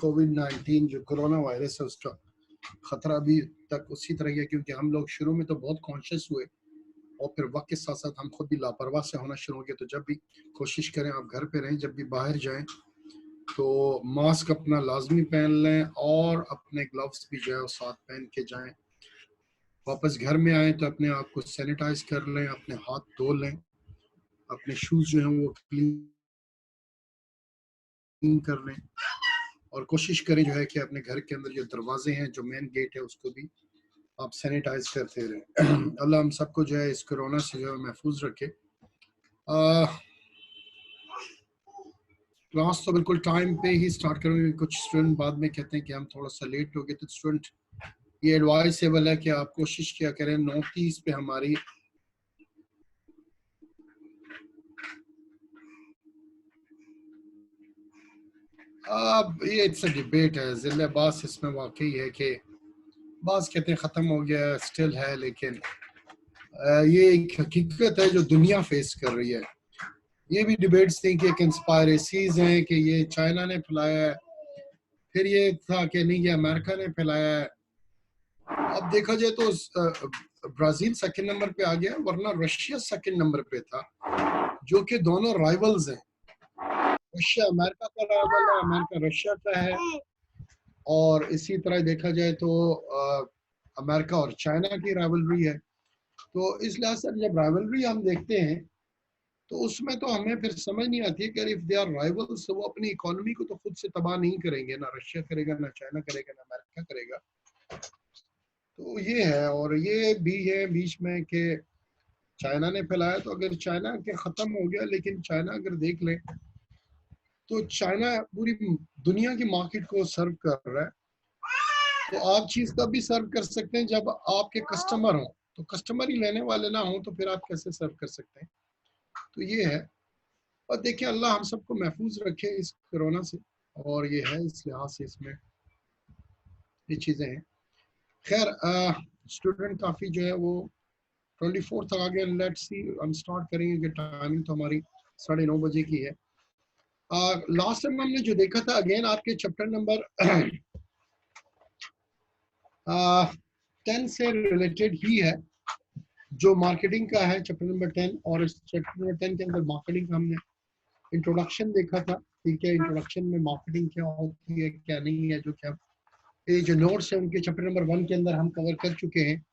कोविड-19 जो corona virus है उसका खतरा अभी तक उसी तरह ही है, क्योंकि हम लोग शुरू में तो बहुत कॉन्शियस हुए और फिर वक्त के साथ साथ हम खुद भी लापरवाह से होना शुरू हो गए। तो जब भी कोशिश करें आप घर पे रहें, जब भी बाहर जाएं तो मास्क अपना लाजमी पहन लें और अपने ग्लव्स भी जो है वो साथ पहन के जाएं। वापस घर में आए तो अपने आप को सैनिटाइज कर लें, अपने हाथ धो लें, अपने शूज जो हैं वो क्लीन कर लें और कोशिश करें जो है कि अपने घर के अंदर जो दरवाजे हैं, जो मेन गेट है, उसको भी आप सैनिटाइज करते रहें। अल्लाह हम सबको जो है इस कोरोना से जो है महफूज रखे। क्लास तो बिल्कुल टाइम पे ही स्टार्ट करेंगे। कुछ स्टूडेंट बाद में कहते हैं कि हम थोड़ा सा लेट हो गए, तो स्टूडेंट ये एडवाइसेबल है कि आप कोशिश किया करें 9:30 पे हमारी ये इट्स अ डिबेट है जिले बास। इसमें वाकई है कि बास कहते हैं ख़त्म हो गया, स्टिल है, लेकिन ये एक हकीकत है जो दुनिया फेस कर रही है। ये भी डिबेट्स थी कि कंस्पायरेसीज हैं कि ये चाइना ने फैलाया है, फिर ये था कि नहीं ये अमेरिका ने फैलाया है। अब देखा जाए तो ब्राजील सेकंड नंबर पे आ गया, वरना रशिया सेकंड नंबर पे था, जो कि दोनों राइवल्स हैं। रशिया अमेरिका का राइवल है, अमेरिका रशिया का है। और इसी तरह देखा जाए तो अमेरिका और चाइना की राइवलरी है। तो इस लिहाज से जब राइवलरी हम देखते हैं तो उसमें तो हमें फिर समझ नहीं आती है कि इफ दे आर राइवल्स तो वो अपनी इकोनॉमी को तो खुद से तबाह नहीं करेंगे, ना रशिया करेगा, ना चाइना करेगा, ना अमेरिका करेगा। तो ये है, और ये भी है बीच में कि चाइना ने फैलाया, तो अगर चाइना के खत्म हो गया, लेकिन चाइना अगर देख लें तो चाइना पूरी दुनिया की मार्केट को सर्व कर रहा है। तो आप चीज तब भी सर्व कर सकते हैं जब आपके कस्टमर हो, तो कस्टमर ही लेने वाले ना हो तो फिर आप कैसे सर्व कर सकते हैं। तो ये है। और देखिए अल्लाह हम सबको महफूज रखे इस कोरोना से, और ये है इस लिहाज से इसमें ये चीज़ें हैं। खैर स्टूडेंट काफ़ी जो है वो 24 आ गए। लेट्स सी हम स्टार्ट करेंगे कि टाइमिंग तो हमारी 9:30 की है। लास्ट टाइम हमने जो देखा था, अगेन आपके चैप्टर नंबर 10 से रिलेटेड ही है, जो मार्केटिंग का है, चैप्टर नंबर 10। और इस चैप्टर नंबर 10 के अंदर मार्केटिंग का हमने इंट्रोडक्शन देखा था। ठीक है, इंट्रोडक्शन में मार्केटिंग क्या होती है क्या नहीं है, जो क्या ये जो नोट्स है उनके चैप्टर नंबर 1 के अंदर हम कवर कर चुके हैं।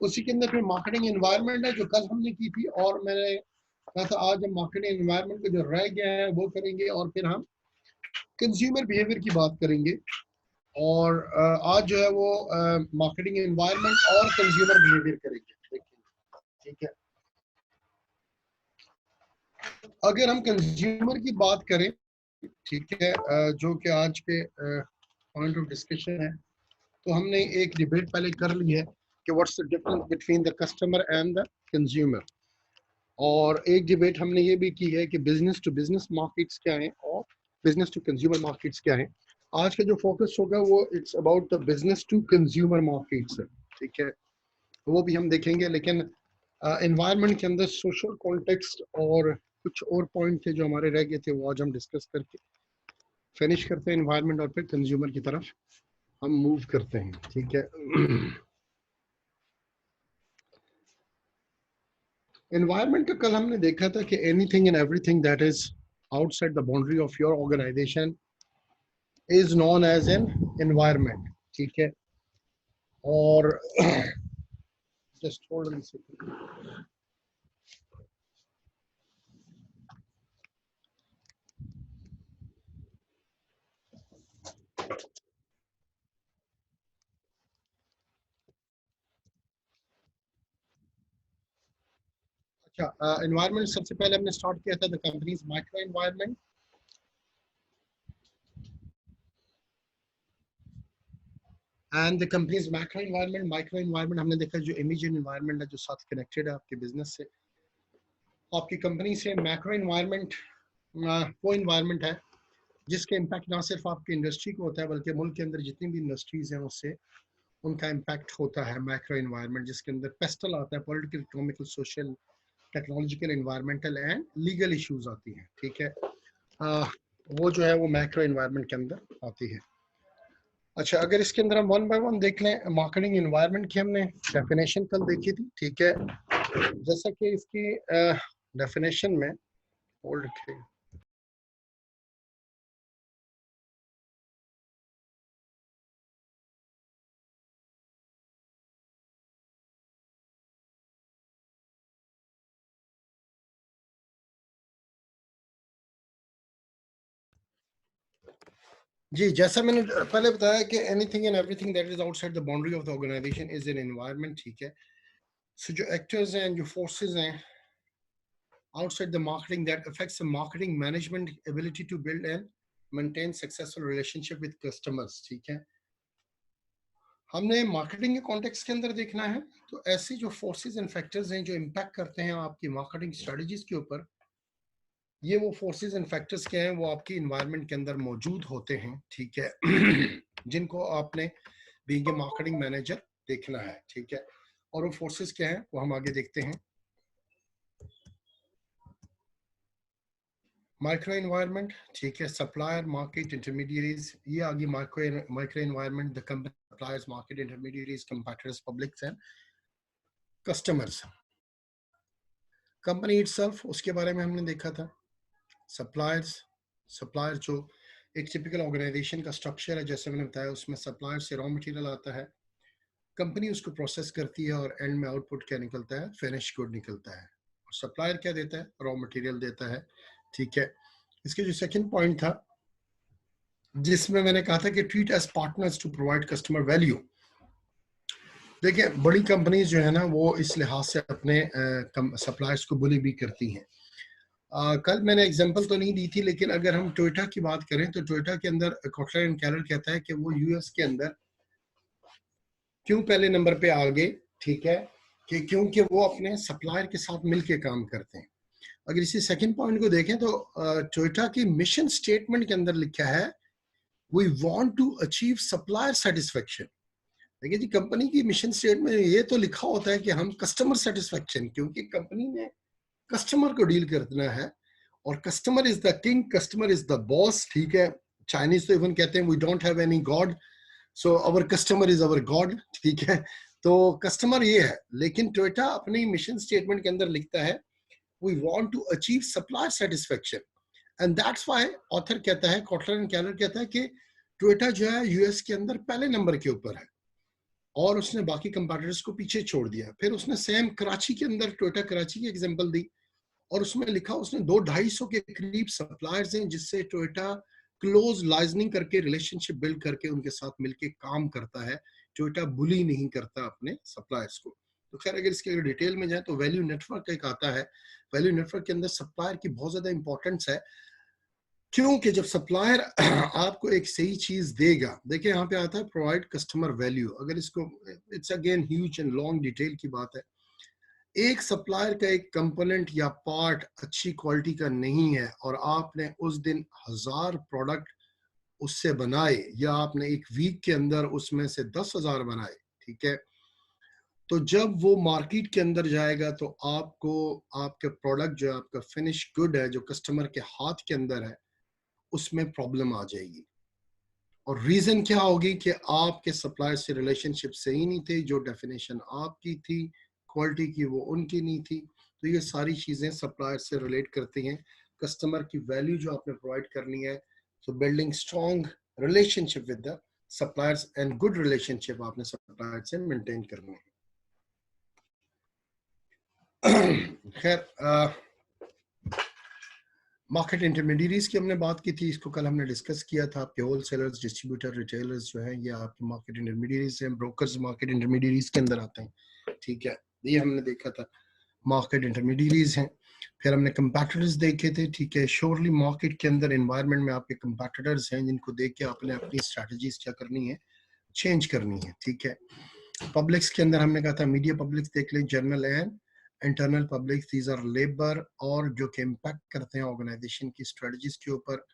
उसी के अंदर फिर मार्केटिंग एनवायरनमेंट है जो कल हमने की थी, और मैंने कहा था आज हम मार्केटिंग एनवायरनमेंट का जो रह गया है वो करेंगे, और फिर हम कंज्यूमर बिहेवियर की बात करेंगे। और आज जो है वो मार्केटिंग एनवायरनमेंट और कंज्यूमर बिहेवियर करेंगे। देखिए, ठीक है। अगर हम कंज्यूमर की बात करें, ठीक है, जो कि आज के पॉइंट ऑफ डिस्कशन है, तो हमने एक डिबेट पहले कर ली है कि what's the difference between the customer and the consumer. और एक डिबेट हमने ये भी की है कि बिजनेस टू बिजनेस मार्केट्स क्या हैं और बिजनेस टू कंज्यूमर मार्केट्स क्या हैं। आज का जो फोकस होगा वो it's about the business to consumer markets है। ठीक है, वो भी हम देखेंगे। लेकिन एनवायरनमेंट के अंदर सोशल कॉन्टेक्स्ट और कुछ और पॉइंट थे जो हमारे रह गए थे, वो आज हम डिस्कस करके फिनिश करते हैं एनवायरनमेंट, और फिर कंज्यूमर की तरफ हम मूव करते हैं। ठीक है। एनवायरनमेंट का कल हमने देखा था कि anything and everything that is outside the boundary of your organisation is known as an environment. ठीक है, और just hold on a second. अच्छा, एनवायरनमेंट सबसे पहले हमने स्टार्ट किया था the company's micro environment. And the company's micro environment, micro environment हमने देखा जो इमीडिएट एनवायरनमेंट है, जो साथ कनेक्टेड है आपके बिजनेस से, आपकी कंपनी से। मैक्रो एनवायरनमेंट वो एनवायरनमेंट है जिसके इम्पैक्ट ना सिर्फ आपकी इंडस्ट्री को होता है, बल्कि मुल्क के अंदर जितनी भी इंडस्ट्रीज हैं उससे उनका इम्पैक्ट होता है। मैक्रो एनवायरनमेंट जिसके अंदर पेस्टल आता है, political, economical, social, technological, environmental and legal issues आती हैं। ठीक है, वो जो है वो मैक्रो एनवायरनमेंट के अंदर आती है। अच्छा, अगर इसके अंदर हम वन बाय वन देख लें, मार्केटिंग एनवायरनमेंट की हमने डेफिनेशन कल देखी थी, ठीक है। जैसा कि इसकी डेफिनेशन में होल्ड रखिए। जी, जैसा मैंने पहले बताया कि anything and everything that is outside the boundary of the organisation is an environment, ठीक है। सो जो एक्टर्स हैं, जो फोर्सेस हैं outside the marketing that affects the marketing management ability to build and maintain successful relationship with customers, ठीक है। हमने marketing के कॉन्टेक्स्ट के अंदर देखना है, तो ऐसे जो फोर्सेस एंड फैक्टर्स हैं जो इम्पैक्ट करते हैं आपकी मार्केटिंग स्ट्रेटजीज के ऊपर, ये वो फोर्सेस एंड फैक्टर्स क्या हैं, वो आपकी इन्वायरमेंट के अंदर मौजूद होते हैं, ठीक है। जिनको आपने बीइंग ए मार्केटिंग मैनेजर देखना है, ठीक है। और वो फोर्सेस क्या हैं वो हम आगे देखते हैं। माइक्रो एनवायरनमेंट, ठीक है। सप्लायर, मार्केट, इंटरमीडिएरीज, ये आगे micro environment, the company, suppliers, market, intermediaries, competitors, publics and customers. Company itself, उसके बारे में हमने देखा था। सप्लायर्स, सप्लायर जो एक टिपिकल ऑर्गेनाइजेशन का स्ट्रक्चर है, जैसे मैंने बताया, उसमें सप्लायर से रॉ मटेरियल आता है, कंपनी उसको प्रोसेस करती है और एंड में आउटपुट क्या निकलता है, फिनिश गुड निकलता है। और सप्लायर क्या देता है, रॉ मटेरियल देता है, ठीक है। इसके जो सेकंड पॉइंट था, जिसमें मैंने कहा था कि treat as partners to provide customer value. देखिए, बड़ी कंपनीज जो है ना, वो इस लिहाज से अपने सप्लायर्स को बुली भी करती हैं। कल मैंने एग्जांपल तो नहीं दी थी, लेकिन अगर हम टोयोटा की बात करें तो टोयोटा के अंदर कॉटलर एंड कैलर कहता है कि वो यूएस के अंदर क्यों पहले नंबर पे आ गए, ठीक है, कि क्योंकि वो अपने सप्लायर के साथ मिलके काम करते हैं। अगर इसी सेकंड पॉइंट को देखें तो टोयोटा की मिशन स्टेटमेंट के अंदर लिखा है, we want to achieve supplier satisfaction. देखिए जी, कंपनी की मिशन स्टेटमेंट में ये तो लिखा होता है कि हम कस्टमर सेटिस्फेक्शन, क्योंकि कंपनी ने कस्टमर को डील करना है और customer is the king, customer is the boss, ठीक है। चाइनीज तो इवन कहते हैं we don't have any god, so our customer is our god, ठीक है। तो कस्टमर ये है, लेकिन टोयोटा अपनी मिशन स्टेटमेंट के अंदर लिखता है we want to achieve supplier satisfaction, and that's why author कहता है, कॉटलर एंड कैलर कहता है कि टोयोटा जो है यूएस के अंदर पहले नंबर के ऊपर है और उसने बाकी कंपटीटर्स को पीछे छोड़ दिया। फिर उसने सेम कराची के अंदर टोयोटा कराची की एग्जांपल दी और उसमें लिखा उसने 200-250 के करीब सप्लायर्स हैं जिससे टोयोटा क्लोज लाइजनिंग करके रिलेशनशिप बिल्ड करके उनके साथ मिलके काम करता है। टोयोटा बुली नहीं करता अपने सप्लायर्स को। तो खैर, अगर इसके डिटेल में जाए तो वैल्यू नेटवर्क एक आता है। वैल्यू नेटवर्क के अंदर सप्लायर की बहुत ज्यादा इंपॉर्टेंस है, क्योंकि जब सप्लायर आपको एक सही चीज देगा, देखिए यहाँ पे आता है प्रोवाइड कस्टमर वैल्यू। अगर इसको, it's again huge and long detail की बात है। एक सप्लायर का एक कंपोनेंट या पार्ट अच्छी क्वालिटी का नहीं है और आपने उस दिन 1000 प्रोडक्ट उससे बनाए, या आपने एक वीक के अंदर उसमें से 10,000 बनाए, ठीक है, तो जब वो मार्केट के अंदर जाएगा तो आपको आपके प्रोडक्ट जो है, आपका फिनिश गुड है जो कस्टमर के हाथ के अंदर है, उसमें प्रॉब्लम आ जाएगी। और रीजन क्या होगी कि आपके सप्लायर से रिलेशनशिप सही नहीं थे, जो डेफिनेशन आपकी थी क्वालिटी की वो उनकी नहीं थी। तो ये सारी चीजें सप्लायर से रिलेट करती हैं। कस्टमर की वैल्यू जो आपने प्रोवाइड करनी है, तो building strong relationship with the suppliers and good relationship आपने सप्लायर से मेंटेन करनी है। खैर, मार्केट इंटरमीडियरीज की हमने बात की थी, इसको कल हमने डिस्कस किया था। आपके होलसेलर्स, डिस्ट्रीब्यूटर, रिटेलर्स जो है, ये आपके मार्केट इंटरमीडियरीज हैं। ब्रोकर्स मार्केट इंटरमीडियरीज के अंदर आते हैं, ठीक है, ये हमने देखा था, मार्केट इंटरमीडियरीज हैं। फिर हमने कंपैटिटर्स देखे थे, ठीक है। श्योरली मार्केट के अंदर एनवायरनमेंट में आपके कंपैटिटर्स हैं जिनको देख के आपने अपनी स्ट्रैटेजीज क्या करनी है, चेंज करनी है, ठीक है। पब्लिक्स के अंदर हमने कहा था मीडिया पब्लिक्स देख लें, general and internal public, these are labour, और जो कि इम्पैक्ट करते हैं ऑर्गेनाइजेशन की स्ट्रेटजीज के ऊपर।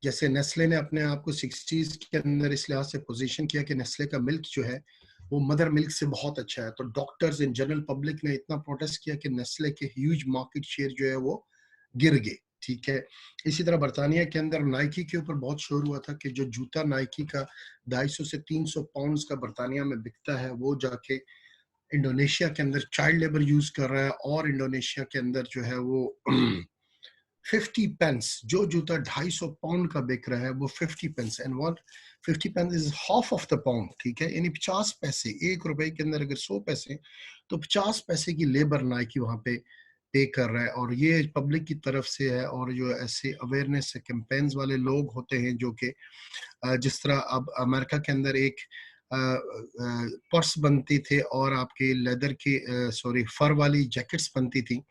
जैसे नेस्ले ने अपने आप को 60s के अंदर इस लिहाज से पोजीशन किया कि नेस्ले का मिल्क जो है वो मदर मिल्क से बहुत अच्छा है, तो डॉक्टर्स इन जनरल पब्लिक ने इतना प्रोटेस्ट किया कि नेस्ले के ह्यूज मार्केट शेयर जो है वो गिर गए, ठीक है। इसी तरह बर्तानिया के अंदर नाइकी के ऊपर बहुत शोर हुआ था कि जो जूता नाइकी का 250 से 300 पाउंड्स का बर्तानिया में बिकता है, वो जाके इंडोनेशिया के अंदर चाइल्ड लेबर यूज कर रहा है, और इंडोनेशिया के अंदर जो है वो 50 पेंस, जो जूता 250 पाउंड का बिक रहा है वो 50 pence, and one 50 pence is half of the pound, ठीक है, यानी 50 पैसे, 1 रुपए के अंदर अगर 100 पैसे, तो 50 पैसे की लेबर नाइकी वहां पे पे कर रहा है। और ये पब्लिक की तरफ से है, और जो ऐसे अवेयरनेस कैंपेन्स वाले लोग होते हैं जो कि जिस तरह अब अमेरिका के अंदर एक पर्स बनती थे, और आपके लेदर की सॉरी फर वाली जैकेट्स बनती थी,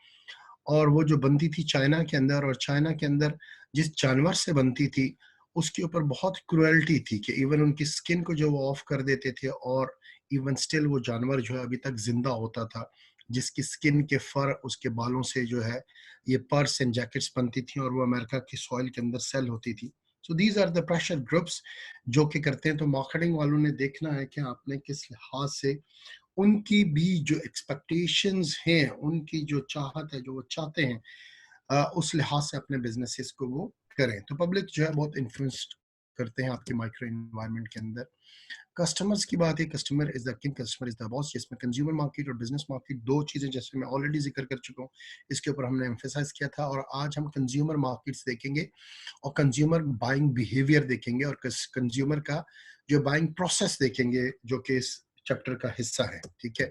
और वो जो बनती थी चाइना के अंदर, और चाइना के अंदर जिस जानवर से बनती थी उसके ऊपर बहुत क्रुएल्टी थी कि इवन उनकी स्किन को जो वो ऑफ कर देते थे, और इवन स्टिल वो जानवर जो है अभी तक जिंदा होता था, जिसकी स्किन के फर, उसके बालों से जो है ये पर्स एंड जैकेट्स बनती थी, और वो अमेरिका की सॉइल के अंदर सेल होती थी। So these are the pressure groups जो कि करते हैं। तो मार्केटिंग वालों ने देखना है कि आपने किस लिहाज से, उनकी भी जो एक्सपेक्टेशंस हैं, उनकी जो चाहत है, जो वो चाहते हैं, उस लिहाज से अपने बिजनेसेस को वो करें। तो पब्लिक जो है बहुत इन्फ्लुएंस करते हैं आपके माइक्रो एनवायरनमेंट के अंदर। कस्टमर्स की बात है, customer is the king, customer is the boss, जिसमें कंज्यूमर मार्केट और बिजनेस मार्केट दो चीजें, जैसे मैं ऑलरेडी जिक्र कर चुका हूँ, इसके ऊपर हमने एम्फेसाइज किया था। और आज हम कंज्यूमर मार्केट्स देखेंगे और कंज्यूमर बाइंग बिहेवियर देखेंगे, और कंज्यूमर का जो बाइंग प्रोसेस देखेंगे, जो कि इस चैप्टर का हिस्सा है, ठीक है।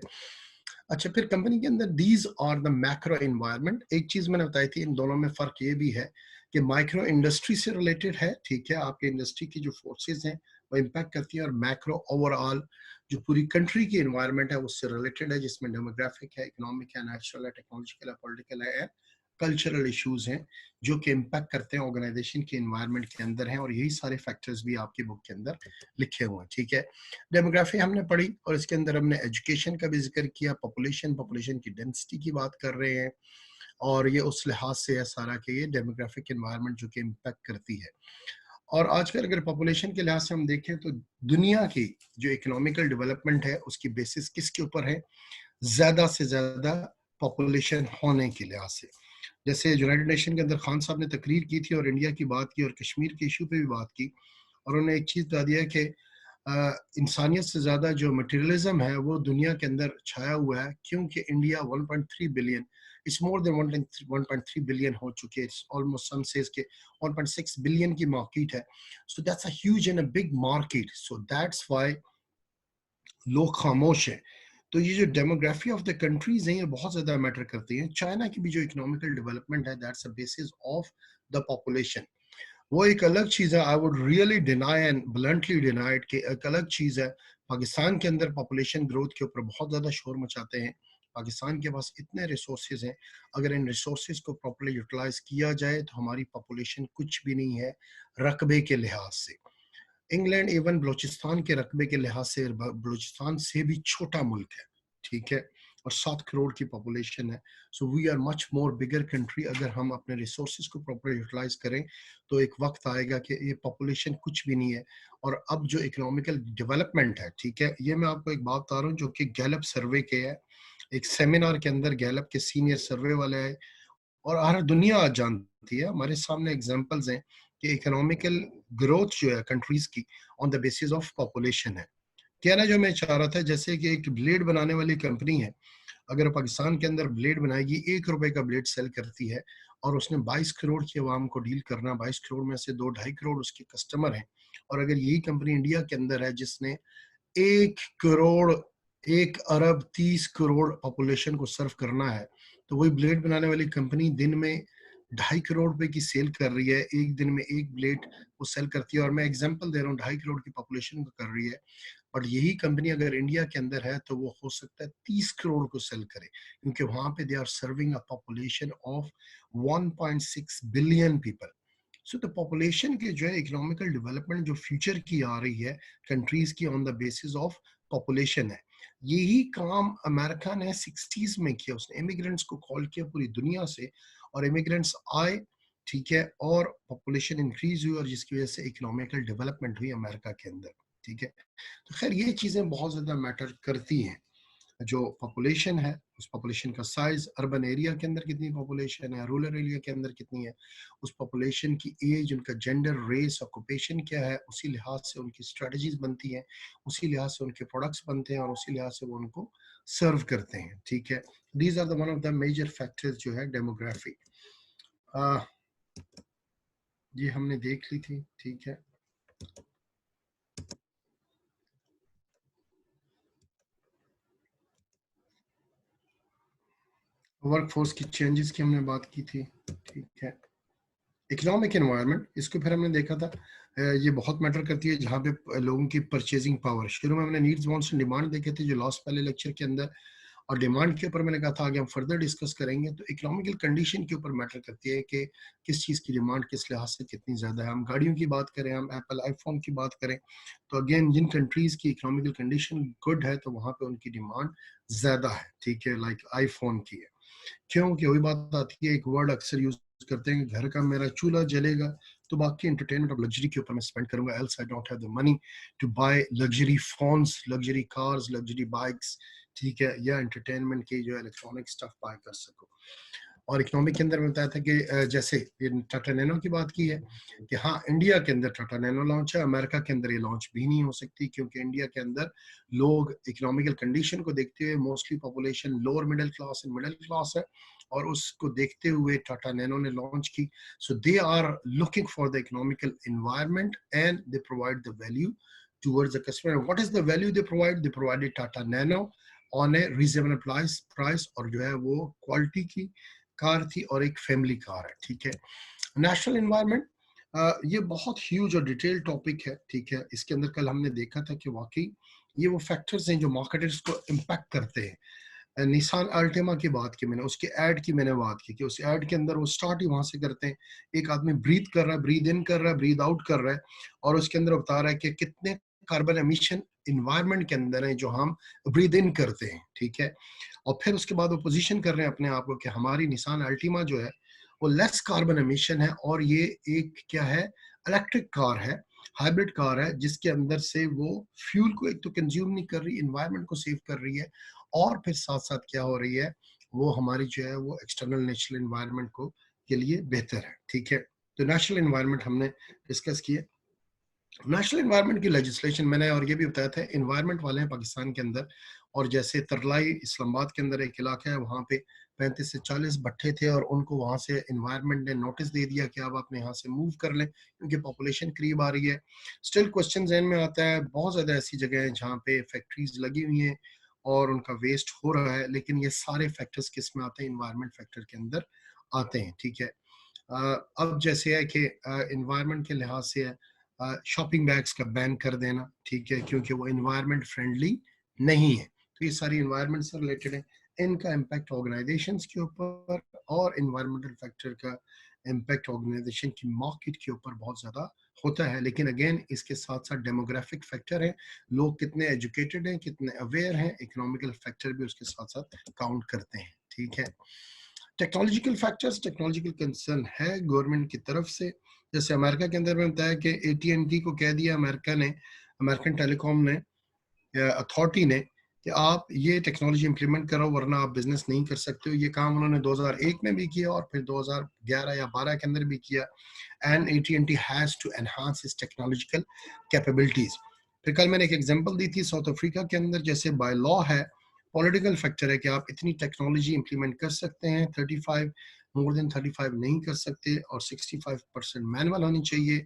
अच्छा, फिर कंपनी के अंदर these are the macro environment. एक चीज मैंने बताई थी, इन दोनों में फर्क ये भी है कि माइक्रो इंडस्ट्री से रिलेटेड है, ठीक है, आपके इंडस्ट्री की जो फोर्सेस हैं वो इम्पैक्ट करती है, और मैक्रो ओवरऑल जो पूरी कंट्री की एनवायरनमेंट है उससे रिलेटेड है, जिसमें डेमोग्राफिक है, इकोनॉमिक है, नेचुरल है, टेक्नोलॉजिकल है, पॉलिटिकल है, कल्चरल इश्यूज हैं जो कि इम्पैक्ट करते हैं ऑर्गेनाइजेशन के एनवायरनमेंट के अंदर हैं, और यही सारे फैक्टर्स भी आपकी बुक के अंदर लिखे हुए हैं, ठीक है। डेमोग्राफी हमने पढ़ी, और इसके अंदर हमने एजुकेशन का भी जिक्र किया, पॉपुलेशन की डेंसिटी की बात कर रहे हैं, और ये उस लिहाज से है सारा कि ये डेमोग्राफिक एनवायरनमेंट जो कि इम्पैक्ट करती है। और आजकल अगर पॉपुलेशन के लिहाज से हम देखें तो दुनिया की जो इकोनॉमिकल डेवलपमेंट है उसकी बेसिस किसके ऊपर है? ज्यादा से ज्यादा पॉपुलेशन होने के लिहाज से। जैसे यूनाइटेड नेशन के अंदर खान साहब ने तकरीर की थी और इंडिया की बात की और कश्मीर के इशू पे भी बात की, और उन्होंने एक चीज बता दिया कि इंसानियत से ज्यादा जो मटेरियलिज्म है वो दुनिया के अंदर छाया हुआ है, क्योंकि India 1.3 billion, it's more than 1.3 billion हो चुके हैं, इट्स ऑलमोस्ट सम सेज के 1.6 बिलियन की मार्केट है। So that's a huge and a big market, so that's why लोग खामोश हैं। तो ये जो डेमोग्राफी ऑफ द कंट्रीज हैं ये बहुत ज्यादा मैटर करती है। चाइना की भी जो इकोनॉमिकल डेवलपमेंट है that's a basis of the population, वो एक अलग चीज है। I would really deny and bluntly denied कि एक अलग चीज है। पाकिस्तान के अंदर पॉपुलेशन ग्रोथ के ऊपर बहुत ज्यादा शोर मचाते हैं। पाकिस्तान के पास इतने रिसोर्सेज हैं, अगर इन रिसोर्सेज को प्रॉपर्ली यूटिलाइज किया जाए तो हमारी पॉपुलेशन कुछ भी नहीं है रकबे के लिहाज से। इंग्लैंड इवन बलूचिस्तान के रकबे के लिहाज से बलूचिस्तान से भी छोटा मुल्क है, ठीक है, और 7 करोड़ की पॉपुलेशन है। So we are much more bigger country. अगर हम अपने रिसोर्सेज को प्रॉपर यूटिलाइज करें तो एक वक्त आएगा कि ये पॉपुलेशन कुछ भी नहीं है। और अब जो इकोनॉमिकल डेवलपमेंट है, ठीक है, ये मैं आपको एक बात बता रहा हूँ जो कि गैलप सर्वे के है, एक सेमिनार के अंदर गैलप के सीनियर सर्वे वाले है, और हर दुनिया आज जानती है, हमारे सामने एग्जांपल्स हैं कि इकोनॉमिकल ग्रोथ जो है कंट्रीज की on the basis of population है। कहना जो मैं चाह रहा था, जैसे कि एक ब्लेड बनाने वाली कंपनी है, अगर पाकिस्तान के अंदर ब्लेड बनाएगी, 1 रुपए का ब्लेड सेल करती है, और उसने 22 करोड़ की आवाम को डील करना, 22 करोड़ में से 2-2.5 करोड़ उसके कस्टमर हैं, और अगर यही कंपनी इंडिया के अंदर है जिसने 1 करोड़, 1 अरब 30 करोड़ पॉपुलेशन को सर्व करना है, तो वही ब्लेड बनाने वाली कंपनी दिन में 2.5 करोड़ रुपए की सेल कर रही है, एक दिन में एक ब्लेड वो सेल करती है, और मैं एग्जांपल दे रहा हूँ 2.5 करोड़ की पॉपुलेशन को कर रही है। और यही कंपनी अगर इंडिया के अंदर है तो वो हो सकता है 30 करोड़ को सेल करे, क्योंकि वहां पे they are serving a population of 1.6 billion people. So the population के जो है इकोनॉमिकल डेवलपमेंट जो फ्यूचर की आ रही है कंट्रीज की on the basis of population है। यही काम अमेरिका ने 60s में किया, उसने इमिग्रेंट्स को कॉल किया पूरी दुनिया से, और इमिग्रेंट्स आए, ठीक है, और पॉपुलेशन इंक्रीज हुई, और जिसकी वजह से इकोनॉमिकल डेवलपमेंट हुई अमेरिका के अंदर, ठीक है। तो खैर ये चीजें बहुत ज्यादा मैटर करती हैं। जो पॉपुलेशन है, उस पॉपुलेशन का साइज, अर्बन एरिया के अंदर कितनी पॉपुलेशन है, रूरल एरिया के अंदर कितनी है, उस पॉपुलेशन की एज, उनका जेंडर, रेस, ऑक्यूपेशन क्या है, उसी लिहाज से उनकी स्ट्रेटजीज बनती हैं, उसी लिहाज से उनके प्रोडक्ट्स बनते हैं और उसी लिहाज से वो उनको सर्व करते हैं। ठीक है, these are the one of the major factors जो है डेमोग्राफी। ये हमने देख ली थी। ठीक है, वर्क फोर्स की चेंजेस की हमने बात की थी। ठीक है, इकोनॉमिक एनवायरनमेंट, इसको फिर हमने देखा था, ये बहुत मैटर करती है जहाँ पे लोगों की परचेजिंग पावर। शुरू में हमने नीड्स, वांट्स एंड डिमांड देखे थे जो लास्ट पहले लेक्चर के अंदर, और डिमांड के ऊपर मैंने कहा था आगे हम फर्दर डिस्कस करेंगे। तो इकोनॉमिकल कंडीशन के ऊपर मैटर करती है कि किस चीज़ की डिमांड किस लिहाज से कितनी ज़्यादा है। हम गाड़ियों की बात करें, हम एप्पल आईफोन की बात करें, तो अगेन जिन कंट्रीज़ की इकोनॉमिकल कंडीशन गुड है तो वहाँ पे उनकी डिमांड ज़्यादा है। ठीक है, लाइक आईफोन की है। क्योंकि वही बात आती है, एक वर्ड अक्सर यूज करते हैं, घर का मेरा चूल्हा जलेगा तो बाकी एंटरटेनमेंट और लग्जरी के ऊपर मैं स्पेंड करूंगा, else I don't have the money to buy luxury phones, luxury cars, luxury bikes. ठीक है, या एंटरटेनमेंट के जो इलेक्ट्रॉनिक स्टफ बाय कर सको। और इकोनॉमिक के अंदर में बताया था कि जैसे टाटा नैनो की बात की है कि हाँ, इंडिया के अंदर टाटा नैनो लॉन्च है, अमेरिका के अंदर ये लॉन्च भी नहीं हो सकती, क्योंकि इंडिया के अंदर लोग इकोनॉमिकल कंडीशन को देखते हुए, mostly population lower middle class and middle class है, और उसको देखते हुए टाटा नैनो ने लॉन्च की। So they are looking for the economical environment and they provide the value towards the customer. What is the value they provide? They provided Tata Nano on a reasonable price, और जो है वो quality की car थी और एक family car है। ठीक है, नेशनल एनवायरनमेंट, ये बहुत ह्यूज और डिटेल टॉपिक है। ठीक है, इसके अंदर कल हमने देखा था कि वाकई ये वो फैक्टर्स हैं जो मार्केटर्स को इम्पैक्ट करते हैं। निसान अल्टिमा की बात की मैंने, उसके ऐड की मैंने बात की कि उस ऐड के अंदर वो स्टार्ट ही वहां से करते हैं, एक आदमी ब्रीथ कर रहा है, ब्रीथ इन कर रहा है, ब्रीथ आउट कर रहा है, और उसके अंदर बता रहा है कि कितने कार्बन एमिशन इन्वायरमेंट के अंदर है जो हम ब्रीथ इन करते हैं। ठीक है, और फिर उसके बाद वो पोजीशन कर रहे हैं अपने आप को कि हमारी निसान अल्टिमा जो है वो लेस कार्बन एमिशन है, और ये एक क्या है, इलेक्ट्रिक कार है, हाइब्रिड कार है, जिसके अंदर से वो फ्यूल को एक तो कंज्यूम नहीं कर रही, इन्वायरमेंट को सेव कर रही है, और फिर साथ साथ क्या हो रही है, वो हमारी जो है वो एक्सटर्नल नेचुरल इन्वायरमेंट को के लिए बेहतर है। ठीक है, तो नेचुरल इन्वायरमेंट हमने डिस्कस किया। नेशनल इन्वायरमेंट की लेजिस्लेशन मैंने और ये भी बताया था, इन्वायरमेंट वाले हैं पाकिस्तान के अंदर, और जैसे तरलाई इस्लामाबाद के अंदर एक इलाका है, वहाँ पे 35 से 40 भट्टे थे, और उनको वहाँ से इन्वायरमेंट ने नोटिस दे दिया कि अब आप यहाँ से मूव कर लें क्योंकि पॉपुलेशन करीब आ रही है। स्टिल क्वेश्चन जहन में आता है, बहुत ज़्यादा ऐसी जगह हैं जहाँ पे फैक्ट्रीज लगी हुई हैं और उनका वेस्ट हो रहा है, लेकिन ये सारे फैक्टर्स किस में आते हैं, इन्वायरमेंट फैक्टर के अंदर आते हैं। ठीक है, अब जैसे है कि इन्वायरमेंट के लिहाज से है, शॉपिंग बैग्स का बैन कर देना। ठीक है, क्योंकि वो इन्वायरमेंट फ्रेंडली नहीं है। तो ये सारी इन्वायरमेंट से रिलेटेड है, इनका इम्पैक्ट ऑर्गेनाइजेशंस के ऊपर, और इन्वायरमेंटल फैक्टर का इम्पैक्ट ऑर्गेनाइजेशन की मार्केट के ऊपर बहुत ज़्यादा होता है। लेकिन अगेन इसके साथ साथ डेमोग्राफिक फैक्टर है, लोग कितने एजुकेटेड हैं, कितने अवेयर हैं, इकोनॉमिकल फैक्टर भी उसके साथ साथ काउंट करते हैं। ठीक है, टेक्नोलॉजिकल फैक्टर्स, टेक्नोलॉजिकल कंसर्न है गवर्नमेंट की तरफ से। जैसे अमेरिका के अंदर में बताया कि AT&T को कह दिया अमेरिका ने, अमेरिकन टेलीकॉम ने, अथॉरिटी ने, कि आप ये टेक्नोलॉजी इंप्लीमेंट करो वरना आप बिजनेस नहीं कर सकते हो। ये काम उन्होंने 2001 में भी किया और फिर 2011 या 12 के अंदर भी किया। And AT&T has to enhance its technological capabilities. फिर कल मैंने एक एग्जांपल दी थी, साउथ अफ्रीका के अंदर जैसे बाय लॉ है, पॉलिटिकल फैक्टर है कि आप इतनी टेक्नोलॉजी इंप्लीमेंट कर सकते हैं, 35 मोर देन 35 नहीं कर सकते, और 65% मैनुअल होनी चाहिए।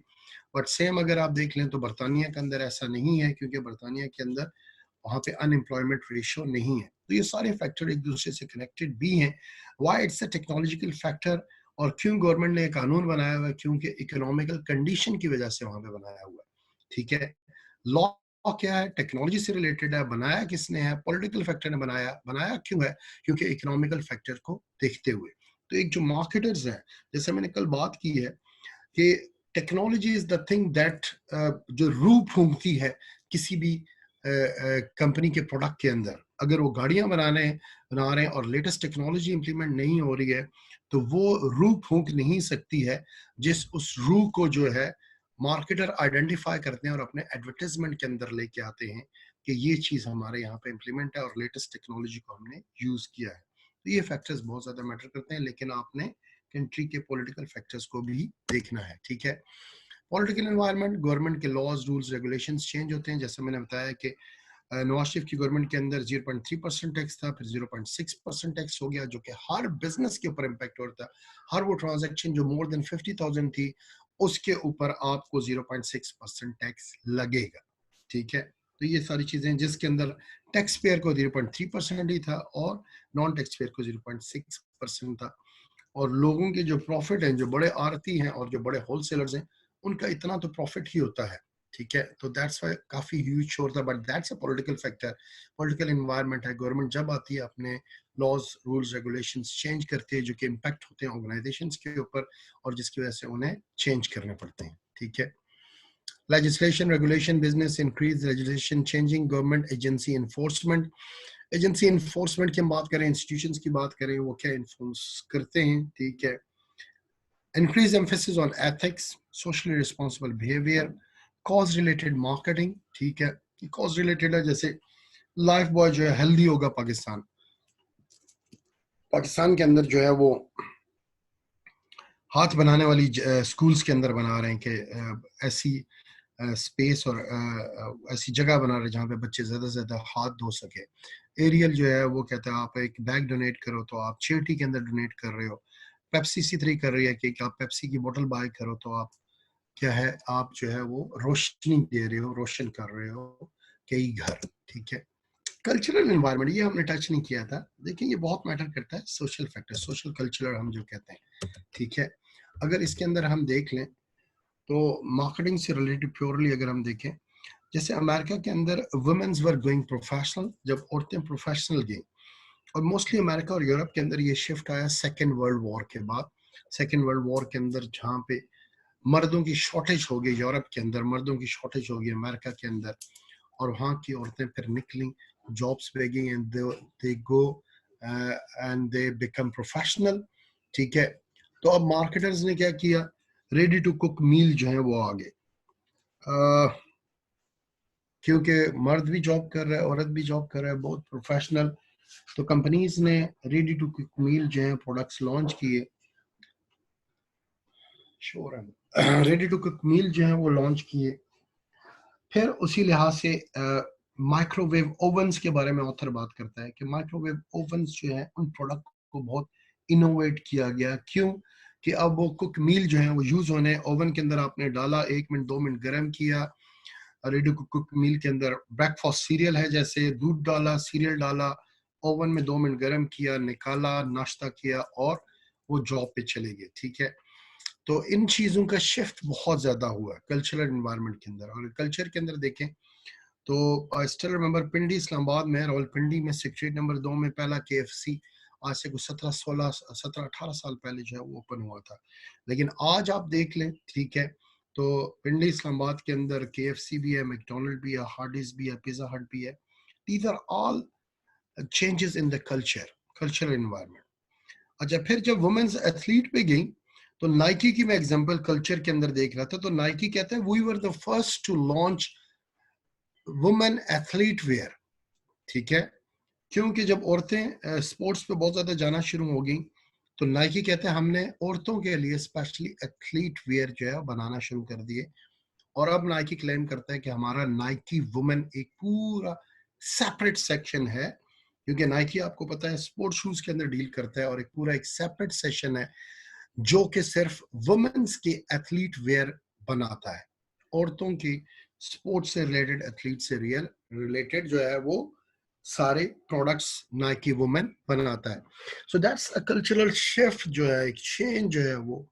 बट सेम अगर आप देख लें तो बरतानिया के अंदर ऐसा नहीं है, क्योंकि बरतानिया के अंदर वहाँ पे अनएम्प्लॉयमेंट रेशियो नहीं है। तो ये सारे फैक्टर एक दूसरे से कनेक्टेड भी हैं। Why it's a technological factor, और क्यों गवर्नमेंट ने कानून बनाया हुआ है, क्योंकि इकोनॉमिकल कंडीशन की वजह से वहाँ पे बनाया हुआ है। ठीक है, लॉ क्या है, टेक्नोलॉजी से रिलेटेड है, बनाया किसने है, पॉलिटिकल फैक्टर ने बनाया, बनाया क्यों है, क्योंकि इकोनॉमिकल फैक्टर को देखते हुए। तो एक जो मार्केटर्स हैं, जैसे मैंने कल बात की है कि technology is the thing that, जो रूह फूंकती है किसी भी कंपनी के प्रोडक्ट के अंदर। अगर वो गाड़ियां बना रहे हैं और लेटेस्ट टेक्नोलॉजी इंप्लीमेंट नहीं हो रही है, तो वो रूह फूंक नहीं सकती है, जिस उस रूह को जो है मार्केटर आइडेंटिफाई करते हैं और अपने एडवर्टाइजमेंट के अंदर लेके आते हैं। कि ये चीज़ हमारे यहाँ पे इम्प्लीमेंट है और लेटेस्ट टेक्नोलॉजी को हमने यूज़ किया है। तो ये फैक्टर्स बहुत ज़्यादा मैटर करते हैं, लेकिन आपने कंट्री के पॉलिटिकल फैक्टर्स को भी देखना है, ठीक है। पॉलिटिकल एनवायरनमेंट, गवर्नमेंट के लॉज, रूल्स, रेगुलेशंस चेंज होते हैं। जैसे मैंने बताया कि नवाज शरीफ की गवर्नमेंट के अंदर 0.3% टैक्स था, फिर 0.6% टैक्स हो गया, जो कि हर बिजनेस के ऊपर इम्पैक्ट होता है। हर वो ट्रांजैक्शन जो मोर देन 50,000 थी, उसके ऊपर आपको 0.6% टैक्स लगेगा, ठीक है। तो ये सारी चीजें जिसके अंदर टैक्स पेयर को 0.3% ही था और नॉन टैक्स पेयर को 0.6% था। और लोगों के जो प्रॉफिट हैं, जो बड़े आरती हैं और जो बड़े होलसेलर्स हैं, उनका इतना तो प्रॉफिट ही होता है, ठीक है। तो दैट्स वाई काफी ह्यूज शोर था, but that's a political factor. Political environment है, गवर्नमेंट जब आती है अपने लॉज, रूल्स, रेगुलेशंस चेंज करती है, जो कि इम्पैक्ट होते हैं ऑर्गेनाइजेशंस के ऊपर और जिसकी वजह से उन्हें चेंज करने पड़ते हैं, ठीक है। Legislation, regulation, business increase, legislation changing, government agency enforcement. Agency enforcement की हम बात करें, इंस्टीट्यूशंस की बात करें, वो क्या इन्फोर्स करते हैं, ठीक है। Increase emphasis on ethics, socially responsible behaviour, cause related marketing, ठीक है। कॉज रिलेटेड है, जैसे लाइफ बॉय जो है हेल्दी होगा, पाकिस्तान पाकिस्तान के अंदर जो है वो हाथ बनाने वाली स्कूल्स के अंदर बना रहे हैं कि ऐसी स्पेस और ऐसी जगह बना रहे हैं जहाँ पे बच्चे ज़्यादा से ज़्यादा हाथ धो सके। एरियल जो है वो कहता है आप एक बैग डोनेट करो तो आप चैरिटी के अंदर डोनेट कर रहे हो। पेप्सी इसी तरह कर रही है कि आप पेप्सी की बोतल बाय करो तो आप क्या है, आप जो है वो रोशनी दे रहे हो, रोशन कर रहे हो कई घर, ठीक है। कल्चरल एनवायरनमेंट ये हमने टच नहीं किया था, देखिए ये बहुत मैटर करता है। सोशल फैक्टर, सोशल कल्चरल हम जो कहते हैं, ठीक है। अगर इसके अंदर हम देख लें तो मार्केटिंग से रिलेटेड प्योरली अगर हम देखें, जैसे अमेरिका के अंदर वुमेन्स वर गोइंग प्रोफेशनल, जब औरतें प्रोफेशनल गई, और मोस्टली अमेरिका और यूरोप के अंदर ये शिफ्ट आया सेकेंड वर्ल्ड वॉर के बाद। सेकेंड वर्ल्ड वॉर के अंदर जहाँ पे मर्दों की शॉर्टेज हो गई, यूरोप के अंदर मर्दों की शॉर्टेज हो गई अमेरिका के अंदर, और वहाँ की औरतें फिर निकली, जॉब्स पे गई and they go and they become professional, ठीक है। तो अब मार्केटर्स ने क्या किया, रेडी टू कुक मील जो है वो आ गए, क्योंकि मर्द भी जॉब कर रहा है, औरत भी जॉब कर रहा है, बहुत प्रोफेशनल। तो कंपनीज ने रेडी टू कुक मील जो है प्रोडक्ट्स लॉन्च किए, श्योर है, रेडी टू कुक मील जो है वो लॉन्च किए। फिर उसी लिहाज से माइक्रोवेव ओवन्स के बारे में ऑथर बात करता है कि माइक्रोवेव ओवन्स जो है उन प्रोडक्ट को बहुत इनोवेट किया गया, क्यों कि अब वो कुक मील जो है वो यूज होने, ओवन के अंदर आपने डाला, 1 मिनट 2 मिनट गर्म किया, रेडी टू कुक मील के अंदर ब्रेकफास्ट सीरियल है, जैसे दूध डाला, सीरियल डाला, ओवन में 2 मिनट गर्म किया, निकाला, नाश्ता किया और वो जॉब पे चले गए, ठीक है। तो इन चीज़ों का शिफ्ट बहुत ज़्यादा हुआ कल्चरल एनवायरनमेंट के अंदर। और कल्चर के अंदर देखें तो आई स्टिल रिमेंबर पिंडी इस्लामाबाद में, रावलपिंडी में सेक्रेटरी नंबर 2 में पहला KFC आज से कुछ 17-18 साल पहले जो है वो ओपन हुआ था। लेकिन आज आप देख लें, ठीक है, तो पिंडी इस्लामाबाद के अंदर KFC भी है, मैकडोनल्ड भी है, हार्डीज भी है, पिज़्ज़ा हट भी है। These are all changes in the cultural environment. अच्छा, फिर जब वुमेन्स एथलीट पे गई तो नाइकी की मैं एग्जांपल कल्चर के अंदर देख रहा था, तो नाइकी कहते हैं we were the first to launch women athlete wear, ठीक है। क्योंकि जब औरतें स्पोर्ट्स पे बहुत ज्यादा जाना शुरू हो गई तो नाइकी कहते हैं हमने औरतों के लिए स्पेशली एथलीट वेयर जो है बनाना शुरू कर दिए। और अब नाइकी क्लेम करता है कि हमारा नाइकी वुमेन एक पूरा सेपरेट सेक्शन है, क्योंकि नाइकी आपको पता है स्पोर्ट्स शूज के अंदर डील करता है, और एक पूरा एक सेपरेट सेक्शन है जो कि सिर्फ वुमेन्स के एथलीट वेयर बनाता है। औरतों की स्पोर्ट्स से रिलेटेड, एथलीट से रिलेटेड जो है वो सारे प्रोडक्ट्स नाइकी वुमेन बनाता है। So that's a cultural shift जो है, एक चेंज जो है वो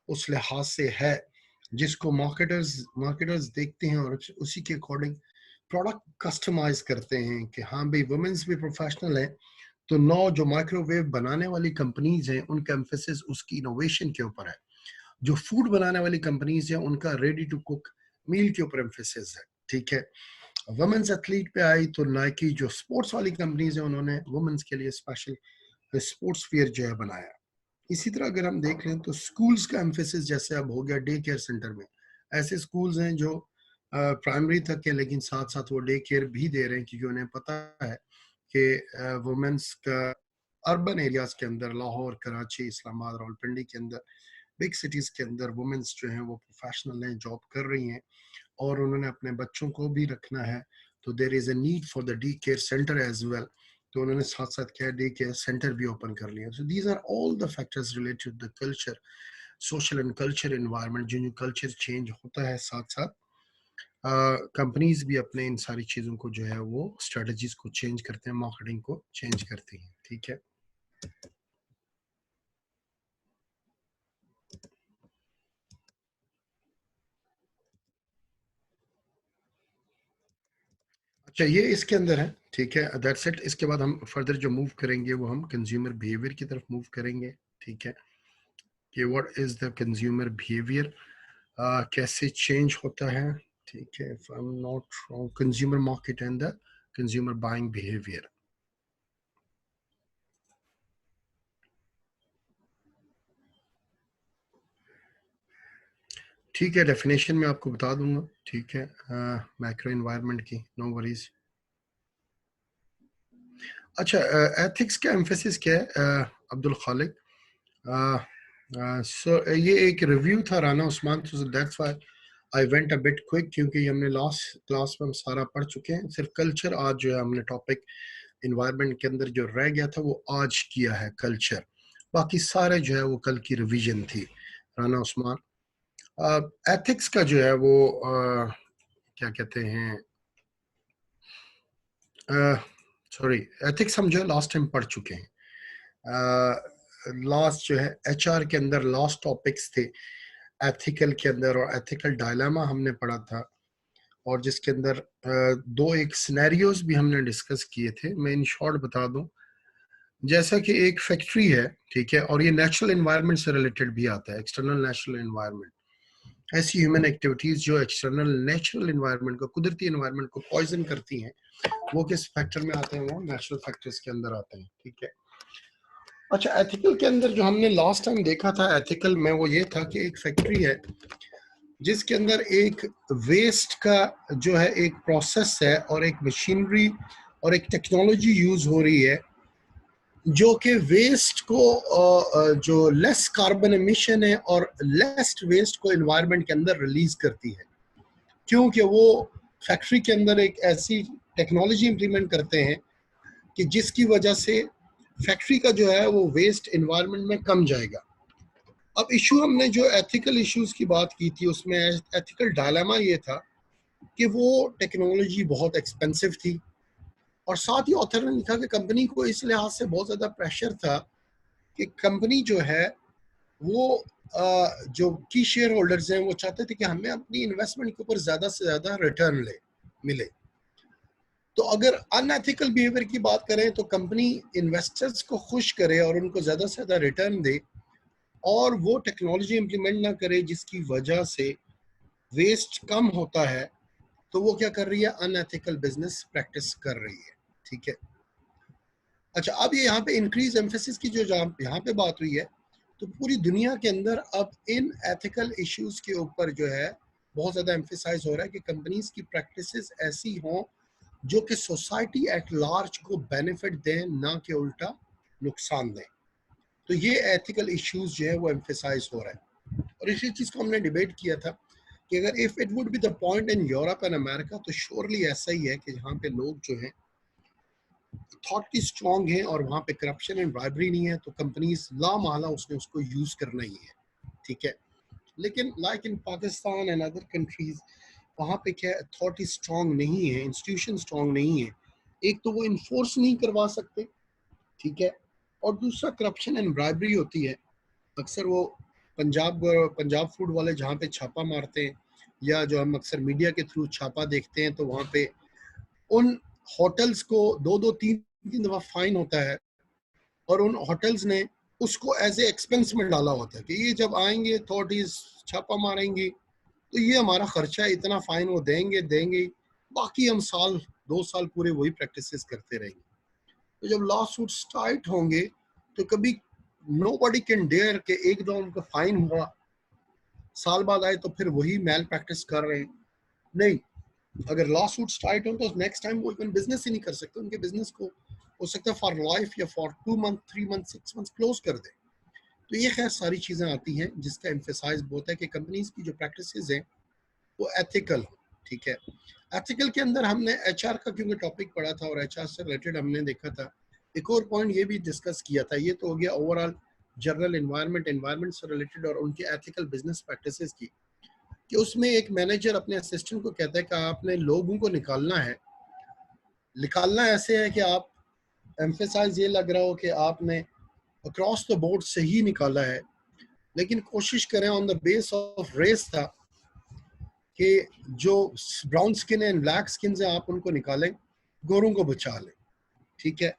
उस लिहाज से है, जिसको मार्केटर्स देखते हैं और उसी के अकॉर्डिंग प्रोडक्ट कस्टमाइज करते हैं कि हाँ भाई वुमेन्स भी प्रोफेशनल है। तो नौ जो माइक्रोवेव बनाने वाली कंपनीज हैं उनका एम्फेसिस उसकी इनोवेशन के ऊपर है। जो फूड बनाने वाली कंपनीज हैं उनका रेडी टू कुक मील के ऊपर एम्फेसिस है, ठीक है। वुमेन्स एथलीट पे आई तो नाइकी जो स्पोर्ट्स वाली कंपनीज हैं उन्होंने वुमेन्स के लिए स्पेशल स्पोर्ट्स वेयर जो है बनाया। इसी तरह अगर हम देख लें तो स्कूल्स का एम्फेसिस जैसे अब हो गया डे केयर सेंटर में, ऐसे स्कूल्स हैं जो प्राइमरी तक है, लेकिन साथ साथ वो डे केयर भी दे रहे हैं क्योंकि उन्हें पता है कि वुमेन्स का अर्बन एरियाज के अंदर, लाहौर, कराची, इस्लामाबाद, रावलपिंडी के अंदर, बिग सिटीज के अंदर वुमेन्स जो हैं वो प्रोफेशनल हैं, जॉब कर रही हैं और उन्होंने अपने बच्चों को भी रखना है, तो there is a need for the day care centre as well. तो उन्होंने साथ साथ क्या डे केयर सेंटर भी ओपन कर लिया। So these are all the factors related to the culture, social and culture environment. जो कल्चर चेंज होता है, साथ साथ कंपनीज भी अपने इन सारी चीज़ों को जो है वो स्ट्रेटजीज को चेंज करते हैं, मार्केटिंग को चेंज करते हैं। ठीक है, अच्छा ये इसके अंदर है। ठीक है, दैट्स इट। इसके बाद हम फर्दर जो मूव करेंगे वो हम कंज्यूमर बिहेवियर की तरफ मूव करेंगे। ठीक है, कि what is the consumer behaviour, कैसे चेंज होता है। ठीक है, if I am not wrong, consumer market and the consumer buying behaviour. ठीक है, डेफिनेशन में आपको बता दूंगा। ठीक है, मैक्रो एनवायरनमेंट की, नो वरीज। अच्छा, एथिक्स का एम्फेसिस क्या है, अब्दुल खालिक? सो ये एक रिव्यू था राना उस्मान, तो that's why I went a bit quick, क्योंकि हमने लास्ट क्लास में हम सारा पढ़ चुके हैं। सिर्फ कल्चर आज जो है हमने टॉपिक इन्वायरमेंट के अंदर जो रह गया था वो आज किया है, कल्चर। बाकी सारे जो है वो कल की रिवीजन थी। राना उस्मान, एथिक्स का जो है वो क्या कहते हैं, सॉरी, एथिक्स हम जो है लास्ट टाइम पढ़ चुके हैं। लास्ट जो है एचआर के अंदर लास्ट टॉपिक्स थे एथिकल के अंदर, और एथिकल डायलामा हमने पढ़ा था, और जिसके अंदर दो एक सिनेरियोज भी हमने डिस्कस किए थे। मैं इन शॉर्ट बता दूं, जैसा कि एक फैक्ट्री है, ठीक है, और ये नेचुरल एनवायरनमेंट से रिलेटेड भी आता है, एक्सटर्नल नेचुरल एनवायरनमेंट। ऐसी ह्यूमन एक्टिविटीज जो एक्सटर्नल नेचुरल एनवायरनमेंट को, कुदरती एनवायरनमेंट को पॉइजन करती हैं, वो किस फैक्टर में आते हैं? वो नेचुरल फैक्टर्स के अंदर आते हैं। ठीक है, अच्छा, एथिकल के अंदर जो हमने लास्ट टाइम देखा था एथिकल में, वो ये था कि एक फैक्ट्री है जिसके अंदर एक वेस्ट का जो है एक प्रोसेस है और एक मशीनरी और एक टेक्नोलॉजी यूज हो रही है जो कि वेस्ट को जो लेस कार्बन एमिशन है और लेस वेस्ट को एनवायरनमेंट के अंदर रिलीज करती है, क्योंकि वो फैक्ट्री के अंदर एक ऐसी टेक्नोलॉजी इंप्लीमेंट करते हैं कि जिसकी वजह से फैक्ट्री का जो है वो वेस्ट एनवायरनमेंट में कम जाएगा। अब इशू, हमने जो एथिकल इश्यूज की बात की थी उसमें एथिकल डायलेमा ये था कि वो टेक्नोलॉजी बहुत एक्सपेंसिव थी, और साथ ही ऑथर ने लिखा कि कंपनी को इस लिहाज से बहुत ज़्यादा प्रेशर था कि कंपनी जो है वो जो की शेयर होल्डर्स हैं वो चाहते थे कि हमें अपनी इन्वेस्टमेंट के ऊपर ज़्यादा से ज़्यादा रिटर्न मिले। तो अगर अनएथिकल बिहेवियर की बात करें तो कंपनी इन्वेस्टर्स को खुश करे और उनको ज़्यादा से ज़्यादा रिटर्न दे, और वो टेक्नोलॉजी इंप्लीमेंट ना करे जिसकी वजह से वेस्ट कम होता है, तो वो क्या कर रही है? अनएथिकल बिजनेस प्रैक्टिस कर रही है। ठीक है, अच्छा, अब ये यहाँ पे इंक्रीज एम्फेसिस की जो यहाँ पे बात हुई है, तो पूरी दुनिया के अंदर अब इन एथिकल इश्यूज के ऊपर जो है बहुत ज़्यादा एम्फेसाइज हो रहा है कि कंपनीज की प्रैक्टिसेस ऐसी हों जो कि सोसाइटी एट लार्ज को बेनिफिट दें, ना कि उल्टा नुकसान दें। तो ये एथिकल इश्यूज जो है वो एम्फेसाइज हो रहा है, और इसी चीज़ को हमने डिबेट किया था कि अगर if it would be the point in Europe and America, तो श्योरली ऐसा ही है कि जहाँ पे लोग जो हैं थॉटली स्ट्रॉन्ग हैं और वहाँ पे करप्शन एंड ब्राइबरी नहीं है, तो कंपनीज ला महला उसने उसको यूज करना ही है। ठीक है, लेकिन like in Pakistan and other countries, वहाँ पे क्या अथॉरिटी स्ट्रॉन्ग नहीं है, इंस्टीट्यूशन स्ट्रॉन्ग नहीं है। एक तो वो इन्फोर्स नहीं करवा सकते, ठीक है, और दूसरा करप्शन एंड ब्राइबरी होती है। अक्सर वो पंजाब पंजाब फूड वाले जहाँ पे छापा मारते हैं, या जो हम अक्सर मीडिया के थ्रू छापा देखते हैं, तो वहाँ पे उन होटल्स को दो दो तीन तीन दफा फाइन होता है, और उन होटल्स ने उसको एज ए एक्सपेंस में डाला होता है कि ये जब आएंगे अथॉरिटीज छापा मारेंगी तो ये हमारा खर्चा है, इतना फाइन वो देंगे देंगे, बाकी हम साल 2 साल पूरे वही प्रैक्टिसेस करते रहेंगे। तो जब लॉ सूट स्टार्ट होंगे तो कभी नो बडी कैन डेयर के एक दो उनका फाइन हुआ, साल बाद आए तो फिर वही मैल प्रैक्टिस कर रहे हैं। नहीं, अगर लॉ सूट्स टाइट हो तो नेक्स्ट टाइम वो इवन बिजनेस ही नहीं कर सकते, उनके बिजनेस को हो सकता है फॉर लाइफ या for 2 month 3 month 6 month close कर दे। तो ये खैर सारी चीजें आती हैं जिसका एम्फेसाइज बहुत है कि कंपनीज की जो प्रैक्टिसेस हैं वो एथिकल हो। ठीक है, एथिकल के अंदर हमने एचआर का क्योंकि टॉपिक पढ़ा था और एचआर से रिलेटेड हमने देखा था, एक और पॉइंट ये भी डिस्कस किया था। ये तो हो गया ओवरऑल जनरल एनवायरनमेंट से रिलेटेड और उनके एथिकल बिजनेस प्रैक्टिसेस की, कि उसमें एक मैनेजर अपने असिस्टेंट को कहता है कि आपने लोगों को निकालना है, निकालना ऐसे है कि आप एम्फेसाइज ये लग रहा हो कि आपने अक्रॉस द बोर्ड सही निकाला है, लेकिन कोशिश करें on the base of race था कि जो brown skin and black skin से आप उनको निकालें, गोरों को बचा लें। ठीक है,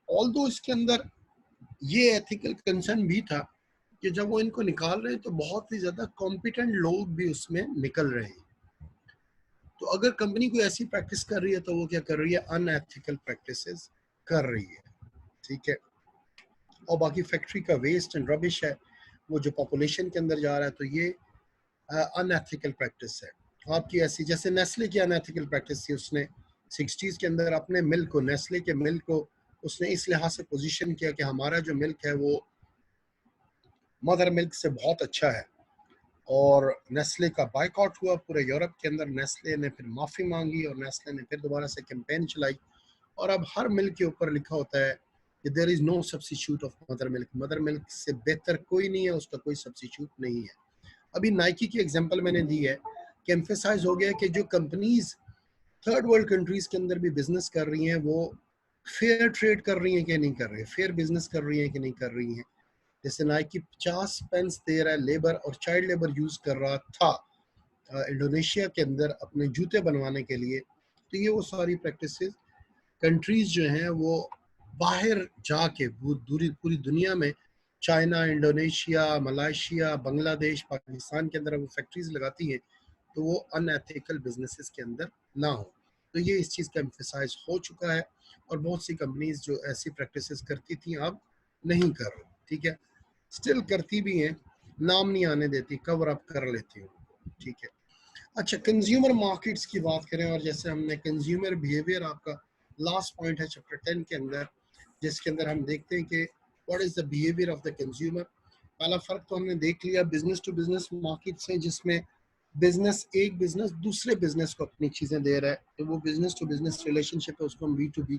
ऑल दो इसके अंदर ये एथिकल कंसर्न भी था कि जब वो इनको निकाल रहे हैं तो बहुत ही ज्यादा कॉम्पिटेंट लोग भी उसमें निकल रहे हैं। तो अगर कंपनी कोई ऐसी प्रैक्टिस कर रही है तो वो क्या कर रही है, अनएथिकल प्रैक्टिसेस कर रही है। ठीक है, और बाकी फैक्ट्री का वेस्ट एंड रबिश है वो जो पॉपुलेशन के अंदर जा रहा है, तो ये अनएथिकल प्रैक्टिस है आपकी। ऐसी जैसे नेस्ले की अनएथिकल प्रैक्टिस थी, उसने 60s के अंदर अपने मिल्क को, नेस्ले के मिल्क को उसने इस लिहाज से पोजीशन किया कि हमारा जो मिल्क है वो मदर मिल्क से बहुत अच्छा है, और नेस्ले का बाइकआउट हुआ पूरे यूरोप के अंदर। नेस्ले ने फिर माफ़ी मांगी और नेस्ले ने फिर दोबारा से कैंपेन चलाई, और अब हर मिल्क के ऊपर लिखा होता है कि there is no substitute of mother milk, mother milk से बेहतर कोई नहीं है, उसका कोई सब्स्टिट्यूट नहीं है। अभी नाइकी की एग्जांपल मैंने दी है कि एम्फेसाइज हो गया कि जो कंपनीज थर्ड वर्ल्ड कंट्रीज के अंदर भी बिजनेस कर रही हैं वो फेयर ट्रेड कर रही हैं कि नहीं कर रही है, फेयर बिजनेस कर रही हैं कि नहीं कर रही हैं। जैसे नाइकी 50 पेंस दे रहा है लेबर और चाइल्ड लेबर यूज कर रहा था इंडोनेशिया के अंदर अपने जूते बनवाने के लिए। तो ये वो सारी प्रैक्टिसेस कंट्रीज जो हैं वो बाहर जाके पूरी पूरी दुनिया में, चाइना, इंडोनेशिया, मलाइशिया, बांग्लादेश, पाकिस्तान के अंदर वो फैक्ट्रीज लगाती हैं, तो वो अनएथिकल बिजनेसेस के अंदर ना हो। तो ये इस चीज़ का एम्फेसाइज हो चुका है, और बहुत सी कंपनीज जो ऐसी प्रैक्टिसेस करती थी अब नहीं कर रही। ठीक है, स्टिल करती भी हैं, नाम नहीं आने देती, कवर अप कर लेती हूँ। ठीक है, अच्छा कंज्यूमर मार्केट्स की बात करें, और जैसे हमने कंज्यूमर बिहेवियर आपका लास्ट पॉइंट है चैप्टर 10 के अंदर, जिसके अंदर हम देखते हैं कि what is the behaviour of the consumer. पहला फर्क तो हमने देख लिया बिजनेस टू बिजनेस मार्केट से, जिसमें एक बिजनेस दूसरे बिजनेस को अपनी चीजें दे रहा है, तो वो बिजनेस टू बिजनेस रिलेशनशिप है, उसको हम B2B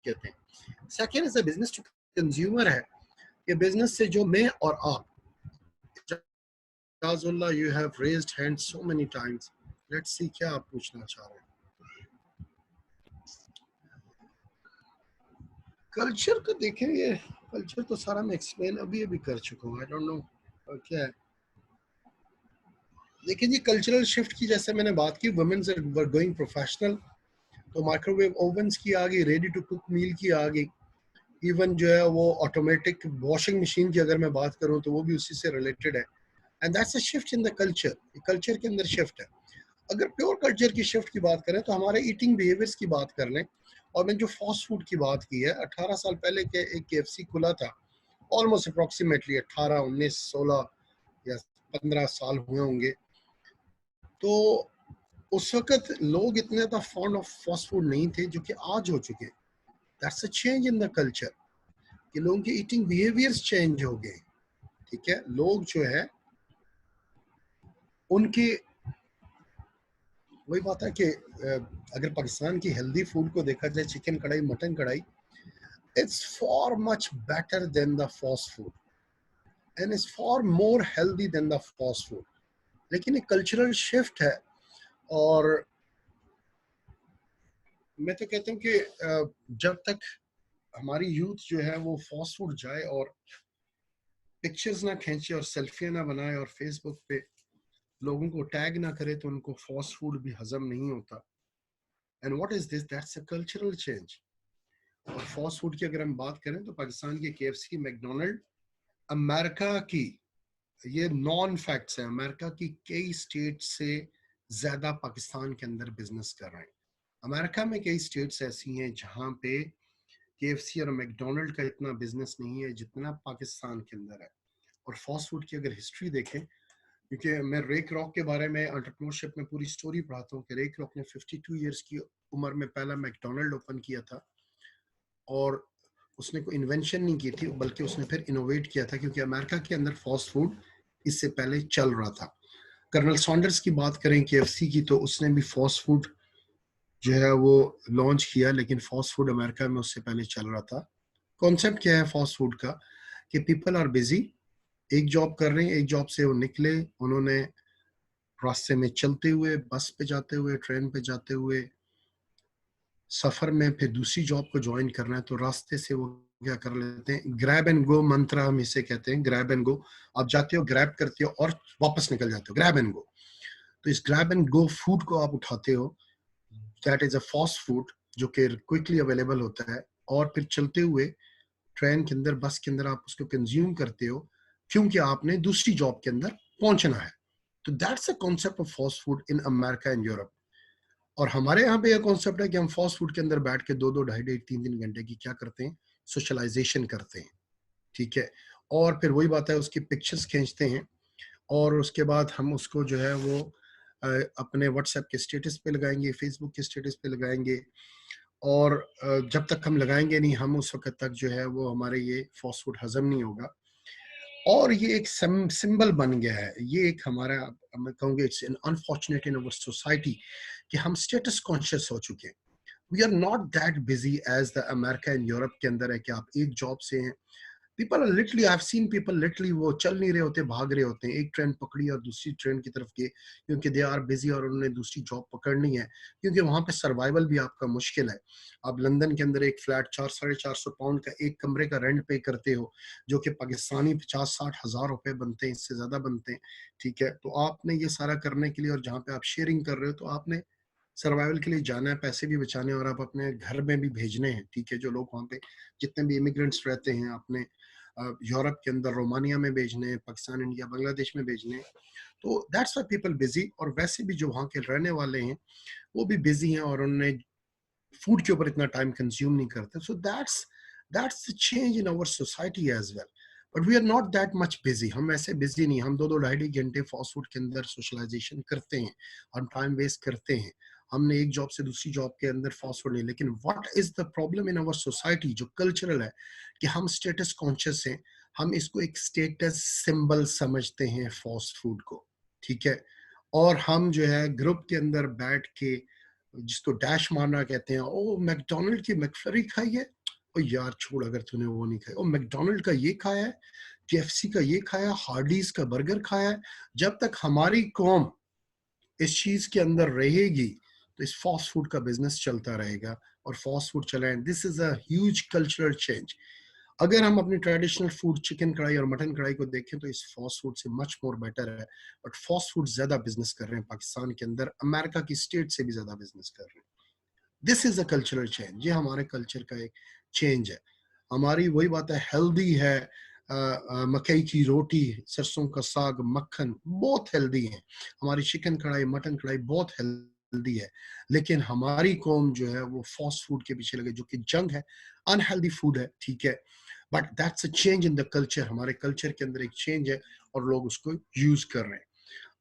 कहते हैं। Second is business to consumer है, ये बिजनेस से जो मैं और आप, Jazullah, you have raised hands so many times. Let's see क्या आप पूछना चाह रहे हैं। कल्चर को देखें, ये कल्चर तो सारा मैं एक्सप्लेन अभी अभी कर चुका हूँ, आई डोंट नो क्या है। लेकिन ये कल्चरल शिफ्ट की जैसे मैंने बात की, वुमेन्स वर गोइंग प्रोफेशनल, तो माइक्रोवेव ओवन्स की आ गई, रेडी टू कुक मील की आ गई, इवन जो है वो ऑटोमेटिक वॉशिंग मशीन की अगर मैं बात करूँ तो वो भी उसी से रिलेटेड है। And that's a shift in the culture, culture के अंदर शिफ्ट है। अगर प्योर कल्चर की शिफ्ट की बात करें तो हमारे ईटिंग बिहेवियर्स की बात कर लें, और मैंने जो फास्ट फूड की बात की है, 18 साल पहले के एक KFC खुला था, ऑलमोस्ट अप्रोक्सीमेटली 18 19 16 या 15 साल हुए होंगे। तो उस वक्त लोग इतने ज़्यादा फॉन्ड ऑफ फास्ट फूड नहीं थे जो कि आज हो चुके। That's a change in the culture, कि लोगों के ईटिंग बिहेवियर्स चेंज हो गए। ठीक है, लोग जो है उनके, वही बात है कि अगर पाकिस्तान की हेल्दी फूड को देखा जाए, चिकन कढ़ाई, मटन कढ़ाई, it's far much better than the fast food and it's far more healthy than the fast food. लेकिन एक कल्चरल शिफ्ट है, और मैं तो कहता हूँ कि जब तक हमारी यूथ जो है वो फास्ट फूड जाए और पिक्चर्स ना खींचे और सेल्फियाँ ना बनाए और फेसबुक पे लोगों को टैग ना करे, तो उनको फास्ट फूड भी हजम नहीं होता। And what is this, that's a cultural change. और फास्ट फूड की अगर हम बात करें तो पाकिस्तान की KFC, मैकडोनल्ड, अमेरिका की, ये नॉन फैक्ट्स है, अमेरिका की कई स्टेट से ज्यादा पाकिस्तान के अंदर बिजनेस कर रहे हैं। अमेरिका में कई स्टेट्स ऐसी हैं जहां पे KFC और मैकडोनल्ड का इतना बिजनेस नहीं है जितना पाकिस्तान के अंदर है। और फास्ट फूड की अगर हिस्ट्री देखें क्योंकि मैं रे क्रॉक के बारे में एंटरप्रेन्योरशिप में पूरी स्टोरी पढ़ाता हूँ कि रे क्रॉक ने 52 इयर्स की उम्र में पहला मैकडोनल्ड ओपन किया था, और उसने कोई इन्वेंशन नहीं की थी, बल्कि उसने फिर इनोवेट किया था, क्योंकि अमेरिका के अंदर फास्ट फूड इससे पहले चल रहा था। कर्नल सॉन्डर्स की बात करें केएफसी की, तो उसने भी फास्ट फूड जो है वो लॉन्च किया, लेकिन फास्ट फूड अमेरिका में उससे पहले चल रहा था। कॉन्सेप्ट क्या है फास्ट फूड का, कि पीपल आर बिजी, एक जॉब कर रहे हैं, एक जॉब से वो निकले, उन्होंने रास्ते में चलते हुए, बस पे जाते हुए, ट्रेन पे जाते हुए, सफर में फिर दूसरी जॉब को ज्वाइन करना है, तो रास्ते से वो क्या कर लेते हैं, ग्रैब एंड गो मंत्र हम इसे कहते हैं, ग्रैब एंड गो। आप जाते हो, ग्रैब करते हो और वापस निकल जाते हो, ग्रैब एंड गो। तो इस ग्रैब एंड गो फूड को आप उठाते हो, that is a fast food, जो कि क्विकली अवेलेबल होता है, और फिर चलते हुए ट्रेन के अंदर, बस के अंदर आप उसको कंज्यूम करते हो, क्योंकि आपने दूसरी जॉब के अंदर पहुंचना है। तो that's a concept of fast food in America and Europe. और हमारे यहाँ पे यह कॉन्सेप्ट है कि हम फास्ट फूड के अंदर बैठ के 2-2, 2.5-2.5, 3-3 घंटे की क्या करते हैं, सोशलाइजेशन करते हैं, ठीक है। और फिर वही बात है, उसकी पिक्चर्स खींचते हैं, और उसके बाद हम उसको जो है वो अपने व्हाट्सएप के स्टेटस पे लगाएंगे, फेसबुक के स्टेटस पे लगाएंगे, और जब तक हम लगाएंगे नहीं, हम उस वक्त तक जो है वो हमारे ये फास्ट फूड हजम नहीं होगा। और ये एक सिंबल बन गया है, ये एक हमारा, मैं कहूँगा it's an unfortunate in our society, कि हम स्टेटस कॉन्शियस हो चुके हैं। We are not that busy as the America and Europe के अंदर है, कि आप एक जॉब से हैं। People are literally, I have seen people literally, वो चल नहीं रहे होते, भाग रहे होते हैं, एक ट्रेन पकड़ी और दूसरी ट्रेन की तरफ गए, क्योंकि दे आर बिजी और उन्होंने दूसरी जॉब पकड़नी है, क्योंकि वहां पे सर्वाइवल भी आपका मुश्किल है। आप लंदन के अंदर एक फ्लैट 400-450 पाउंड का एक कमरे का रेंट पे करते हो, जो कि पाकिस्तानी 50-60 हज़ार रुपए बनते हैं, इससे ज्यादा बनते हैं, ठीक है। तो आपने ये सारा करने के लिए, और जहाँ पे आप शेयरिंग कर रहे हो, तो आपने सर्वाइवल के लिए जाना है, पैसे भी बचाने हैं, और आप अपने घर में भी भेजने हैं, ठीक है। जो लोग वहाँ पे, जितने भी इमिग्रेंट्स रहते हैं, अपने यूरोप के अंदर, रोमानिया में भेजने, पाकिस्तान, इंडिया, बांग्लादेश में भेजने। तो दैट्स व्हाई पीपल बिजी, और वैसे भी जो वहाँ के रहने वाले हैं वो भी बिजी हैं, और उन्होंने फूड के ऊपर इतना टाइम कंज्यूम नहीं करते। So that's the change in our society as well. But we are not that much busy, हम ऐसे बिजी नहीं, हम 2-2, 2.5 घंटे फास्ट फूड के अंदर सोशलाइजेशन करते हैं, हम टाइम वेस्ट करते हैं, हमने एक जॉब से दूसरी जॉब के अंदर फास्ट फूड नहीं। लेकिन what is the problem in our society, जो कल्चरल है, कि हम स्टेटस कॉन्शियस हैं, हम इसको एक स्टेटस सिंबल समझते हैं फास्ट फूड को, ठीक है। और हम जो है ग्रुप के अंदर बैठ के, जिसको डैश मारना कहते हैं, ओ मैकडोनल्ड की मैकफ्लरी खाई है, ओ यार छोड़, अगर तूने वो नहीं खाई, ओ मैकडोनल्ड का ये खाया है, केएफसी का ये खाया, हार्डीज का बर्गर खाया है। जब तक हमारी कौम इस चीज के अंदर रहेगी, तो इस फास्ट फूड का बिजनेस चलता रहेगा, और फास्ट फूड चला है। This is a huge cultural change. अगर हम अपनी ट्रेडिशनल फूड, चिकन कढ़ाई और मटन कढ़ाई को देखें, तो इस फास्ट फूड से मच मोर बेटर है। बट फास्ट फूड ज्यादा बिजनेस कर रहे हैं पाकिस्तान के अंदर, अमेरिका की स्टेट से भी ज्यादा बिजनेस कर रहे हैं। This is a cultural change, ये हमारे कल्चर का एक चेंज है। हमारी वही बात है, हेल्दी है, मकई की रोटी, सरसों का साग, मक्खन बहुत हेल्दी है। हमारी चिकन कढ़ाई, मटन कढ़ाई बहुत हेल्दी है। लेकिन हमारी कौम जो है वो फास्ट फूड के पीछे लगे, जो कि जंक है, अनहेल्दी फूड है, ठीक है। But that's a change in the culture, हमारे कल्चर के अंदर एक चेंज है, और लोग उसको यूज कर रहे हैं।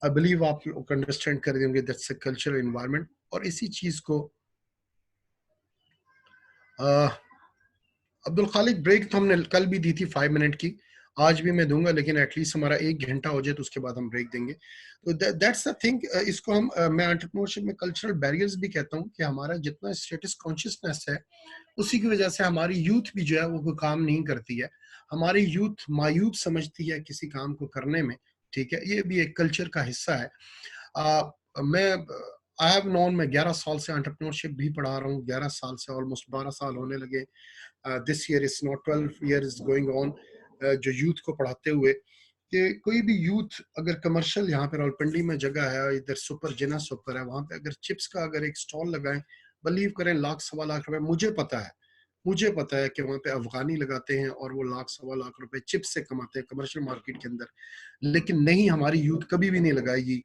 आई बिलीव आप लोग अंडरस्टैंड कर देंगे, दैट्स अ कल्चरल एनवायरनमेंट। और इसी चीज को अब्दुल खालिक, ब्रेक तो हमने कल भी दी थी 5 मिनट की, आज भी मैं दूंगा, लेकिन एटलीस्ट हमारा 1 घंटा हो जाए, तो उसके बाद हम ब्रेक देंगे। तो दैट्स द थिंग। इसको हम मैं एंटरप्रेन्योरशिप में कल्चरल बैरियर्स भी कहता हूँ, कि हमारा जितना स्टेटस कॉन्शियसनेस है, उसी की वजह से हमारी यूथ भी जो है वो कोई काम नहीं करती है। हमारी यूथ मायूब समझती है किसी काम को करने में, ठीक है। ये भी एक कल्चर का हिस्सा है। मैं आई हैव नॉन, मैं 11 साल से एंटरप्रेन्योरशिप भी पढ़ा रहा हूँ, 11 साल से, ऑलमोस्ट 12 साल होने लगे। This year is not 12 year is going on, जो यूथ को पढ़ाते हुए, कि कोई भी यूथ अगर कमर्शियल, यहाँ पे रावलपिंडी में जगह है, इधर सुपर जिना सुपर है, वहां पे अगर चिप्स का अगर एक स्टॉल लगाएं, बिलीव करें, 1-1.25 लाख रुपए, मुझे पता है कि वहां पे अफगानी लगाते हैं, और वो 1-1.25 लाख रुपए चिप्स से कमाते हैं कमर्शियल मार्केट के अंदर। लेकिन नहीं, हमारी यूथ कभी भी नहीं लगाएगी।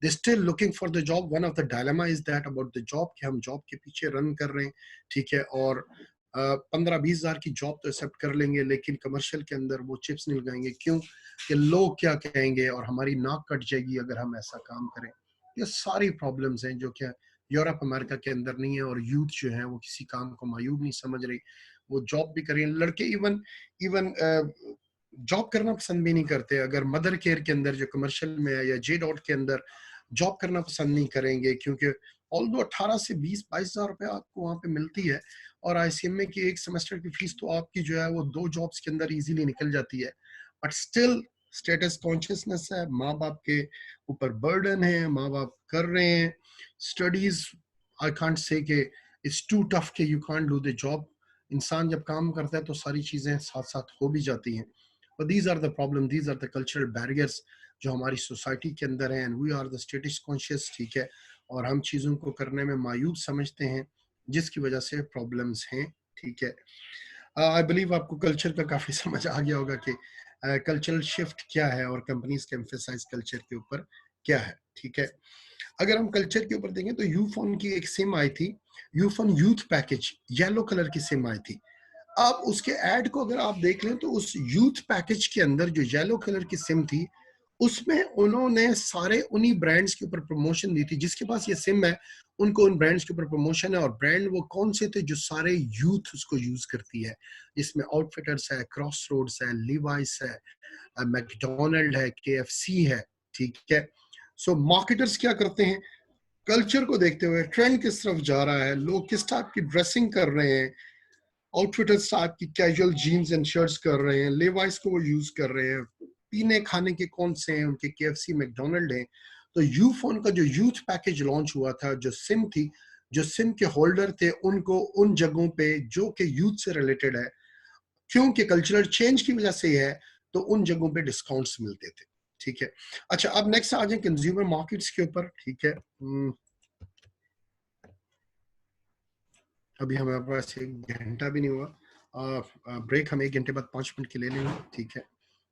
They still looking for the job. One of the dilemma is that about the job, कि हम जॉब के पीछे रन कर रहे हैं, ठीक है। और 15-20 हज़ार की जॉब तो एक्सेप्ट कर लेंगे, लेकिन कमर्शियल के अंदर वो चिप्स नहीं लगाएंगे। क्यों? कि लोग क्या कहेंगे और हमारी नाक कट जाएगी अगर हम ऐसा काम करें। ये सारी प्रॉब्लम्स हैं जो कि यूरोप अमेरिका के अंदर नहीं है, और यूथ जो है वो किसी काम को मायूब नहीं समझ रही, वो जॉब भी कर रही है। लड़के इवन इवन जॉब करना पसंद भी नहीं करते। अगर मदर केयर के अंदर जो कमर्शियल में है या जे डॉट के अंदर जॉब करना पसंद नहीं करेंगे, क्योंकि ऑल्दो 18 से 20-22 हज़ार रुपए आपको वहाँ पे मिलती है, और आईसीएमए की एक सेमेस्टर की फीस तो आपकी जो है वो 2 जॉब्स के अंदर इजीली निकल जाती है। बट स्टिल स्टेटस कॉन्शियसनेस है, माँ बाप के ऊपर बर्डन है, माँ बाप कर रहे हैं स्टडीज। आई कांट से कि इट्स टू टफ कि you can't do the job. इंसान जब काम करता है तो सारी चीजें साथ साथ हो भी जाती हैं। But these are the problem, these are the cultural barriers जो हमारी सोसाइटी के अंदर है, and we are the status conscious, ठीक है, और हम चीज़ों को करने में मायूब समझते हैं, जिसकी वजह से प्रॉब्लम्स हैं, ठीक है। आई बिलीव आपको कल्चर का काफ़ी समझ आ गया होगा कि कल्चरल शिफ्ट क्या है और कंपनीज के एम्फेसाइज कल्चर के ऊपर क्या है, ठीक है। अगर हम कल्चर के ऊपर देखें तो यूफोन की एक सिम आई थी, Ufone youth package, yellow colour की सिम आई थी। अब उसके ऐड को अगर आप देख लें तो उस यूथ पैकेज के अंदर जो येलो कलर की सिम थी, उसमें उन्होंने सारे उन्हीं ब्रांड्स के ऊपर प्रमोशन दी थी। जिसके पास ये सिम है उनको उन ब्रांड्स के ऊपर प्रमोशन है, और ब्रांड वो कौन से थे जो सारे यूथ उसको यूज करती है। इसमें आउटफिटर्स है, क्रॉस रोड्स है, लीवाइस है, मैकडोनल्ड है, केएफसी है, ठीक है। सो मार्केटर्स क्या करते हैं, कल्चर को देखते हुए ट्रेंड किस तरफ जा रहा है, लोग किस टाइप की ड्रेसिंग कर रहे हैं, आउटफिटर्स टाइप की कैजुअल जीन्स एंड शर्ट्स कर रहे हैं, लेवाइस को वो यूज कर रहे हैं, पीने खाने के कौन से हैं, उनके केएफसी, मैकडोनल्ड हैं। तो यू फोन का जो यूथ पैकेज लॉन्च हुआ था, जो सिम थी, जो सिम के होल्डर थे, उनको उन जगहों पे जो कि यूथ से रिलेटेड है, क्योंकि कल्चरल चेंज की वजह से है, तो उन जगहों पे डिस्काउंट्स मिलते थे, ठीक है। अच्छा, अब नेक्स्ट आ जाए कंज्यूमर मार्केट्स के ऊपर, ठीक है। अभी हमारे पास 1 घंटा भी नहीं हुआ। ब्रेक हम 1 घंटे बाद 5 मिनट की ले लेंगे, ठीक है।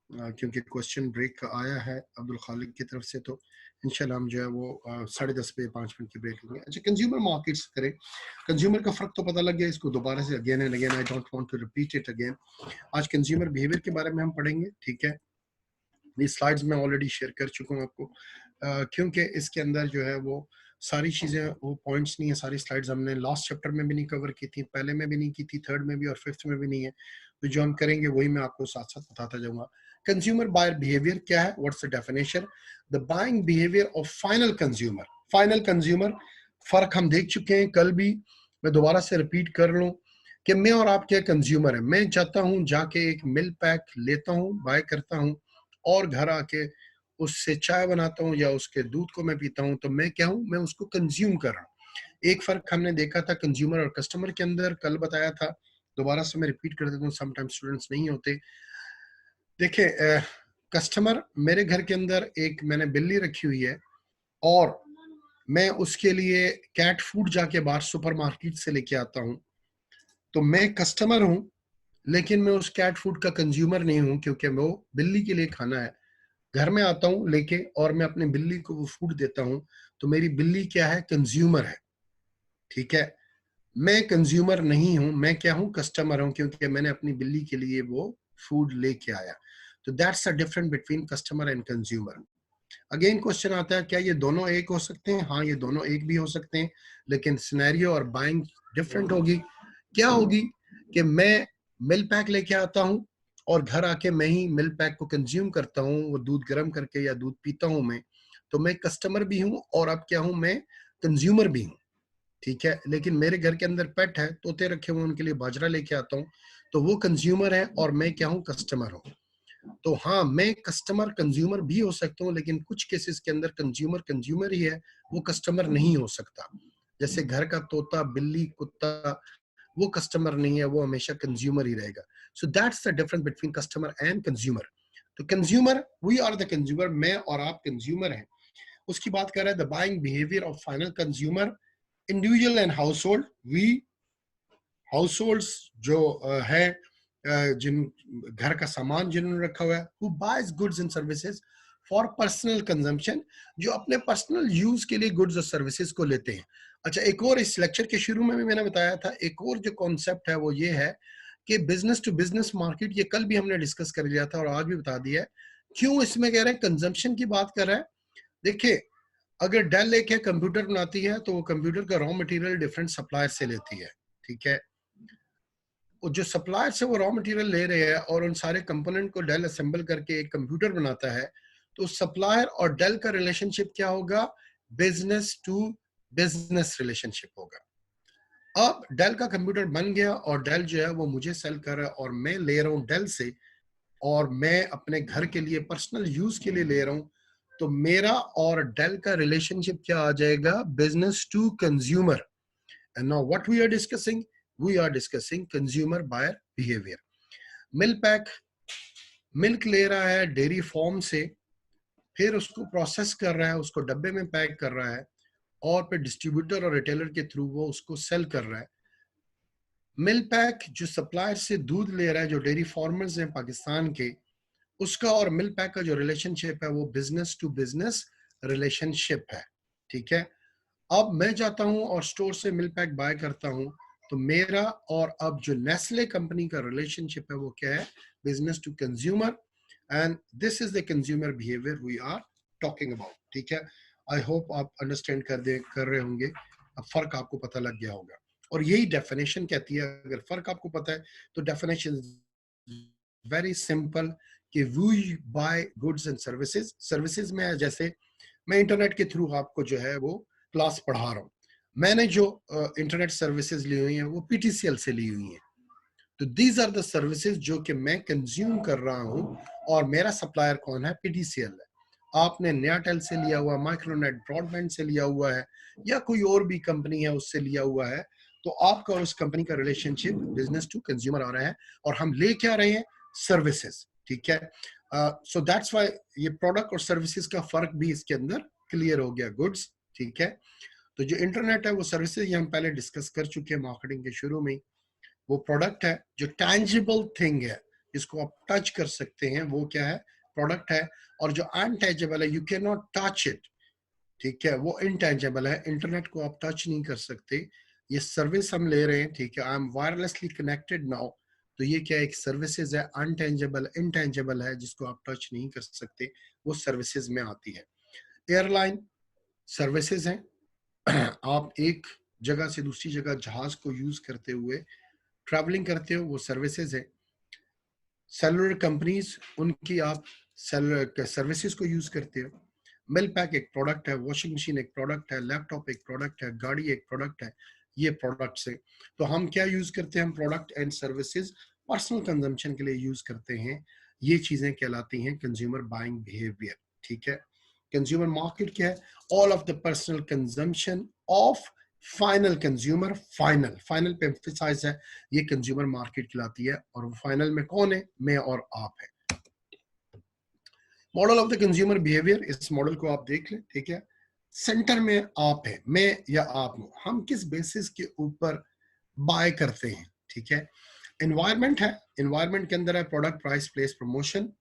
क्योंकि क्वेश्चन ब्रेक आया है अब्दुल खालिक की तरफ से, तो इंशाल्लाह हम जो है वो 10:30 पे 5 मिनट की ब्रेक लेंगे। अच्छा, कंज्यूमर मार्केट्स करें, कंज्यूमर का फर्क तो पता लग गया, इसको दोबारा से again and again, I don't want to repeat it again. आज कंज्यूमर बिहेवियर के बारे में हम पढ़ेंगे, ठीक है। ये स्लाइड्स मैं ऑलरेडी शेयर कर चुका हूँ आपको, क्योंकि इसके अंदर जो है वो सारी चीज़ें, वो पॉइंट्स नहीं है, सारी स्लाइड्स हमने लास्ट चैप्टर में भी नहीं कवर की थी, पहले में भी नहीं की थी, थर्ड में भी और फिफ्थ में भी नहीं है। तो जो हम करेंगे वही मैं आपको साथ साथ बताता जाऊंगा। कंज्यूमर बायर बिहेवियर क्या है, what's the definition, the buying behaviour of final consumer. Final consumer फर्क हम देख चुके हैं कल भी, मैं दोबारा से रिपीट कर लूँ कि मैं और आप क्या कंज्यूमर है। मैं चाहता हूँ जाके एक मिल्क पैक लेता हूँ, बाय करता हूँ, और घर आके उससे चाय बनाता हूँ या उसके दूध को मैं पीता हूँ, तो मैं क्या हूँ, मैं उसको कंज्यूम कर रहा हूँ। एक फर्क हमने देखा था कंज्यूमर और कस्टमर के अंदर, कल बताया था, दोबारा से मैं रिपीट कर देता हूँ, समटाइम्स स्टूडेंट्स नहीं होते। देखिए, कस्टमर, मेरे घर के अंदर एक मैंने बिल्ली रखी हुई है, और मैं उसके लिए कैट फूड जाके बाहर सुपरमार्केट से लेके आता हूँ, तो मैं कस्टमर हूँ, लेकिन मैं उस कैट फूड का कंज्यूमर नहीं हूँ, क्योंकि वो बिल्ली के लिए खाना है। घर में आता हूँ लेके, और मैं अपने बिल्ली को वो फूड देता हूँ, तो मेरी बिल्ली क्या है, कंज्यूमर है, ठीक है। मैं कंज्यूमर नहीं हूँ, मैं क्या हूँ, कस्टमर हूँ, क्योंकि मैंने अपनी बिल्ली के लिए वो फूड लेके आया। तो that's a difference between customer and consumer. Again question आता है, क्या ये दोनों एक हो सकते हैं? हाँ, ये दोनों एक भी हो सकते हैं, लेकिन सिनेरियो और बाइंग डिफरेंट होगी। क्या होगी कि मैं मिल्क पैक लेके आता हूँ, और घर आके मैं ही मिल्क पैक को कंज्यूम करता हूँ, वो दूध गर्म करके या दूध पीता हूँ मैं, तो मैं कस्टमर भी हूँ, और अब क्या हूँ, मैं कंज्यूमर भी हूँ, ठीक है। लेकिन मेरे घर के अंदर पेट है, तोते रखे हुए, उनके लिए बाजरा लेके आता हूँ, तो वो कंज्यूमर है, और मैं क्या हूँ, कस्टमर हूँ। तो हाँ, मैं कस्टमर कंज्यूमर भी हो सकता हूँ, लेकिन कुछ केसेस के अंदर कंज्यूमर कंज्यूमर ही है, वो कस्टमर नहीं हो सकता। जैसे घर का तोता, बिल्ली, कुत्ता, वो कस्टमर नहीं है, वो हमेशा कंज्यूमर ही रहेगा। So that's the difference between customer and consumer. तो consumer, we are the consumer, मैं और आप कंज्यूमर हैं। उसकी बात कर रहा है the buying behaviour of final consumer, individual and household. We households जो है, जिन घर का सामान जिन्होंने रखा हुआ है, who buys goods and services for personal consumption, जो अपने पर्सनल यूज के लिए गुड्स और सर्विसेज को लेते हैं। अच्छा, एक और इस लेक्चर के शुरू में भी मैंने बताया था, एक और जो कॉन्सेप्ट है वो ये है कि बिजनेस टू बिजनेस मार्केट, ये कल भी हमने डिस्कस कर लिया था और आज भी बता दिया है। क्यों इसमें कह रहे हैं कंजम्पशन की बात कर रहा है? देखिए, अगर डेल एक है कंप्यूटर बनाती है तो वो कंप्यूटर का रॉ मटेरियल डिफरेंट सप्लायर से लेती है, ठीक है। और जो सप्लायर से वो रॉ मटेरियल ले रहे हैं और उन सारे कंपोनेंट को डेल असेंबल करके एक कंप्यूटर बनाता है, तो सप्लायर और डेल का रिलेशनशिप क्या होगा? बिजनेस टू बिजनेस रिलेशनशिप होगा। अब डेल का कंप्यूटर बन गया और डेल जो है वो मुझे सेल कर रहा है और मैं ले रहा हूँ डेल से, और मैं अपने घर के लिए पर्सनल यूज के लिए ले रहा हूँ, तो मेरा और डेल का रिलेशनशिप क्या आ जाएगा? Business to consumer. And now what we are discussing? We are discussing consumer buyer behaviour. Milk pack milk ले रहा है डेयरी फार्म से, फिर उसको प्रोसेस कर रहा है, उसको डब्बे में पैक कर रहा है, और फिर डिस्ट्रीब्यूटर और रिटेलर के थ्रू वो उसको सेल कर रहा है। मिल्क पैक जो सप्लायर से दूध ले रहा है, जो डेयरी फार्मर्स हैं पाकिस्तान के, उसका और मिल्क पैक का जो रिलेशनशिप है वो बिजनेस टू बिजनेस रिलेशनशिप है, ठीक है। अब मैं जाता हूं और स्टोर से मिल्क पैक बाय करता हूं, तो मेरा और अब जो नेस्ले कंपनी का रिलेशनशिप है वो क्या है? Business to consumer, and this is the consumer behaviour we are talking about, ठीक है। आई होप आप अंडरस्टैंड कर रहे होंगे, अब फर्क आपको पता लग गया होगा। और यही डेफिनेशन कहती है, अगर फर्क आपको पता है तो डेफिनेशन वेरी सिंपल, कि we buy goods and services. Services में जैसे मैं इंटरनेट के थ्रू आपको जो है वो क्लास पढ़ा रहा हूँ, मैंने जो इंटरनेट सर्विसेज ली हुई हैं वो पीटीसीएल से ली हुई हैं, तो दीज आर द सर्विसेज जो कि मैं कंज्यूम कर रहा हूँ, और मेरा सप्लायर कौन है? पीटीसीएल है। आपने नयाटेल से लिया हुआ, माइक्रोनेट ब्रॉडबैंड से लिया हुआ है, या कोई और भी कंपनी है उससे लिया हुआ है, तो आपका और उस कंपनी का रिलेशनशिप बिजनेस टू कंज्यूमर आ रहा है, और हम ले क्या रहे हैं? सर्विसेज, ठीक है। सो दैट्स व्हाई ये प्रोडक्ट और सर्विसेज का फर्क भी इसके अंदर क्लियर हो गया, गुड्स, ठीक है। तो जो इंटरनेट है वो सर्विसेज हम पहले डिस्कस कर चुके हैं मार्केटिंग के शुरू में। वो प्रोडक्ट है जो टैंजिबल थिंग है, जिसको आप टच कर सकते हैं, वो क्या है? प्रोडक्ट है। और जो अनटचेबल है, you can not touch it, ठीक है, वो इनटैंजेबल है। इंटरनेट को आप टच नहीं कर सकते। ये सर्विस हम ले रहे हैं, ठीक है, I am wirelessly connected now, तो ये क्या एक सर्विसेज है, अनटेंजेबल इनटेंजेबल है, जिसको आप टच नहीं कर सकते, वो सर्विसेज में आती है। एयरलाइन सर्विसेज हैं, आप एक जगह से दूसरी जगह जहाज को यूज करते हुए ट्रैवलिंग करते हो, वो सर्विसेज है। सेलुलर कंपनीज, उनकी आप सेलुलर सर्विसेज को यूज करते हो। मिल्क पैक एक प्रोडक्ट है, वॉशिंग मशीन एक प्रोडक्ट है, लैपटॉप एक प्रोडक्ट है, गाड़ी एक प्रोडक्ट है, ये प्रोडक्ट्स है। तो हम क्या यूज करते हैं? हम product and services personal consumption के लिए यूज करते हैं। ये चीजें कहलाती हैं कंज्यूमर बाइंग बिहेवियर, ठीक है। कंज्यूमर मार्केट क्या है? All of the personal consumption of final consumer. Final final पे एम्फसाइज है, ये कंज्यूमर मार्केट कहलाती है। और फाइनल में कौन है? मैं और आप है। Model of the consumer behaviour, इस मॉडल को आप देख लें, ठीक है। सेंटर में आप है, मैं या आप हूं, हम किस बेसिस के ऊपर बाय करते हैं, ठीक है। एनवायरमेंट है, एनवायरमेंट के अंदर है प्रोडक्ट, प्राइस, प्लेस, प्रमोशन,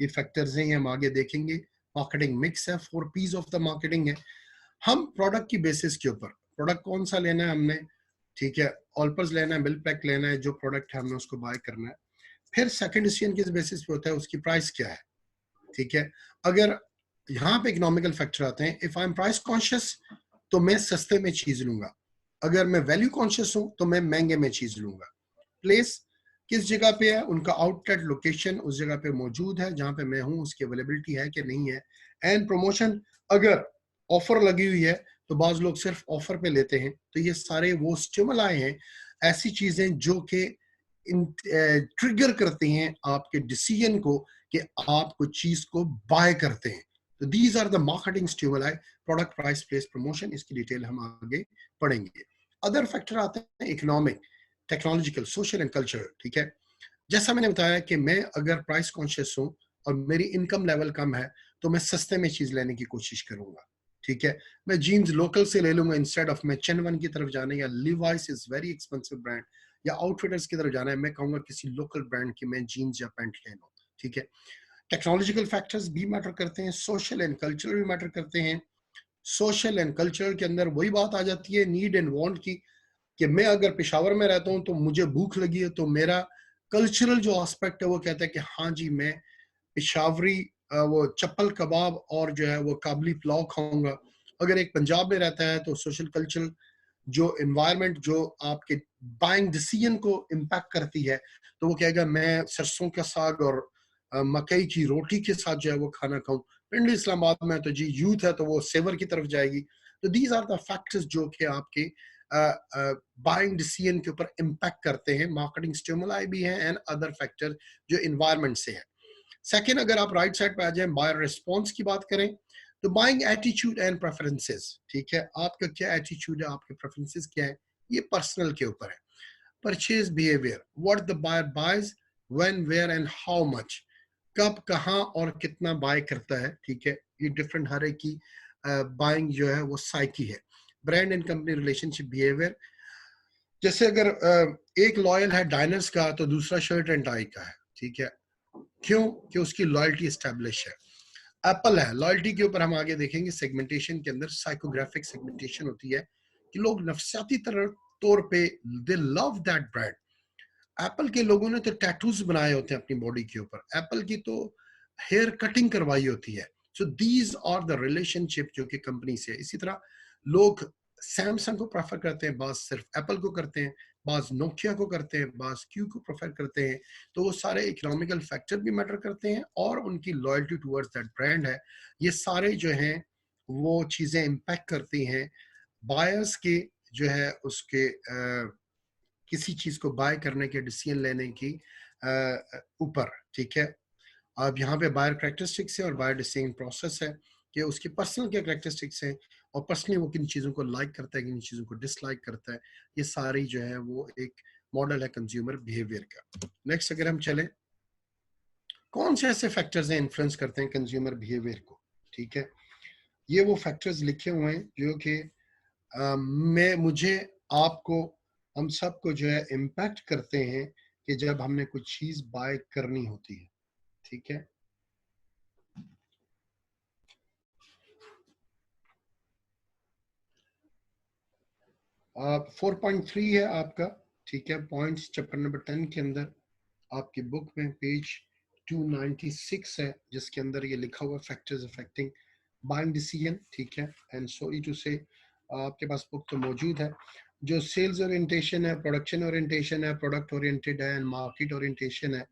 ये फैक्टर्स हैं, हम आगे देखेंगे। मार्केटिंग मिक्स है, 4 P's ऑफ द मार्केटिंग है। हम प्रोडक्ट की बेसिस के ऊपर, प्रोडक्ट कौन सा लेना है हमने, ठीक है, ऑलपर्स लेना है, मिल्क पैक लेना है, जो प्रोडक्ट है हमने उसको बाय करना है। फिर सेकंड डिसीजन किस बेसिस पे होता है? उसकी प्राइस क्या है, ठीक है। अगर यहाँ पे इकोनॉमिकल फैक्टर आते हैं, if I am price conscious तो मैं सस्ते में चीज लूंगा, अगर मैं वैल्यू कॉन्शियस हूं तो मैं महंगे में चीज लूंगा। प्लेस किस जगह पे है, उनका आउटलेट लोकेशन उस जगह पे मौजूद है जहां पे मैं हूं, उसकी अवेलेबिलिटी है कि नहीं है। एंड प्रमोशन, अगर ऑफर लगी हुई है तो बाज लोग सिर्फ ऑफर पे लेते हैं, तो ये सारे वो स्टिमुलाई हैं, ऐसी चीजें जो कि ट्रिगर करती हैं आपके डिसीजन को कि आप कुछ चीज को बाय करते हैं। तो these are the marketing stimuli, product, price, place, promotion, इसकी डिटेल हम आगे पढ़ेंगे। अदर फैक्टर आते हैं economic, technological, social and culture, ठीक है। जैसा मैंने बताया कि मैं अगर प्राइस कॉन्शियस हूं और मेरी इनकम लेवल कम है, तो मैं सस्ते में चीज लेने की कोशिश करूंगा, ठीक है। मैं जीन्स लोकल से ले लूंगा इंस्टेड ऑफ मैं चेनवन की तरफ जाने, या Levi's is very expensive brand, या आउटफिटर्स की तरफ जाना है, मैं कहूंगा किसी लोकल ब्रांड की मैं जीन्स या पैंट ले लूं, ठीक है। टेक्नोलॉजिकल फैक्टर्स भी मैटर करते हैं, सोशल एंड कल्चरल भी मैटर करते हैं। सोशल एंड कल्चरल के अंदर वही बात आ जाती है नीड एंड वांट की, कि मैं अगर पेशावर में रहता हूँ तो मुझे भूख लगी है, तो मेरा कल्चरल जो एस्पेक्ट है वो कहता है कि हाँ जी मैं पेशावरी वो चप्पल कबाब और जो है वो काबली पुलाव खाऊंगा। अगर एक पंजाब में रहता है तो सोशल कल्चरल जो एनवायरनमेंट जो आपके बाइंग डिसीजन को इम्पैक्ट करती है, तो वो कहेगा मैं सरसों का साग और मकई की रोटी के साथ जो है वो खाना खाऊं। पिंड इस्लामाबाद में तो जी यूथ है तो वो सेवर की तरफ जाएगी। तो दीज आर द फैक्टर्स जो कि आपके बाइंग डिसीजन के ऊपर इम्पैक्ट करते हैं। मार्केटिंग स्टिमुलाई भी है एंड अदर फैक्टर जो इन्वायरमेंट से है। सेकेंड, अगर आप राइट साइड पे आ जाए, बायर रिस्पॉन्स की बात करें, तो बाइंग एटीट्यूड एंड प्रेफरेंसेस, ठीक है, आपका क्या एटीट्यूड है, आपके प्रेफरेंसेस क्या है, ये पर्सनल के ऊपर है। Purchase behaviour, what the buyer buys, when, where and how much, कब, कहाँ और कितना बाय करता है, ठीक है, ये डिफरेंट हर एक की बाइंग जो है वो साइकी है। Brand and company relationship behaviour, जैसे अगर एक लॉयल है डाइनर्स का तो दूसरा शर्ट एंड टाई का है, ठीक है, क्यों कि उसकी लॉयल्टी एस्टेब्लिश है। एप्पल है, लॉयल्टी के ऊपर हम आगे देखेंगे। सेगमेंटेशन के अंदर साइकोग्राफिक सेगमेंटेशन होती है कि लोग नफसियाती तौर पे दे लव दैट ब्रांड। एप्पल के लोगों ने तो टैटूज बनाए होते हैं अपनी बॉडी के ऊपर, एप्पल की तो हेयर कटिंग करवाई होती है। So these are the relationship जो कि कंपनी से। इसी तरह लोग सैमसंग को प्रेफर करते हैं, बाज सिर्फ एप्पल को करते हैं, बाज नोकिया को करते हैं, बाज क्यू को प्रेफर करते हैं। तो वो सारे इकोनॉमिकल फैक्टर भी मैटर करते हैं और उनकी लॉयल्टी टुवर्ड्स दैट ब्रांड है। ये सारे जो हैं वो चीजें इम्पैक्ट करती हैं बायर्स के जो है उसके किसी चीज को बाय करने के डिसीजन लेने की ऊपर, ठीक है। अब यहाँ पे बायर करेक्टरिस्टिक्स है और बायर डिसीजन प्रोसेस है कि उसकी पर्सनल क्या करेक्टरिस्टिक्स हैं और पर्सनली वो किन चीज़ों को लाइक करता है, किन चीज़ों को डिसलाइक करता है। ये सारी जो है वो एक मॉडल है कंज्यूमर बिहेवियर का। नेक्स्ट अगर हम चलें, कौन से ऐसे फैक्टर्स हैं इन्फ्लुएंस करते हैं कंज्यूमर बिहेवियर को, ठीक है। ये वो फैक्टर्स लिखे हुए हैं जो कि मैं, मुझे, आपको, हम सबको जो है इम्पैक्ट करते हैं कि जब हमने कुछ चीज़ बाय करनी होती है, ठीक है। 4.3 है आपका, ठीक है, पॉइंट्स चैप्टर नंबर 10 के अंदर आपकी बुक में पेज 296 है, जिसके अंदर ये लिखा हुआ फैक्टर्स अफेक्टिंग बाइंग डिसीजन, ठीक है। एंड सॉरी टू से आपके पास बुक तो मौजूद है। जो सेल्स ओरिएंटेशन है, प्रोडक्शन ओरिएंटेशन है, प्रोडक्ट ओरिएंटेड है एंड मार्केट ओरिएंटेशन है,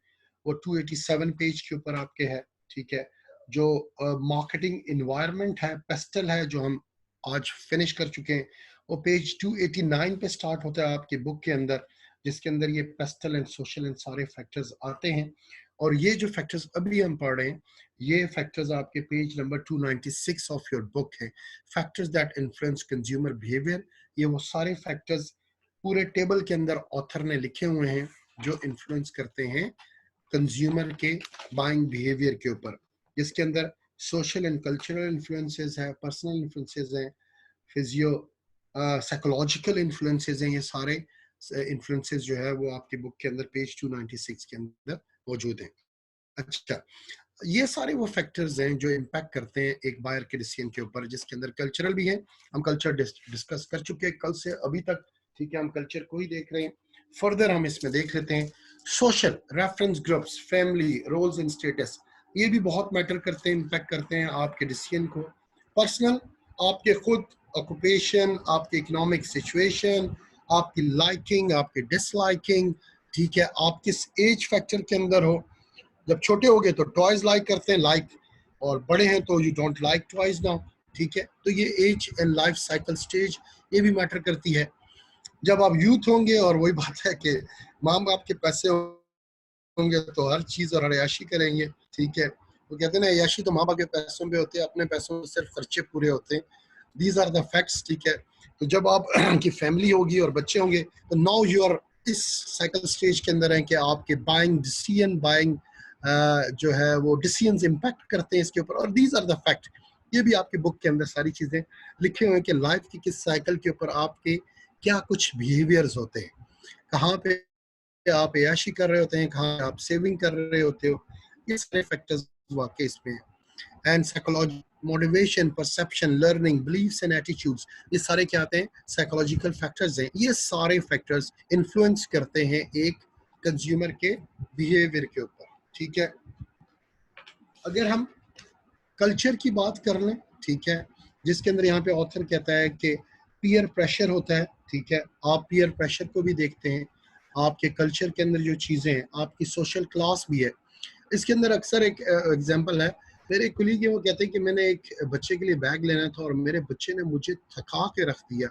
वो 287 पेज के ऊपर आपके है, ठीक है। जो मार्केटिंग इन्वायरमेंट है, पेस्टल है, जो हम आज फिनिश कर चुके हैं, वो पेज 289 पे स्टार्ट होता है आपकी बुक के अंदर, जिसके अंदर ये पेस्टल एंड सोशल एंड सारे फैक्टर्स आते हैं। और ये जो फैक्टर्स अभी हम पढ़ रहे हैं, ये फैक्टर्स आपके page number 296 of your book है, factors that influence consumer behaviour. ये वो सारे फैक्टर्स पूरे टेबल के अंदर ऑथर ने लिखे हुए हैं जो इन्फ्लुएंस करते हैं कंज्यूमर के बाइंग बिहेवियर के ऊपर, जिसके अंदर सोशल एंड कल्चरल इन्फ्लुएंसेस है, पर्सनल इन्फ्लुएंसेस हैं, फिजियो साइकोलॉजिकल इन्फ्लुएंसेस हैं। ये सारे इन्फ्लुएंसेस जो है वो आपकी बुक के अंदर पेज 296 के अंदर मौजूद हैं। अच्छा, ये सारे वो फैक्टर्स हैं जो इम्पैक्ट करते हैं एक बायर के डिसीजन के ऊपर, जिसके अंदर कल्चरल भी है। हम कल्चर डिस्कस कर चुके हैं कल से अभी तक, ठीक है, हम कल्चर को ही देख रहे हैं। फर्दर हम इसमें देख लेते हैं social, reference groups, family, roles and status, ये भी बहुत मैटर करते हैं, इम्पैक्ट करते हैं आपके डिसीजन को। पर्सनल, आपके खुद ऑक्यूपेशन, आपके इकोनॉमिक सिचुएशन, आपकी लाइकिंग, आपकी डिसलाइकिंग, ठीक है, आप किस एज फैक्टर के अंदर हो। जब छोटे हो गए तो टॉयज लाइक करते हैं, लाइक, और बड़े हैं तो you don't like toys now, ठीक है। तो ये age and life cycle stage ये भी मैटर करती है। जब आप यूथ होंगे, और वही बात है कि माँ बाप के पैसे होंगे तो हर चीज और अयाशी करेंगे, ठीक है। वो कहते हैं ना, अयाशी तो माँ बाप के पैसों पे होते हैं, अपने पैसों से सिर्फ खर्चे पूरे होते हैं। दीज आर द फैक्ट्स, ठीक है। तो जब आप की फैमिली होगी और बच्चे होंगे तो नाउ यू आर इस साइकिल स्टेज के अंदर है कि आपके बाइंग डिसीजन, बाइंग जो है वो डिसीजंस इम्पैक्ट करते हैं इसके ऊपर, और दीज आर द फैक्ट। ये भी आपकी बुक के अंदर सारी चीजें लिखे हुए हैं कि लाइफ की किस साइकिल के ऊपर आपके क्या कुछ बिहेवियर्स होते हैं, कहाँ पे आप अयाशी कर रहे होते हैं, कहाँ आप सेविंग कर रहे होते हो। ये सारे फैक्टर्स वाकई इसमें है। And psychology, motivation, perception, learning, beliefs and attitudes, ये सारे क्या आते हैं? साइकोलॉजिकल फैक्टर्स हैं। ये सारे फैक्टर्स इन्फ्लुएंस करते हैं एक कंज्यूमर के बिहेवियर के ऊपर, ठीक है। अगर हम कल्चर की बात कर लें, ठीक है, जिसके अंदर यहाँ पे ऑथर कहता है कि पीयर प्रेशर होता है, ठीक है। आप पीयर प्रेशर को भी देखते हैं, आपके कल्चर के अंदर जो चीज़ें हैं, आपकी सोशल क्लास भी है। इसके अंदर अक्सर एक एग्जांपल है, मेरे एक कुलीग है, वो कहते हैं कि मैंने एक बच्चे के लिए बैग लेना था और मेरे बच्चे ने मुझे थका के रख दिया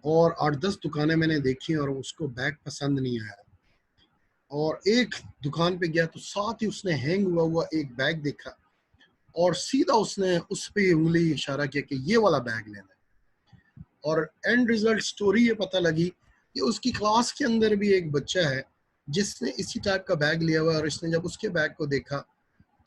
और 8-10 दुकानें मैंने देखी और उसको बैग पसंद नहीं आया, और एक दुकान पे गया तो साथ ही उसने हैंग हुआ हुआ एक बैग देखा और सीधा उसने उस पे उंगली इशारा किया कि ये वाला बैग लेना है। और एंड रिजल्ट स्टोरी ये पता लगी कि उसकी क्लास के अंदर भी एक बच्चा है जिसने इसी टाइप का बैग लिया हुआ है, और इसने जब उसके बैग को देखा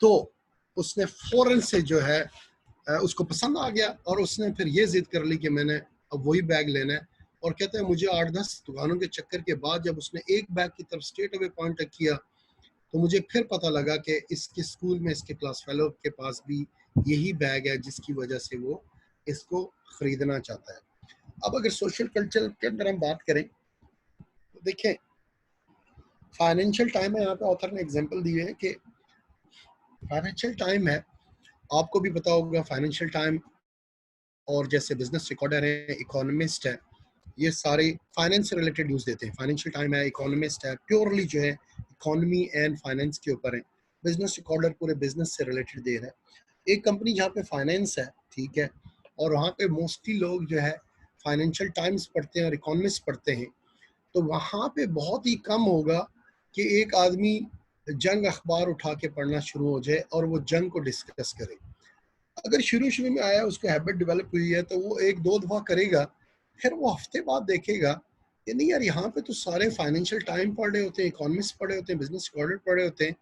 तो उसने फौरन से जो है उसको पसंद आ गया और उसने फिर ये जिद कर ली कि मैंने अब वही बैग लेना है। और कहते हैं मुझे 8-10 दुकानों के चक्कर के बाद जब उसने एक बैग की तरफ स्ट्रेट अवे पॉइंट किया तो मुझे फिर पता लगा कि इसके स्कूल में इसके क्लास फेलो के पास भी यही बैग है जिसकी वजह से वो इसको खरीदना चाहता है। अब अगर सोशल कल्चर के अंदर हम बात करें तो देखें, फाइनेंशियल टाइम है, यहाँ पे ऑथर ने एग्जांपल दी है कि फाइनेंशियल टाइम है, आपको भी पता होगा फाइनेंशियल टाइम, और जैसे बिजनेस रिकॉर्डर है, इकोनॉमिस्ट है, ये सारे फाइनेंस से रिलेटेड न्यूज़ देते हैं। फाइनेंशियल टाइम है, इकोनॉमिस्ट है, प्योरली जो है इकोनॉमी एंड फाइनेंस के ऊपर है। बिजनेस रिकॉर्डर पूरे बिजनेस से रिलेटेड दे रहा है। एक कंपनी जहाँ पे फाइनेंस है, ठीक है, और वहाँ पे मोस्टली लोग जो है फाइनेंशियल टाइम्स पढ़ते हैं और इकोनॉमिस्ट पढ़ते हैं, तो वहाँ पे बहुत ही कम होगा कि एक आदमी जंग अखबार उठा के पढ़ना शुरू हो जाए और वो जंग को डिस्कस करे। अगर शुरू शुरू में आया, उसको हैबिट डेवलप हुई है, तो वो 1-2 दफ़ा करेगा, फिर वो हफ्ते बाद देखेगा कि नहीं यार, यहाँ पे तो सारे फाइनेंशियल टाइम पढ़ रहे होते हैं, इकोनॉमिस्ट पढ़ रहे होते हैं, बिजनेस रिकॉर्डर पढ़ रहे होते हैं,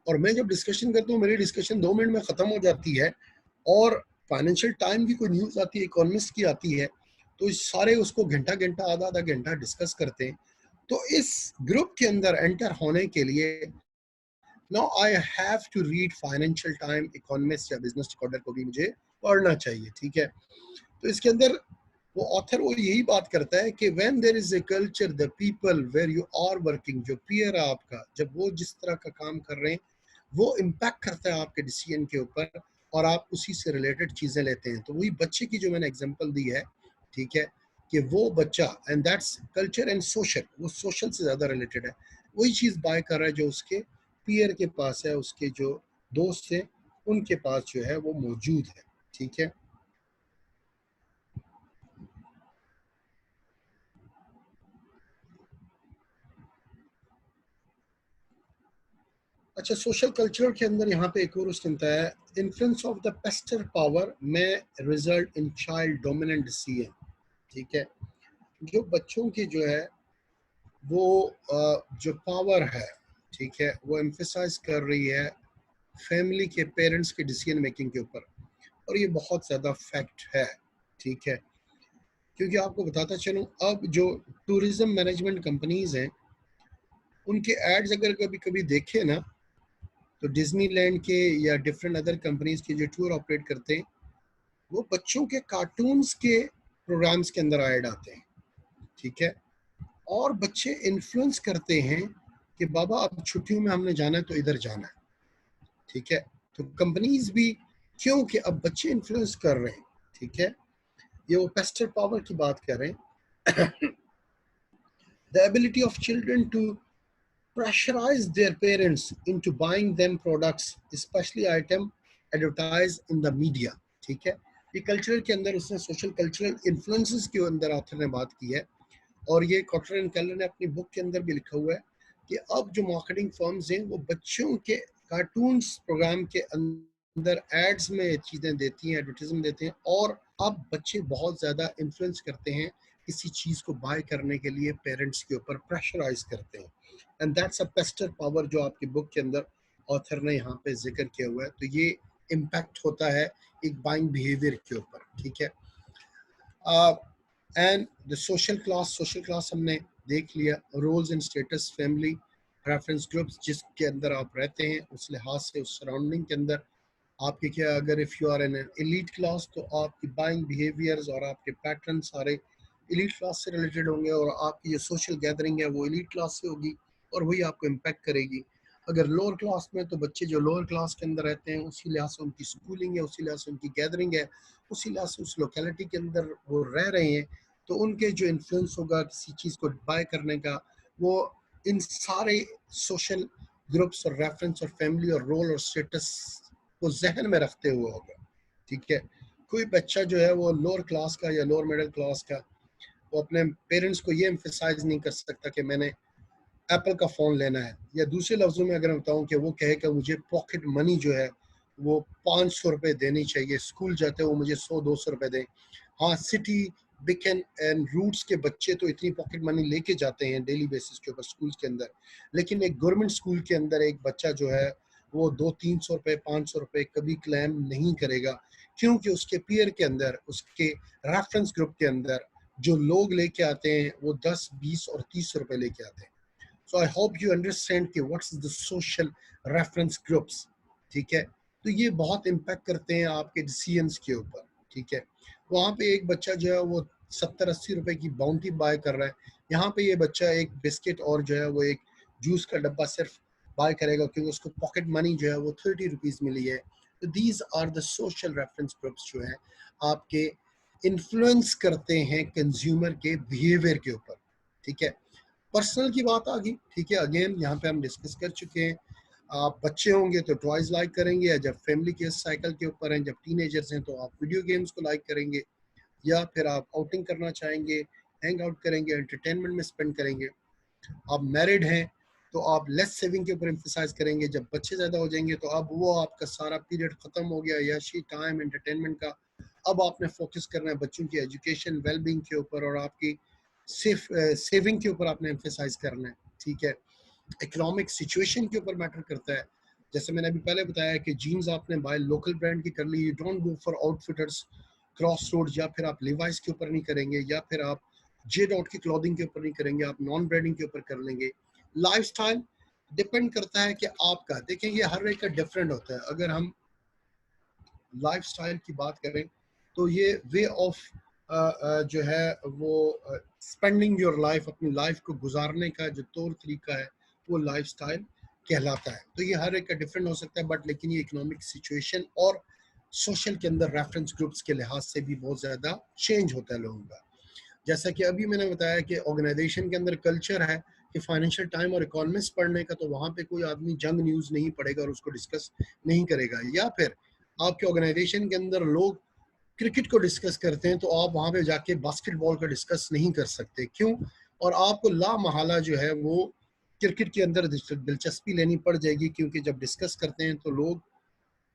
और मैं जब डिस्कशन करता हूँ मेरी डिस्कशन 2 मिनट में ख़त्म हो जाती है, और फाइनेंशियल टाइम की कोई न्यूज़ आती है, इकोनॉमिस्ट की आती है, तो इस सारे उसको घंटा-घंटा, आधा-आधा घंटा डिस्कस करते हैं। तो इस ग्रुप के अंदर एंटर होने के लिए now I have to read Financial Time, Economist या बिजनेस रिकॉर्डर को भी मुझे पढ़ना चाहिए, ठीक है। तो इसके अंदर वो ऑथर वो यही बात करता है कि when there is a culture the people where you are working, जो पीयर है आपका, जब वो जिस तरह का काम कर रहे हैं वो इम्पैक्ट करता है आपके डिसीजन के ऊपर, और आप उसी से रिलेटेड चीज़ें लेते हैं। तो वही बच्चे की जो मैंने एग्जांपल दी है, ठीक है, कि वो बच्चा, and that's culture and social, वो सोशल से ज़्यादा रिलेटेड है, वही चीज़ बाय कर रहा है जो उसके पीयर के पास है, उसके जो दोस्त हैं उनके पास जो है वो मौजूद है, ठीक है। अच्छा, सोशल कल्चर के अंदर यहाँ पे एक और उसने बताया, influence of the pester power में result in child dominant decision, ठीक है। जो बच्चों की जो है वो जो पावर है, ठीक है, वो एम्फेसाइज कर रही है फैमिली के पेरेंट्स के डिसीजन मेकिंग के ऊपर, और ये बहुत ज़्यादा फैक्ट है, ठीक है। क्योंकि आपको बताता चलूँ, अब जो टूरिज्म मैनेजमेंट कंपनीज हैं उनके एड्स अगर कभी कभी देखे ना, तो डिज्नीलैंड के या डिफरेंट अदर कंपनीज के जो टूर ऑपरेट करते हैं, वो बच्चों के कार्टून्स के प्रोग्राम्स के अंदर ऐड आते हैं, ठीक है। और बच्चे इन्फ्लुएंस करते हैं कि बाबा अब छुट्टियों में हमने जाना है तो इधर जाना है, ठीक है। तो कंपनीज भी, क्योंकि अब बच्चे इन्फ्लुएंस कर रहे हैं, ठीक है, ये वो पेस्टर पावर की बात कर रहे हैं। The ability of children to pressurize their parents into buying them products, especially item advertised in the media, ठीक है। ये कल्चरल के अंदर उसने सोशल कल्चरल इन्फ्लुएंसेस के अंदर ऑथर ने बात की है, और ये कॉटर एंड केलर ने अपनी बुक के अंदर भी लिखा हुआ है कि अब जो मार्केटिंग फर्म्स हैं वो बच्चों के कार्टून्स प्रोग्राम के अंदर एड्स में चीज़ें देती हैं, एडवर्टीजमेंट देते हैं, और अब बच्चे बहुत ज़्यादा इन्फ्लुएंस करते हैं किसी चीज़ को बाय करने के लिए, पेरेंट्स के ऊपर प्रेशराइज करते हैं, and that's a Pasteur power जो आपकी बुक के अंदर ऑथर ने यहाँ पे जिक्र किया हुआ है। तो ये इम्पैक्ट होता है एक बाइंग बिहेवियर के ऊपर, ठीक है। And the social class, social class हमने देख लिया, roles and status, family, reference groups जिसके अंदर आप रहते हैं उस लिहाज से, उस सराउंडिंग के अंदर आपके क्या, अगर if you are in elite class तो आपकी बाइंग बिहेवियर्स और आपके पैटर्न सारे एलीट क्लास से रिलेटेड होंगे, और आपकी जो सोशल गैदरिंग है वो एलीट क्लास से होगी और वही आपको इम्पेक्ट करेगी। अगर लोअर क्लास में, तो बच्चे जो लोअर क्लास के अंदर रहते हैं उसी लिहाज से उनकी स्कूलिंग है, उसी लिहाज से उनकी गैदरिंग है, उसी लिहाज से उस लोकेलिटी के अंदर वो रह रहे हैं, तो उनके जो इन्फ्लुएंस होगा किसी चीज़ को बाय करने का, वो इन सारे सोशल ग्रुप्स और रेफरेंस और फैमिली और रोल और स्टेटस को जहन में रखते हुए होगा। ठीक है, कोई बच्चा जो है वो लोअर क्लास का या लोअर मिडिल क्लास का, वो अपने पेरेंट्स को ये एम्फेसाइज नहीं कर सकता कि मैंने एप्पल का फ़ोन लेना है, या दूसरे लफ्ज़ों में अगर मैं बताऊं कि वो कहे कि मुझे पॉकेट मनी जो है वो 500 रुपये देनी चाहिए, स्कूल जाते हो मुझे 100-200 रुपये दें। हाँ, सिटी बिकन एंड रूट्स के बच्चे तो इतनी पॉकेट मनी लेके जाते हैं डेली बेसिस के ऊपर स्कूल के अंदर, लेकिन एक गवर्नमेंट स्कूल के अंदर एक बच्चा जो है वो 200-300 रुपये 500 रुपये कभी क्लेम नहीं करेगा, क्योंकि उसके पीयर के अंदर, उसके रेफरेंस ग्रुप के अंदर जो लोग लेके आते हैं वो 10, 20 और 30 रुपये लेके आते हैं। सो आई होप यू अंडरस्टैंड कि what's the social reference groups. ठीक है, तो ये बहुत इम्पैक्ट करते हैं आपके डिसीजंस के ऊपर। ठीक है, वहाँ पे एक बच्चा जो है वो 70-80 रुपए की बाउंटी बाय कर रहा है, यहाँ पे ये बच्चा एक बिस्किट और जो है वो एक जूस का डब्बा सिर्फ बाय करेगा क्योंकि उसको पॉकेट मनी जो है वो 30 रुपीज़ मिली है। तो these are the social reference groups जो है आपके इन्फ्लुएंस करते हैं कंज्यूमर के बिहेवियर के ऊपर। ठीक है, पर्सनल की बात आ गई। ठीक है, अगेन यहाँ पे हम डिस्कस कर चुके हैं, आप बच्चे होंगे तो टॉयज लाइक करेंगे, या जब फैमिली के साइकिल के ऊपर हैं, जब टीनेजर्स हैं तो आप वीडियो गेम्स को लाइक करेंगे, या फिर आप आउटिंग करना चाहेंगे, हैंग आउट करेंगे, एंटरटेनमेंट में स्पेंड करेंगे। आप मैरिड हैं तो आप लेस सेविंग के ऊपर एम्फेसाइज करेंगे, जब बच्चे ज़्यादा हो जाएंगे तो अब वो आपका सारा पीरियड ख़त्म हो गया यशी टाइम एंटरटेनमेंट का, अब आपने फोकस करना है बच्चों की एजुकेशन वेलबींग के ऊपर और आपकी सिर्फ सेविंग के ऊपर आपने एम्फेसाइज करना है। ठीक है, इकोनॉमिक सिचुएशन के ऊपर मैटर करता है, जैसे मैंने अभी पहले बताया कि जीन्स आपने बाय लोकल ब्रांड की कर ली, you don't go for Outfitters Cross Road, या फिर आप लिवाइस के ऊपर नहीं करेंगे, या फिर आप जे डॉट की क्लॉथिंग के ऊपर नहीं करेंगे, आप नॉन ब्रांडिंग के ऊपर कर लेंगे। लाइफस्टाइल डिपेंड करता है कि आपका, देखें ये हर एक का डिफरेंट होता है। अगर हम लाइफस्टाइल की बात करें तो ये वे ऑफ जो है वो स्पेंडिंग योर लाइफ, अपनी लाइफ को गुजारने का जो तौर तरीका है वो लाइफस्टाइल कहलाता है। तो ये हर एक का डिफरेंट हो सकता है, बट लेकिन ये इकोनॉमिक सिचुएशन और सोशल के अंदर रेफरेंस ग्रुप्स के लिहाज से भी बहुत ज़्यादा चेंज होता है लोगों का। जैसा कि अभी मैंने बताया कि ऑर्गेनाइजेशन के अंदर कल्चर है कि फाइनेंशियल टाइम और इकोनॉमिक्स पढ़ने का, तो वहाँ पे कोई आदमी जंग न्यूज़ नहीं पढ़ेगा और उसको डिस्कस नहीं करेगा। या फिर आपके ऑर्गेनाइजेशन के अंदर लोग क्रिकेट को डिस्कस करते हैं तो आप वहाँ पे जाके बास्केटबॉल का डिस्कस नहीं कर सकते, क्यों? और आपको ला महाला जो है वो क्रिकेट के अंदर दिलचस्पी लेनी पड़ जाएगी, क्योंकि जब डिस्कस करते हैं तो लोग,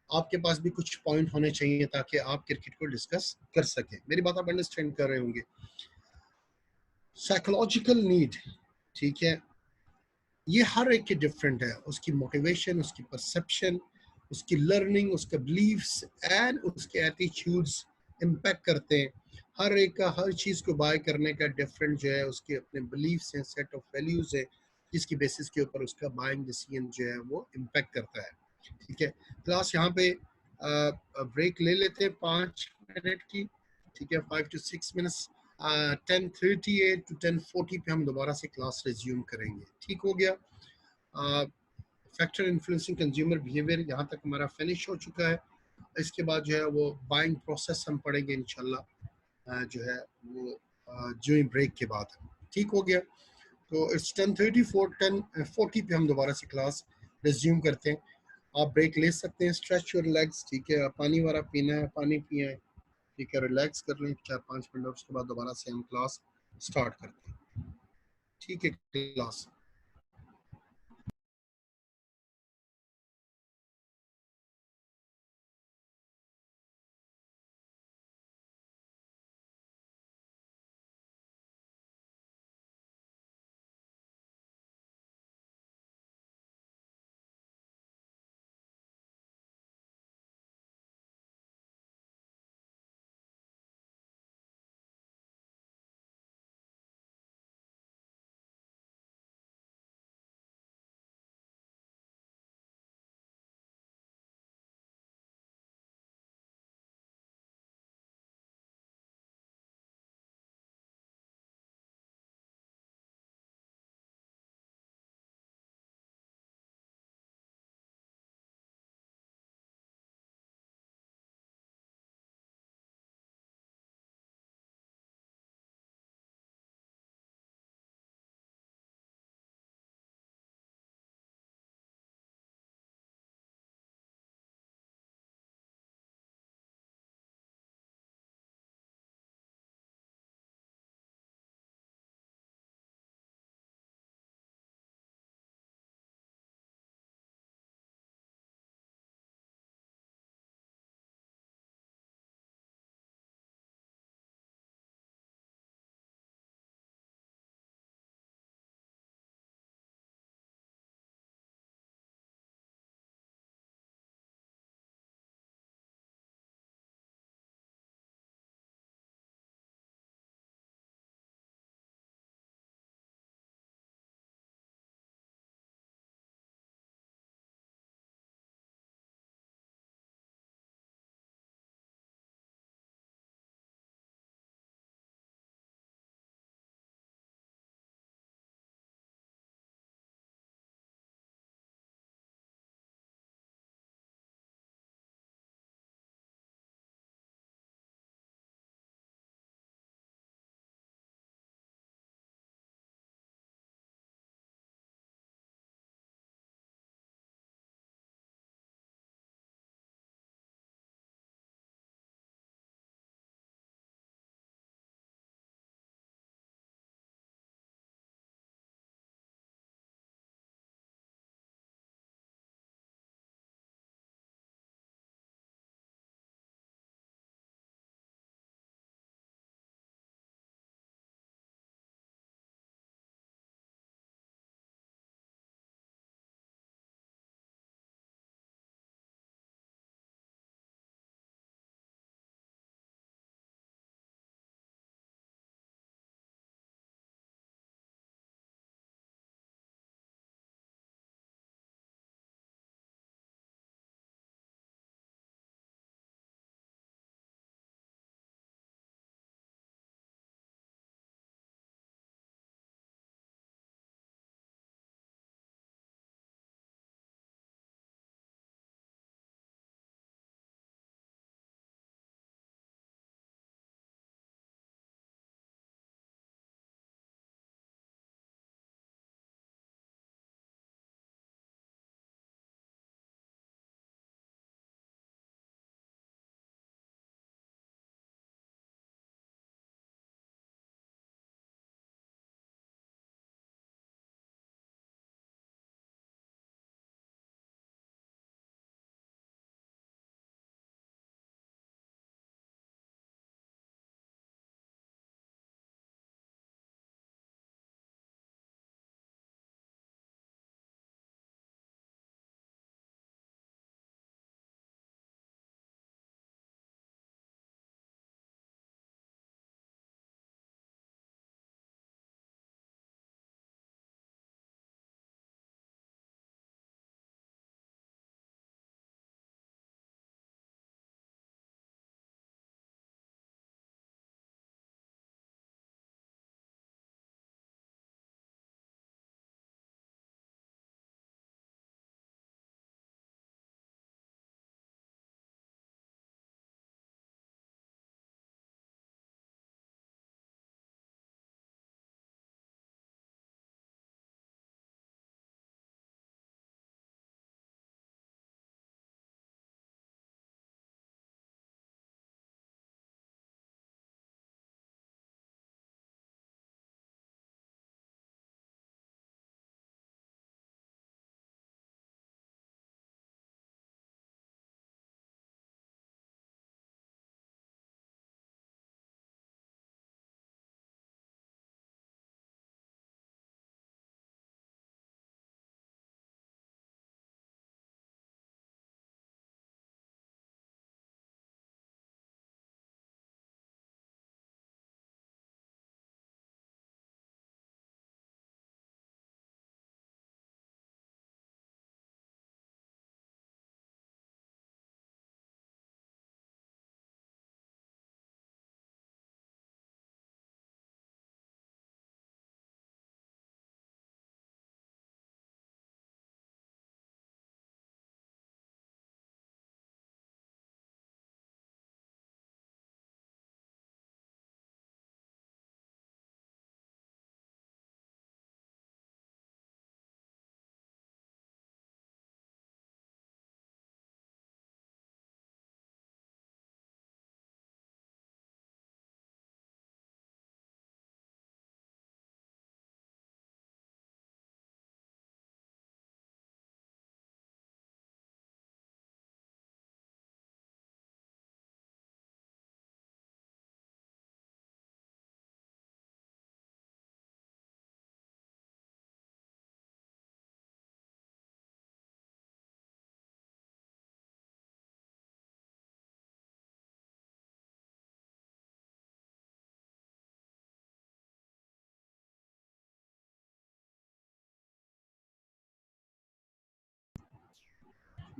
आपके पास भी कुछ पॉइंट होने चाहिए ताकि आप क्रिकेट को डिस्कस कर सकें। मेरी बात आप अंडरस्टैंड कर रहे होंगे। साइकोलॉजिकल नीड, ठीक है, ये हर एक की डिफरेंट है, उसकी मोटिवेशन, उसकी परसेप्शन, उसकी लर्निंग, उसके बिलीव्स एंड उसके एटीट्यूड्स इम्पैक्ट करते हैं। हर एक का हर चीज़ को बाय करने का डिफरेंट जो है उसके अपने बिलीव्स हैं, सेट ऑफ वैल्यूज़ है, जिसकी बेसिस के ऊपर उसका बाइंग डिसीजन जो है वो इम्पैक्ट करता है। ठीक है, क्लास यहाँ पे ब्रेक ले लेते हैं 5 मिनट की। ठीक है, 5 to 6 मिनट्स, 10:38 to 10:40 पे हम दोबारा से क्लास रिज्यूम करेंगे। ठीक हो गया? फैक्टर इन्फ्लुएंसिंग कंज्यूमर बिहेवियर यहाँ तक हमारा फिनिश हो चुका है। इसके बाद जो है वो बाइंग प्रोसेस हम पढ़ेंगे इंशाल्लाह, जो है वो जो ही ब्रेक के बाद। ठीक हो गया? तो इट्स 10:34, 10:40 पे हम दोबारा से क्लास रिज्यूम करते हैं। आप ब्रेक ले सकते हैं, स्ट्रेच योर लेग्स। ठीक है, पानी वाला पीना है पानी पिए। ठीक है, रिलैक्स कर लें 4-5 मिनट, उसके बाद दोबारा से हम क्लास स्टार्ट करते हैं। ठीक है क्लास।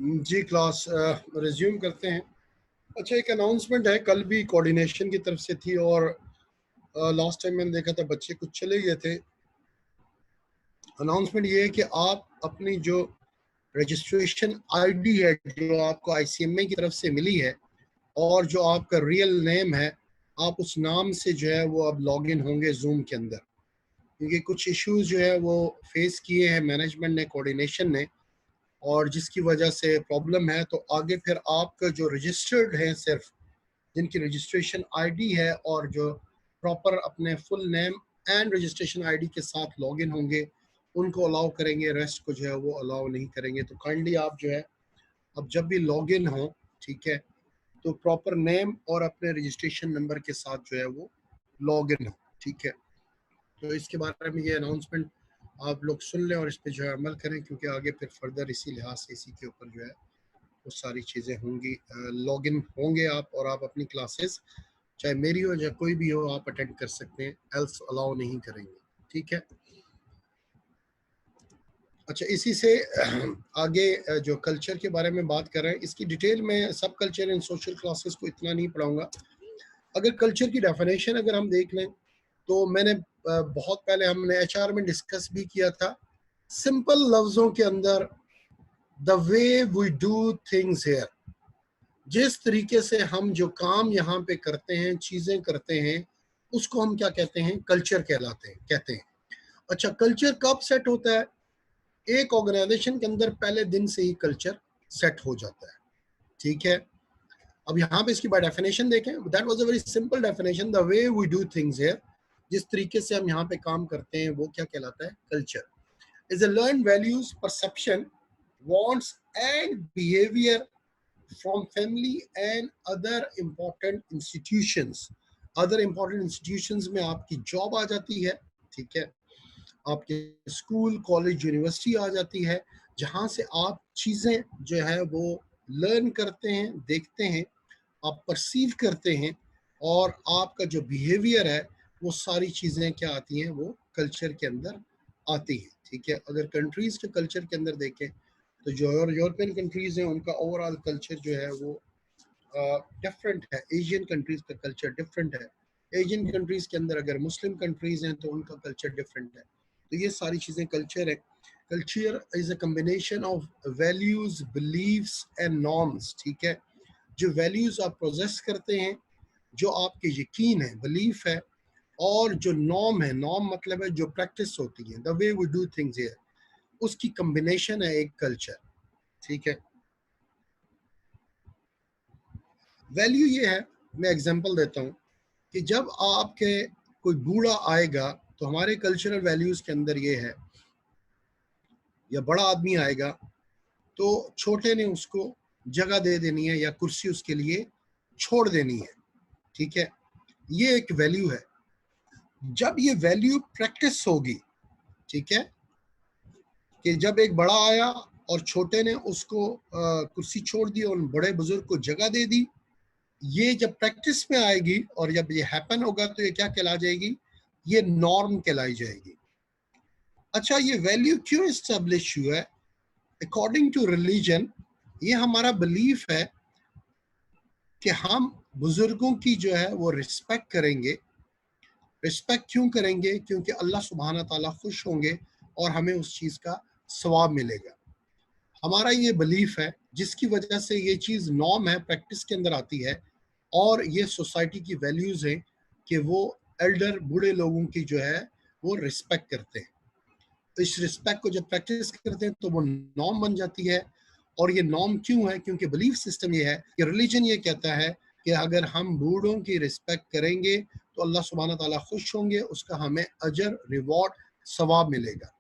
जी क्लास रिज्यूम करते हैं। अच्छा, एक अनाउंसमेंट है, कल भी कोऑर्डिनेशन की तरफ से थी और लास्ट टाइम मैंने देखा था बच्चे कुछ चले गए थे। अनाउंसमेंट ये है कि आप अपनी जो रजिस्ट्रेशन आईडी है जो आपको आईसीएमए की तरफ से मिली है और जो आपका रियल नेम है, आप उस नाम से जो है वो अब लॉग इन होंगे जूम के अंदर, क्योंकि कुछ इश्यूज जो है वो फेस किए हैं मैनेजमेंट ने, कोऑर्डिनेशन ने, और जिसकी वजह से प्रॉब्लम है। तो आगे फिर आपका जो रजिस्टर्ड है, सिर्फ जिनकी रजिस्ट्रेशन आईडी है और जो प्रॉपर अपने full name and registration ID के साथ लॉगिन होंगे, उनको अलाउ करेंगे, रेस्ट को जो है वो अलाउ नहीं करेंगे। तो काइंडली आप जो है अब जब भी लॉगिन हो, ठीक है, तो प्रॉपर नेम और अपने रजिस्ट्रेशन नंबर के साथ जो है वो लॉगिन हो, ठीक है। तो इसके बारे में ये अनाउंसमेंट आप लोग सुन लें और इस पर जो है अमल करें, क्योंकि आगे फिर फर्दर इसी लिहाज से इसी के ऊपर जो है वो सारी चीज़ें होंगी। लॉगिन होंगे आप और आप अपनी क्लासेस चाहे मेरी हो या कोई भी हो आप अटेंड कर सकते हैं, एल्स अलाउ नहीं करेंगे, ठीक है। अच्छा, इसी से आगे जो कल्चर के बारे में बात कर रहे हैं, इसकी डिटेल में सब कल्चर एंड सोशल क्लासेस को इतना नहीं पढ़ाऊंगा। अगर कल्चर की डेफिनेशन अगर हम देख लें तो मैंने बहुत पहले हमने एचआर में डिस्कस भी किया था, सिंपल लफ्जों के अंदर the way we do things here, जिस तरीके से हम जो काम यहाँ पे करते हैं, चीजें करते हैं, उसको हम क्या कहते हैं, कल्चर कहलाते हैं, कहते हैं। अच्छा, कल्चर कब सेट होता है? एक ऑर्गेनाइजेशन के अंदर पहले दिन से ही कल्चर सेट हो जाता है, ठीक है। अब यहाँ पे इसकी बाय डेफिनेशन देखें, that was a very simple definition, the way we do things here, जिस तरीके से हम यहाँ पे काम करते हैं वो क्या कहलाता है, culture. Is a learn values, perception, wants and behaviour from family and other important institutions. Other important institutions में आपकी जॉब आ जाती है, ठीक है, आपके स्कूल, कॉलेज, यूनिवर्सिटी आ जाती है, जहाँ से आप चीज़ें जो है वो लर्न करते हैं, देखते हैं, आप परसीव करते हैं, और आपका जो बिहेवियर है वो सारी चीज़ें क्या आती हैं, वो कल्चर के अंदर आती हैं, ठीक है। अगर कंट्रीज़ के कल्चर के अंदर देखें तो जो यूरोपियन कंट्रीज़ हैं उनका ओवरऑल कल्चर जो है वो डिफरेंट है। एशियन कंट्रीज़ का कल्चर डिफरेंट है। एशियन कंट्रीज़ के अंदर अगर मुस्लिम कंट्रीज़ हैं तो उनका कल्चर डिफरेंट है। तो ये सारी चीज़ें कल्चर है। Culture is a combination of values, beliefs and norms, ठीक है। जो वैल्यूज आप प्रोजेस करते हैं, जो आपके यकीन है, बिलीफ है, और जो नॉर्म है, नॉर्म मतलब है जो प्रैक्टिस होती है, the way we do things here, उसकी कॉम्बिनेशन है एक कल्चर, ठीक है। वैल्यू ये है, मैं एग्जांपल देता हूँ कि जब आपके कोई बूढ़ा आएगा तो हमारे कल्चरल वैल्यूज के अंदर ये है, या बड़ा आदमी आएगा तो छोटे ने उसको जगह दे देनी है या कुर्सी उसके लिए छोड़ देनी है, ठीक है। ये एक वैल्यू है। जब ये वैल्यू प्रैक्टिस होगी, ठीक है, कि जब एक बड़ा आया और छोटे ने उसको कुर्सी छोड़ दी और बड़े बुजुर्ग को जगह दे दी, ये जब प्रैक्टिस में आएगी और जब ये हैपन होगा तो ये क्या कहला जाएगी, ये नॉर्म कहलाई जाएगी। अच्छा, ये वैल्यू क्यों इस्टेब्लिश हुआ है? अकॉर्डिंग टू रिलीजन ये हमारा बिलीफ है कि हम बुजुर्गों की जो है वो रिस्पेक्ट करेंगे। रिस्पेक्ट क्यों करेंगे? क्योंकि अल्लाह सुब्हाना ताला खुश होंगे और हमें उस चीज़ का सवाब मिलेगा। हमारा ये बिलीफ है, जिसकी वजह से ये चीज़ नॉर्म है, प्रैक्टिस के अंदर आती है, और ये सोसाइटी की वैल्यूज़ हैं कि वो एल्डर, बूढ़े लोगों की जो है वो रिस्पेक्ट करते हैं। तो इस रिस्पेक्ट को जब प्रैक्टिस करते हैं तो वो नॉर्म बन जाती है। और ये नॉर्म क्यों है? क्योंकि बिलीफ सिस्टम ये है कि रिलीजन ये कहता है कि अगर हम बूढ़ों की रिस्पेक्ट करेंगे तो अल्लाह सुब्हाना ताला खुश होंगे, उसका हमें अजर, रिवॉर्ड, सवाब मिलेगा,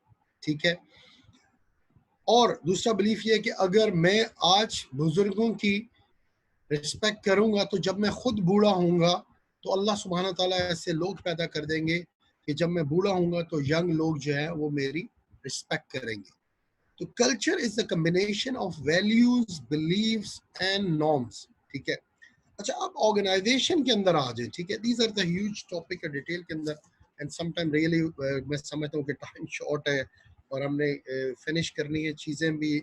ठीक है। और दूसरा बिलीफ ये है कि अगर मैं आज बुजुर्गों की रिस्पेक्ट करूंगा तो जब मैं खुद बूढ़ा होऊंगा तो अल्लाह सुब्हाना ताला ऐसे लोग पैदा कर देंगे कि जब मैं बूढ़ा होऊंगा तो यंग लोग जो है वो मेरी रिस्पेक्ट करेंगे। तो culture is the combination of values, beliefs and norms, ठीक है। अच्छा, आप ऑर्गेनाइजेशन के अंदर आ जाए, ठीक है। These are the huge topic है डिटेल के अंदर, एंड समटाइम रियली मैं समझता हूँ कि टाइम शॉर्ट है और हमने फिनिश करनी है चीज़ें भी।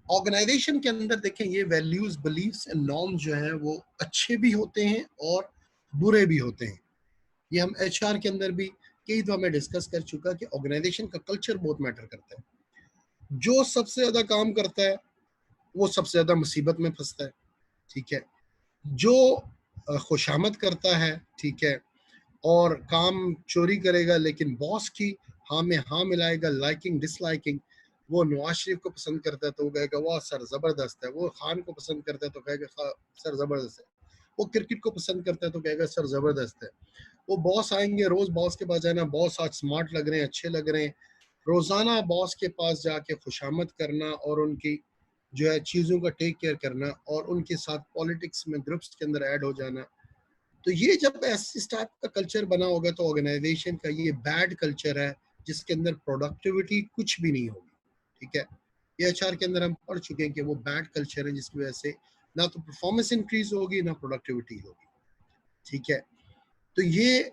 ऑर्गेनाइजेशन के अंदर देखें ये वैल्यूज, बिलीफ्स एंड नॉर्म्स जो हैं वो अच्छे भी होते हैं और बुरे भी होते हैं। ये हम एचआर के अंदर भी कई दफा मैं डिस्कस कर चुका कि ऑर्गेनाइजेशन का कल्चर बहुत मैटर करता है। जो सबसे ज्यादा काम करता है वो सबसे ज्यादा मुसीबत में फंसता है, ठीक है। जो खुशामद करता है, ठीक है, और काम चोरी करेगा लेकिन बॉस की हाँ में हाँ मिलाएगा, लाइकिंग डिसलाइकिंग, वो नवाज शरीफ को पसंद करता है तो वो कहेगा वाह सर जबरदस्त है, वो खान को पसंद करता है तो कहेगा सर जबरदस्त है, वो क्रिकेट को पसंद करता है तो कहेगा सर जबरदस्त है। वो बॉस आएंगे, रोज बॉस के पास जाना, बॉस आज स्मार्ट लग रहे हैं, अच्छे लग रहे हैं, रोजाना बॉस के पास जाके खुशामद करना और उनकी जो है चीज़ों का टेक केयर करना और उनके साथ पॉलिटिक्स में ग्रुप्स के अंदर ऐड हो जाना। तो ये जब इस टाइप का कल्चर बना होगा तो ऑर्गेनाइजेशन का ये बैड कल्चर है जिसके अंदर प्रोडक्टिविटी कुछ भी नहीं होगी, ठीक है। ये एचआर के अंदर हम पढ़ चुके हैं कि वो बैड कल्चर है जिसकी वजह से ना तो परफॉर्मेंस इंक्रीज होगी ना प्रोडक्टिविटी होगी, ठीक है। तो ये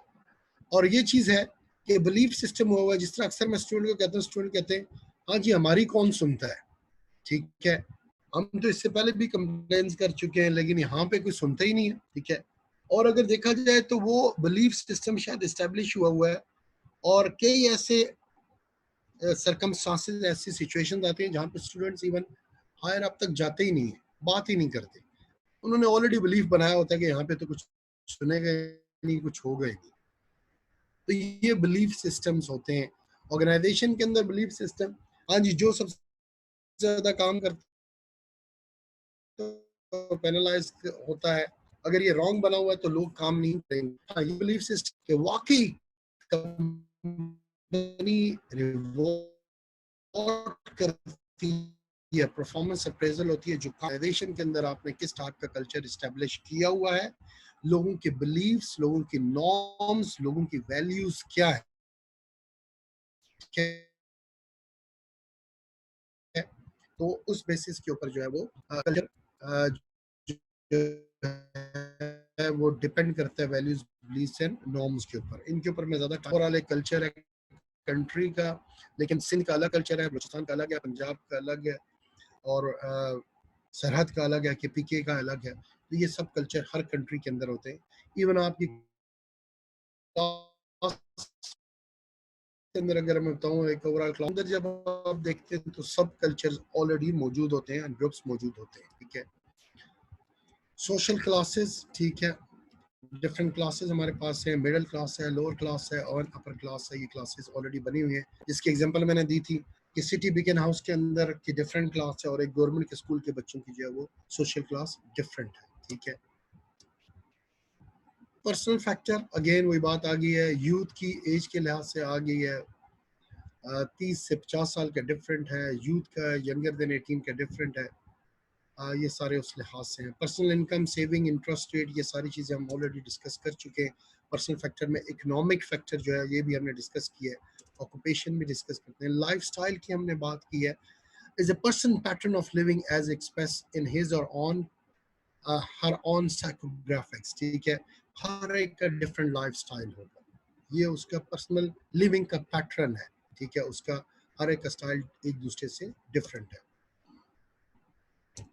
और ये चीज़ है कि बिलीफ सिस्टम हुआ हुआ है। जिस तरह अक्सर मैं स्टूडेंट को कहता हूँ, स्टूडेंट कहते हैं हाँ जी हमारी कौन सुनता है, ठीक है। हम तो इससे पहले भी कंप्लेन कर चुके हैं लेकिन यहाँ पे कोई सुनता ही नहीं है, ठीक है। और अगर देखा जाए तो वो बिलीफ सिस्टम शायद इस्टेब्लिश हुआ हुआ है और कई ऐसे सरकमस्टांसेस, ऐसी सिचुएशंस आती हैं जहाँ पे स्टूडेंट्स इवन हायर अप तक जाते ही नहीं है, बात ही नहीं करते। उन्होंने ऑलरेडी बिलीफ बनाया होता है कि यहाँ पे तो कुछ सुनेगा नहीं, कुछ होगा ही नहीं। तो ये बिलीफ सिस्टम्स होते हैं ऑर्गेनाइजेशन के अंदर। बिलीफ सिस्टम, हाँ जी, जो सबसे ज्यादा काम करता है पेनलाइज होता है। अगर ये रॉन्ग बना हुआ है तो लोग काम नहीं करेंगे। हाँ, ये बिलीफ सिस्टम के वाकई कंपनी रिवॉर्ड करती है, परफॉर्मेंस अप्रेजल होती है, जो ऑर्गेनाइजेशन के अंदर आपने किस टाइप का कल्चर इस्टेब्लिश किया हुआ है, लोगों के बिलीव्स, लोगों की नॉर्म्स, लोगों की वैल्यूज क्या है, तो उस बेसिस के ऊपर जो है वो कल्चर है वो डिपेंड करता है वैल्यूज, बिलीफ्स एंड नॉर्म्स के ऊपर। इनके ऊपर मैं ज्यादा ओवरऑल एक कल्चर है कंट्री का, लेकिन सिंध का अलग कल्चर है, बलूचिस्तान का अलग है, पंजाब का अलग है, और सरहद का अलग है, केपीके का अलग है। तो ये सब कल्चर हर कंट्री के अंदर होते हैं। इवन आपकी के अंदर अगर मैं बताऊं एक ओवरऑल क्लास अंदर जब आप देखते हैं तो सब कल्चर ऑलरेडी मौजूद होते हैं, ग्रुप्स मौजूद होते हैं, ठीक है। सोशल क्लासेस, ठीक है, डिफरेंट क्लासेस हमारे पास है, मिडिल क्लास है, लोअर क्लास है और अपर क्लास है। ये क्लासेस ऑलरेडी बनी हुई है, जिसकी एग्जांपल मैंने दी थी कि सिटी बिगन हाउस के अंदर की डिफरेंट क्लास है और एक गवर्नमेंट के स्कूल के बच्चों की जो है वो सोशल क्लास डिफरेंट है, ठीक है। पर्सनल फैक्टर, अगेन वही बात आ गई है, यूथ की एज के लिहाज से आ गई है। 30 से 50 साल का डिफरेंट है, यूथ का यंगर देन 18 का डिफरेंट है। ये सारे उस लिहाज से हैं। Personal income, saving, interest rate, ये सारी चीज़ें हम ऑलरेडी डिस्कस कर चुके हैं। पर्सनल फैक्टर में इकोनॉमिक फैक्टर जो है ये भी हमने डिस्कस किया है, ऑक्यूपेशन भी डिस्कस करते हैं, लाइफ स्टाइल की हमने बात की है। Is a person pattern of living as express in his or on her on psychographics, ठीक है। हर एक का डिफरेंट लाइफ स्टाइल होगा, ये उसका पर्सनल लिविंग का पैटर्न है, ठीक है। उसका हर एक का स्टाइल एक दूसरे से डिफरेंट है।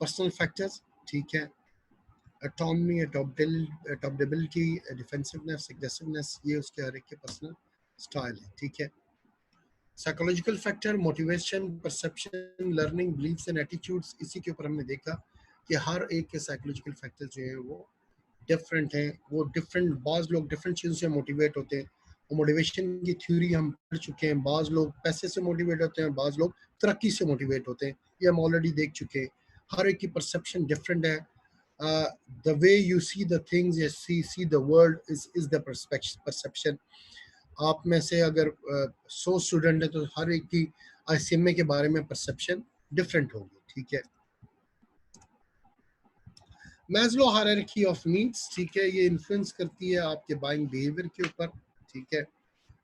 पर्सनल फैक्टर्स, ठीक है, autonomy, adaptability, डिफेंसिवनेस, एग्रेसिवनेस, ये उसके हर एक के पर्सनल स्टाइल है, ठीक है। Psychological factor, motivation, perception, learning, beliefs and attitudes, इसी के ऊपर हमने देखा कि हर एक के साइकोलॉजिकल फैक्टर जो है वो डिफरेंट हैं। वो डिफरेंट, बाज लोग डिफरेंट चीज़ों से मोटिवेट होते हैं। और मोटिवेशन की थ्योरी हम पढ़ चुके हैं। बाज लोग पैसे से मोटिवेट होते हैं, बाज लोग तरक्की से मोटिवेट होते हैं, ये हम ऑलरेडी देख चुके हैं। हर एक की परसेप्शन डिफरेंट है। The way you see the things, you see the world is the perception. आप में से अगर 100 स्टूडेंट है तो हर एक की आईसीएमए के बारे में परसेप्शन डिफरेंट होगी, ठीक है। मैस्लो हायरार्की ऑफ नीड्स, ठीक है, ये इन्फ्लुएंस करती है आपके बाइंग बिहेवियर के ऊपर, ठीक है।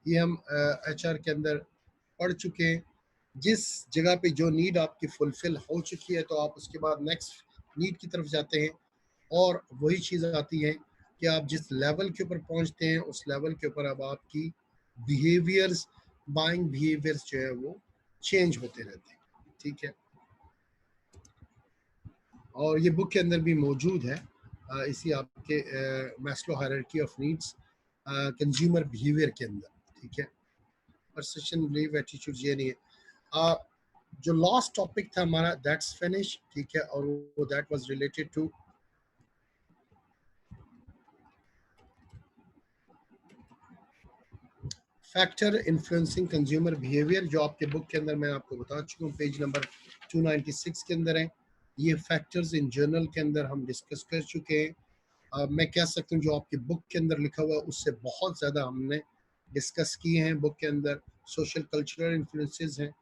ये हम एचआर के अंदर पढ़ चुके हैं। जिस जगह पे जो नीड आपकी फुलफिल हो चुकी है तो आप उसके बाद नेक्स्ट नीड की तरफ जाते हैं, और वही चीज़ आती है कि आप जिस लेवल के ऊपर पहुंचते हैं उस लेवल के ऊपर अब आपकी बिहेवियर्स, बाइंग बिहेवियर्स जो है वो चेंज होते रहते हैं, ठीक है। और ये बुक के अंदर भी मौजूद है, इसी आपके Maslow hierarchy of needs consumer behaviour के अंदर, ठीक है। परसेप्शन, बिलीव, एटीट्यूड, ये नहीं है। जो लास्ट टॉपिक था हमारा दैट्स फिनिश, ठीक है, और वो that was related two factor influencing consumer behaviour, जो आपके बुक के अंदर मैं आपको बता चुका हूँ, पेज नंबर 296 के अंदर है। ये फैक्टर्स इन जर्नल के अंदर हम डिस्कस कर चुके हैं। मैं कह सकता हूँ जो आपकी बुक के अंदर लिखा हुआ है उससे बहुत ज़्यादा हमने डिस्कस किए हैं बुक के अंदर। सोशल कल्चरल इन्फ्लुएंसेस हैं,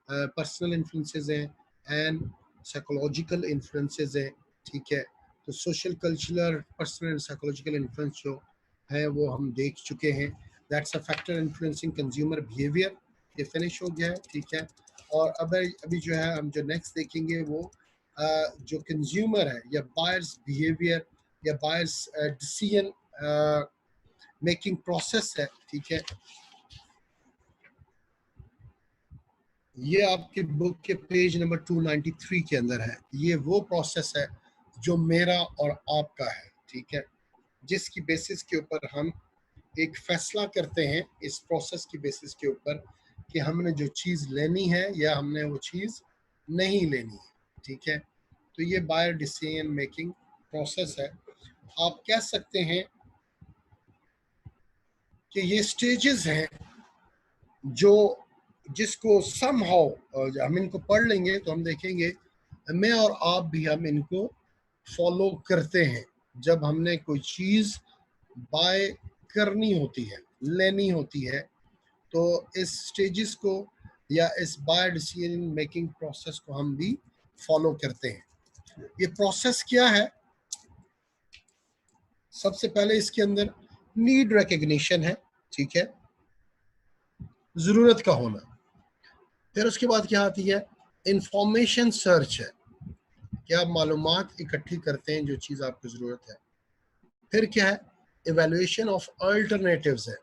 पर्सनल इन्फ्लुएंसेस हैं, एंड साइकोलॉजिकल इन्फ्लुएंसेस हैं, ठीक है। तो social cultural, personal and psychological influence जो है वो हम देख चुके हैं। That's a factor influencing consumer behaviour, ये फिनिश हो गया है, ठीक है। और अब अभी जो है हम जो नेक्स्ट देखेंगे वो जो कंज्यूमर है या बायर्स बिहेवियर या बायर्स डिसीजन मेकिंग प्रोसेस है, ठीक है। ये आपके बुक के पेज नंबर 293 के अंदर है। ये वो प्रोसेस है जो मेरा और आपका है, ठीक है, जिसकी बेसिस के ऊपर हम एक फैसला करते हैं, इस प्रोसेस की बेसिस के ऊपर कि हमने जो चीज़ लेनी है या हमने वो चीज़ नहीं लेनी है, ठीक है। तो ये बायर डिसीजन मेकिंग प्रोसेस है। आप कह सकते हैं कि ये स्टेजेस हैं जो जिसको समहाउ हम इनको पढ़ लेंगे तो हम देखेंगे मैं और आप भी हम इनको फॉलो करते हैं जब हमने कोई चीज़ बाय करनी होती है, लेनी होती है। तो इस स्टेजेस को या इस बाय डिसीजन मेकिंग प्रोसेस को हम भी फॉलो करते हैं। ये प्रोसेस क्या है? सबसे पहले इसके अंदर नीड रिकग्निशन है, ठीक है, ज़रूरत का होना। फिर उसके बाद क्या आती है? इंफॉर्मेशन सर्च है, कि आप मालूमात इकट्ठी करते हैं जो चीज़ आपको ज़रूरत है। फिर क्या है? इवेल्युएशन ऑफ अल्टरनेटिव्स है,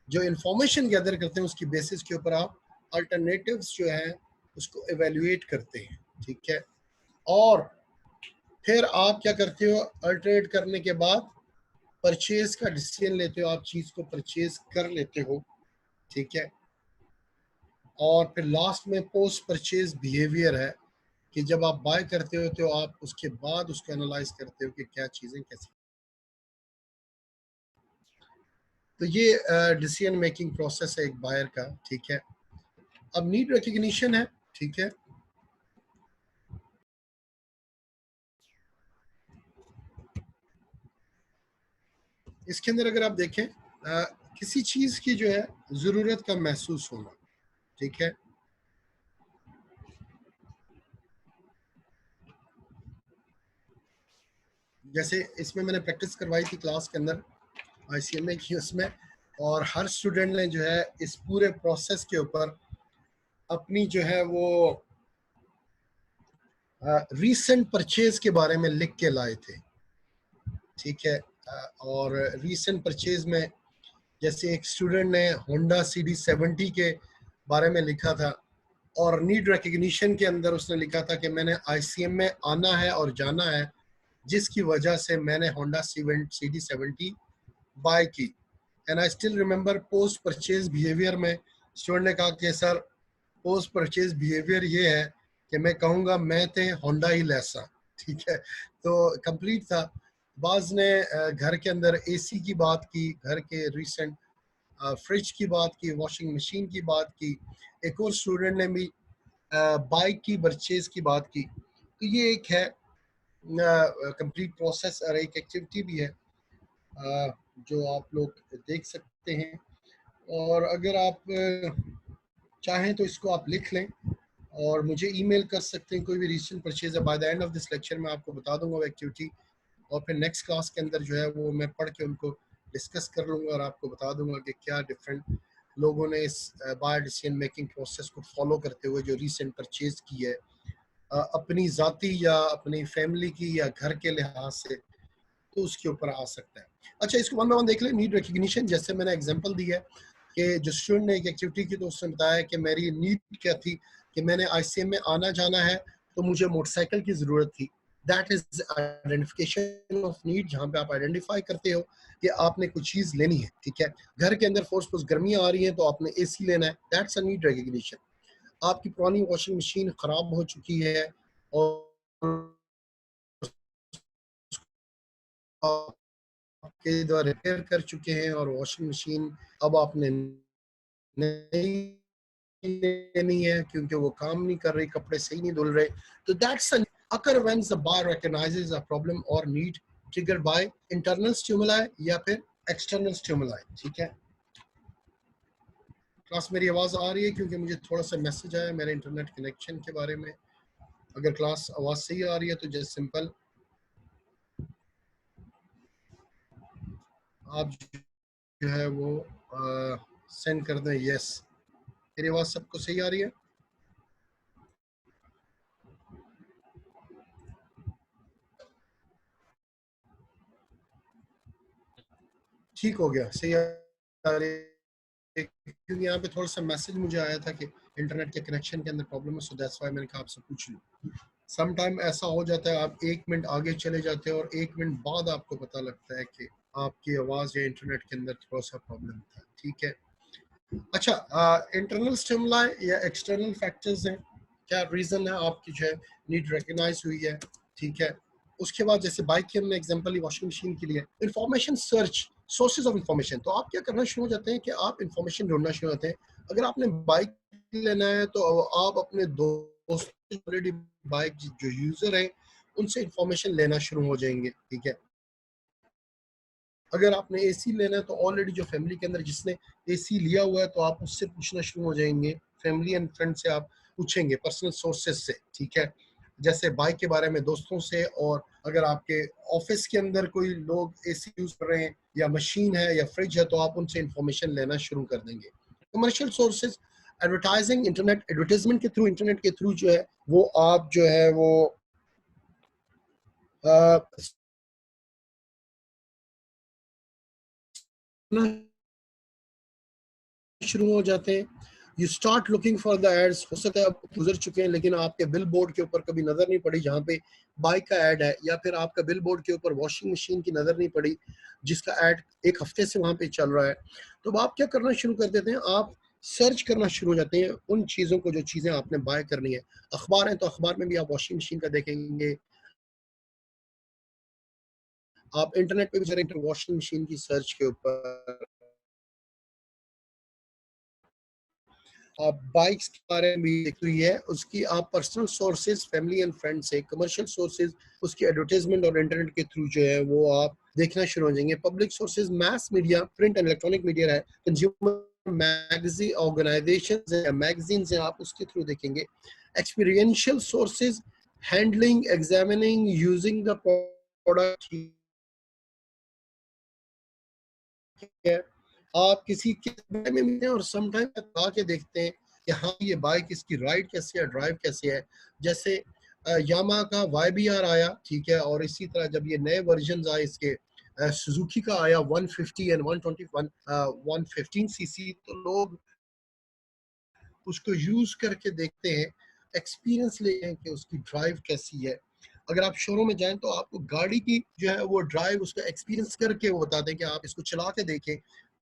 जो इंफॉर्मेशन गैदर करते हैं उसकी बेसिस के ऊपर आप अल्टरनेटिव्स जो है उसको इवेल्युएट करते हैं, ठीक है। और फिर आप क्या करते हो? अल्टरनेट करने के बाद परचेज का डिसीजन लेते हो, आप चीज़ को परचेज कर लेते हो, ठीक है। और फिर लास्ट में पोस्ट परचेज बिहेवियर है, कि जब आप बाय करते हो तो आप उसके बाद उसको एनालाइज करते हो कि क्या चीज़ें कैसी। तो ये डिसीजन मेकिंग प्रोसेस है एक बायर का, ठीक है। अब नीड रिकग्निशन है, ठीक है। इसके अंदर अगर आप देखें किसी चीज़ की जो है ज़रूरत का महसूस होना, ठीक है। जैसे इसमें मैंने प्रैक्टिस करवाई थी क्लास के अंदर आईसीएमए की उसमें, और हर स्टूडेंट ने जो है इस पूरे प्रोसेस के ऊपर अपनी जो है वो रीसेंट परचेज के बारे में लिख के लाए थे, ठीक है। और रीसेंट परचेज में जैसे एक स्टूडेंट ने होंडा CD70 के बारे में लिखा था, और नीड रिकग्निशन के अंदर उसने लिखा था कि मैंने आईसीएम में आना है और जाना है, जिसकी वजह से मैंने होंडा CD70 बाय की। And I still remember post purchase behaviour में स्टूडेंट ने कहा कि सर पोस्ट परचेज बिहेवियर ये है कि मैं कहूँगा मैं थे होंडा ही लैसा, ठीक है। तो कंप्लीट था। बाज ने घर के अंदर एसी की बात की, घर के रिसेंट फ्रिज की बात की, वॉशिंग मशीन की बात की। एक और स्टूडेंट ने भी बाइक की परचेज की बात की। तो ये एक है कंप्लीट प्रोसेस और एक एक्टिविटी भी है जो आप लोग देख सकते हैं। और अगर आप चाहें तो इसको आप लिख लें और मुझे ईमेल कर सकते हैं, कोई भी रीसेंट परचेज है। By the end of this lecture मैं आपको बता दूंगा वो एक्टिविटी, और फिर नेक्स्ट क्लास के अंदर जो है वो मैं पढ़ के उनको डिस्कस कर लूँगा और आपको बता दूंगा कि क्या डिफरेंट लोगों ने इस बाय डिसीजन मेकिंग प्रोसेस को फॉलो करते हुए जो रीसेंट परचेज की है अपनी ज़ाती या अपनी फैमिली की या घर के लिहाज से, तो उसके ऊपर आ सकता है। अच्छा, इसको वन बाय वन देख लें। नीड रिकग्निशन, जैसे मैंने एग्जांपल दी है कि जो स्टूडेंट ने एक एक्टिविटी की तो उसने बताया कि मेरी नीड क्या थी कि मैंने आईसीएम में आना जाना है तो मुझे मोटरसाइकिल की ज़रूरत थी, that is identification of need, जहाँ पे आप आइडेंटिफाई करते हो कि आपने कुछ चीज लेनी है, ठीक है। घर के अंदर फोर्स गर्मियां आ रही हैं तो आपने एसी लेना है, दैट्स अ नीड रिकग्निशन। आपकी पुरानी वॉशिंग मशीन खराब हो चुकी है और आपके द्वारा रिपेयर कर चुके हैं और वॉशिंग मशीन अब आपने नहीं लेनी है क्योंकि वो काम नहीं कर रही, कपड़े सही नहीं धुल रहे, तो that's occur when the buyer recognizes a problem or need triggered by internal stimuli या फिर external stimuli, ठीक है। क्लास मेरी आवाज आ रही है? क्योंकि मुझे थोड़ा सा मैसेज आया मेरे इंटरनेट कनेक्शन के बारे में। अगर क्लास आवाज सही आ रही है तो जस्ट सिंपल आप जो है वो सेंड कर दें यस। मेरी आवाज सबको सही आ रही है? ठीक हो गया, सही आ रही है। क्योंकि यहाँ पे थोड़ा सा मैसेज मुझे आया था कि इंटरनेट के कनेक्शन के अंदर प्रॉब्लम है, सो दैट्स व्हाई मैंने कहा आपसे पूछ लूँ। सम टाइम ऐसा हो जाता है आप 1 मिनट आगे चले जाते हैं और 1 मिनट बाद आपको पता लगता है कि आपकी आवाज़ या इंटरनेट के अंदर थोड़ा सा प्रॉब्लम था, ठीक है। अच्छा, इंटरनल स्टिमुलाई या एक्सटर्नल फैक्टर्स हैं, क्या रीज़न है आपकी जो है नीड रिकग्नाइज हुई है, ठीक है। उसके बाद जैसे बाइक की हमने एग्जांपल ली, वॉशिंग मशीन के लिए information search, sources of information, तो आप क्या करना शुरू हो जाते हैं कि आप इंफॉर्मेशन ढूंढना शुरू होते हैं। अगर आपने बाइक लेना है तो आप अपने दोस्त ऑलरेडी बाइक जो यूजर हैं उनसे इंफॉर्मेशन लेना शुरू हो जाएंगे, ठीक है। अगर आपने एसी लेना है तो ऑलरेडी जो फैमिली के अंदर जिसने एसी लिया हुआ है तो आप उससे पूछना शुरू हो जाएंगे, फैमिली एंड फ्रेंड से आप पूछेंगे, पर्सनल सोर्सेज से, ठीक है। जैसे बाइक के बारे में दोस्तों से, और अगर आपके ऑफिस के अंदर कोई लोग एसी यूज कर रहे हैं या मशीन है या फ्रिज है तो आप उनसे इंफॉर्मेशन लेना शुरू कर देंगे। Commercial sources, advertising, internet advertisement के थ्रू, इंटरनेट के थ्रू जो है वो आप जो है वो शुरू हो जाते हैं। You start looking for the ads, हो सकता है आप गुजर चुके हैं लेकिन आपके बिल बोर्ड के ऊपर कभी नजर नहीं पड़ी जहाँ पे बाइक का ऐड है, या फिर आपका बिल बोर्ड के ऊपर वॉशिंग मशीन की नजर नहीं पड़ी जिसका ऐड 1 हफ्ते से वहाँ पे चल रहा है। तो अब आप क्या करना शुरू कर देते हैं, आप सर्च करना शुरू हो जाते हैं उन चीज़ों को जो चीज़ें आपने बाय करनी है। अखबार है तो अखबार में भी आप वॉशिंग मशीन का देखेंगे, आप इंटरनेट पे भी चलेंगे वॉशिंग मशीन की सर्च के ऊपर, आप बाइक्स के बारे में भी देख रही है, उसकी आप personal sources family and friend से, कमर्शियल सोर्सेज उसकी एडवर्टाइजमेंट और इंटरनेट के थ्रू जो है वो आप देखना शुरू हो जाएंगे। Public sources mess media, print and electronic media है, कंज्यूमर मैगजीन ऑर्गेनाइजेशन मैगजीन है, आप उसके थ्रू देखेंगे। Experiential sources, handling, examining, using the product, है, आप किसी के बारे में मिलते हैं और समटाइम लगा के देखते हैं कि हाँ ये बाइक इसकी राइड कैसे है, ड्राइव कैसे है। जैसे यामा का YBR आया, ठीक है, और इसी तरह जब ये नए वर्जन आए इसके, सुजुकी का आया 150 एंड 121 115cc, तो लोग उसको यूज करके देखते हैं, एक्सपीरियंस लेते हैं कि उसकी ड्राइव कैसी है। अगर आप शोरूम में जाएं तो आपको गाड़ी की जो है वो ड्राइव उसका एक्सपीरियंस करके वो बताते हैं कि आप इसको चला के देखें,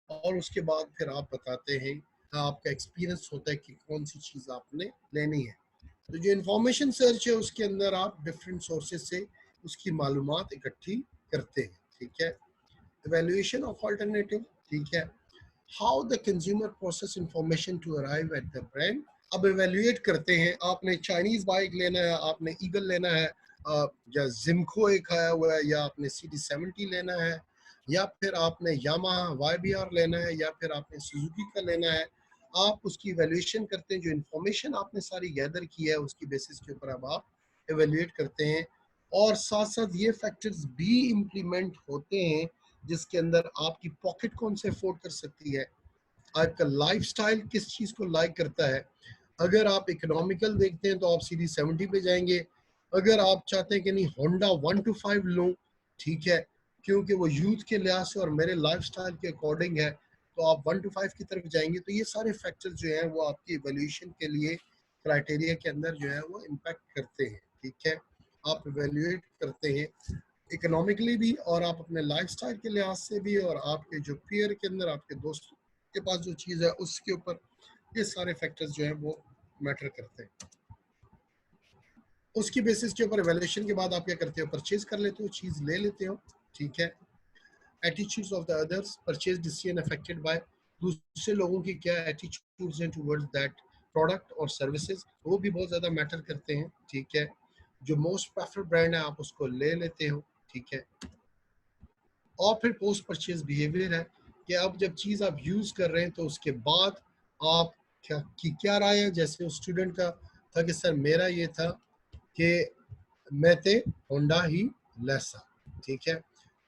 और उसके बाद फिर आप बताते हैं, आपका एक्सपीरियंस होता है कि कौन सी चीज़ आपने लेनी है। तो जो इंफॉर्मेशन सर्च है उसके अंदर आप डिफरेंट सोर्सेज से उसकी मालूमात इकट्ठी करते हैं, ठीक है। एवेल्युएशन ऑफ अल्टरनेटिव, ठीक है, how the consumer process information to arrive at the brand. अब एवेल्युएट करते हैं, आपने चाइनीज बाइक लेना है, आपने ईगल लेना है, या जिमको एक आया हुआ है, या आपने CD70 लेना है, या फिर आपने यामाहा YBR लेना है, या फिर आपने सुजुकी का लेना है। आप उसकी इवेल्युएशन करते हैं, जो इन्फॉर्मेशन आपने सारी गैदर की है उसकी बेसिस के ऊपर अब आप एवेल्युएट करते हैं। और साथ साथ ये फैक्टर्स भी इम्प्लीमेंट होते हैं जिसके अंदर आपकी पॉकेट कौन से अफोर्ड कर सकती है, आपका लाइफस्टाइल किस चीज़ को लाइक करता है। अगर आप इकोनॉमिकल देखते हैं तो आप CD70 पे जाएंगे। अगर आप चाहते हैं कि नहीं होंडा 125 लूँ, ठीक है, क्योंकि वो यूथ के लिहाज से और मेरे लाइफस्टाइल के अकॉर्डिंग है, तो आप 125 की तरफ जाएंगे। तो ये सारे फैक्टर्स जो हैं वो आपकी इवोल्यूशन के लिए क्राइटेरिया के अंदर जो है वो इम्पैक्ट करते हैं, ठीक है। आप इवेल्युएट करते हैं इकोनॉमिकली भी, और आप अपने लाइफस्टाइल के लिहाज से भी, और आपके जो पीयर के अंदर आपके दोस्तों के पास जो चीज़ है उसके ऊपर, ये सारे फैक्टर्स जो है वो मैटर करते हैं। उसकी बेसिस के ऊपर इवेल्युएशन के बाद आप क्या करते हो, परचेज कर लेते हो, चीज़ ले लेते हो, ठीक है। Attitudes of the others, purchase decision affected by दूसरे लोगों की क्या एटीट्यूड्स हैं टुवर्ड्स दैट प्रोडक्ट और सर्विसेज, वो भी बहुत ज़्यादा मैटर करते हैं, ठीक है। जो मोस्ट प्रेफर्ड ब्रांड है आप उसको ले लेते हो, ठीक है। और फिर पोस्ट परचेज बिहेवियर है कि अब जब चीज़ आप यूज़ कर रहे हैं तो उसके बाद आप क्या राय है। जैसे उस स्टूडेंट का था कि सर मेरा ये था कि मैं ते होंडा ही लेसा, ठीक है।